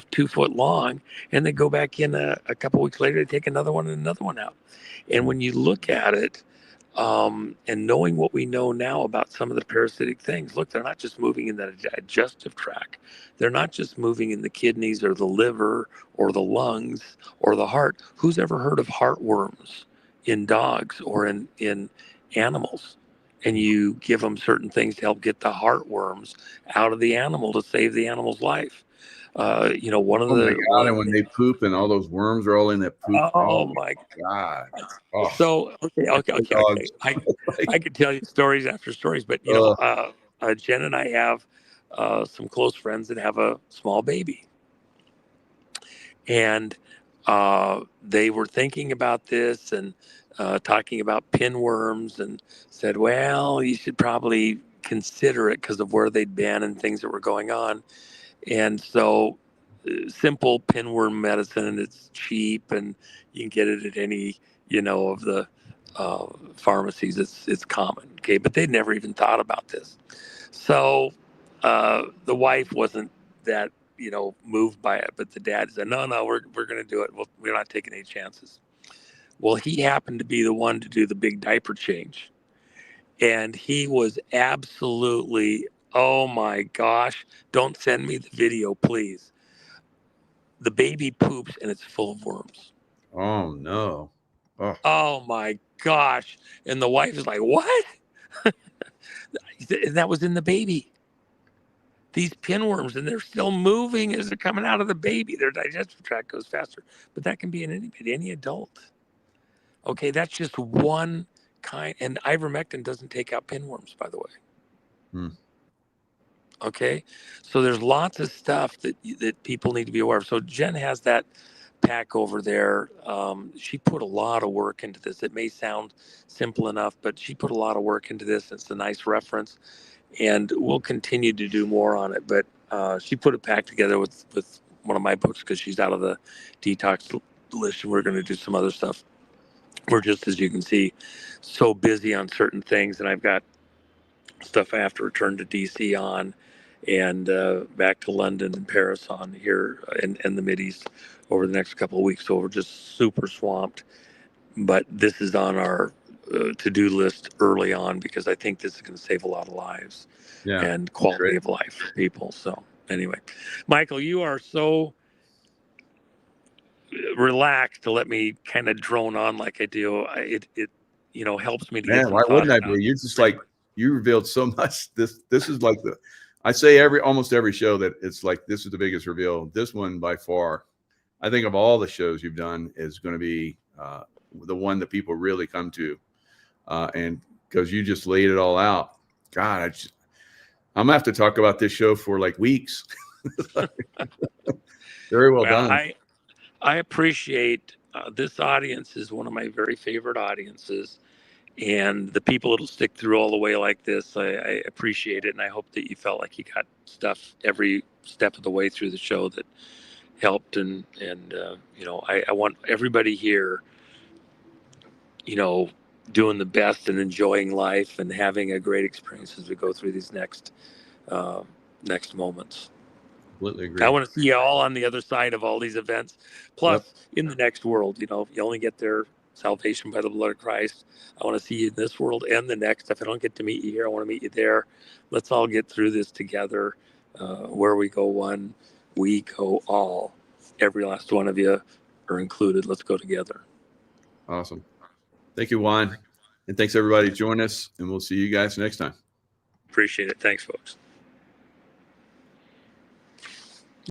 feet, 2 foot long. And they go back in a couple weeks later, they take another one and another one out. And when you look at it, and knowing what we know now about some of the parasitic things, look, they're not just moving in the digestive tract. They're not just moving in the kidneys or the liver or the lungs or the heart. Who's ever heard of heartworms in dogs or in animals? And you give them certain things to help get the heartworms out of the animal to save the animal's life. One of my God, and when they poop and all those worms are all in that poop. Oh my God. Oh. So okay. I could tell you stories after stories, but Jen and I have some close friends that have a small baby, and they were thinking about this and talking about pinworms, and said, "Well, you should probably consider it because of where they'd been and things that were going on." And so, simple pinworm medicine, and it's cheap, and you can get it at any of the pharmacies. It's common, okay, but they'd never even thought about this. So the wife wasn't that moved by it, but the dad said, no, we're going to do it. We're not taking any chances. Well, he happened to be the one to do the big diaper change, and he was absolutely, oh my gosh, don't send me the video, please. The baby poops and it's full of worms. Oh no. Oh my gosh. And the wife is like, what? And that was in the baby. These pinworms, and they're still moving as they're coming out of the baby. Their digestive tract goes faster. But that can be in anybody, any adult. Okay, that's just one kind. And ivermectin doesn't take out pinworms, by the way. Okay, so there's lots of stuff that people need to be aware of. So Jen has that pack over there. She put a lot of work into this. It may sound simple enough, but she put a lot of work into this. It's a nice reference, and we'll continue to do more on it. But she put a pack together with one of my books because she's out of the detox list, and we're going to do some other stuff. We're just, as you can see, so busy on certain things, and I've got stuff I have to return to DC on, and back to London and Paris on here in the Mideast over the next couple of weeks. So we're just super swamped. But this is on our to-do list early on because I think this is going to save a lot of lives and quality of life for people. So anyway, Michael, you are so relaxed to let me kind of drone on like I do. It helps me to get some why wouldn't I out. be? You're just like, you revealed so much. This is like I say almost every show that it's like, this is the biggest reveal. This one by far, I think of all the shows you've done, is going to be the one that people really come to. And because you just laid it all out. God, I'm gonna have to talk about this show for like weeks. Very well done. I appreciate this audience is one of my very favorite audiences, and the people that'll stick through all the way like this, I appreciate it, and I hope that you felt like you got stuff every step of the way through the show that helped, and you know, I want everybody here, you know, doing the best and enjoying life and having a great experience as we go through these next moments. Completely agree. I want to see you all on the other side of all these events. Plus, in the next world, you know, you only get there salvation by the blood of Christ. I want to see you in this world and the next. If I don't get to meet you here, I want to meet you there. Let's all get through this together. Where we go one, we go all. Every last one of you are included. Let's go together. Awesome. Thank you, Juan. And thanks everybody to join us, and we'll see you guys next time. Appreciate it. Thanks, folks.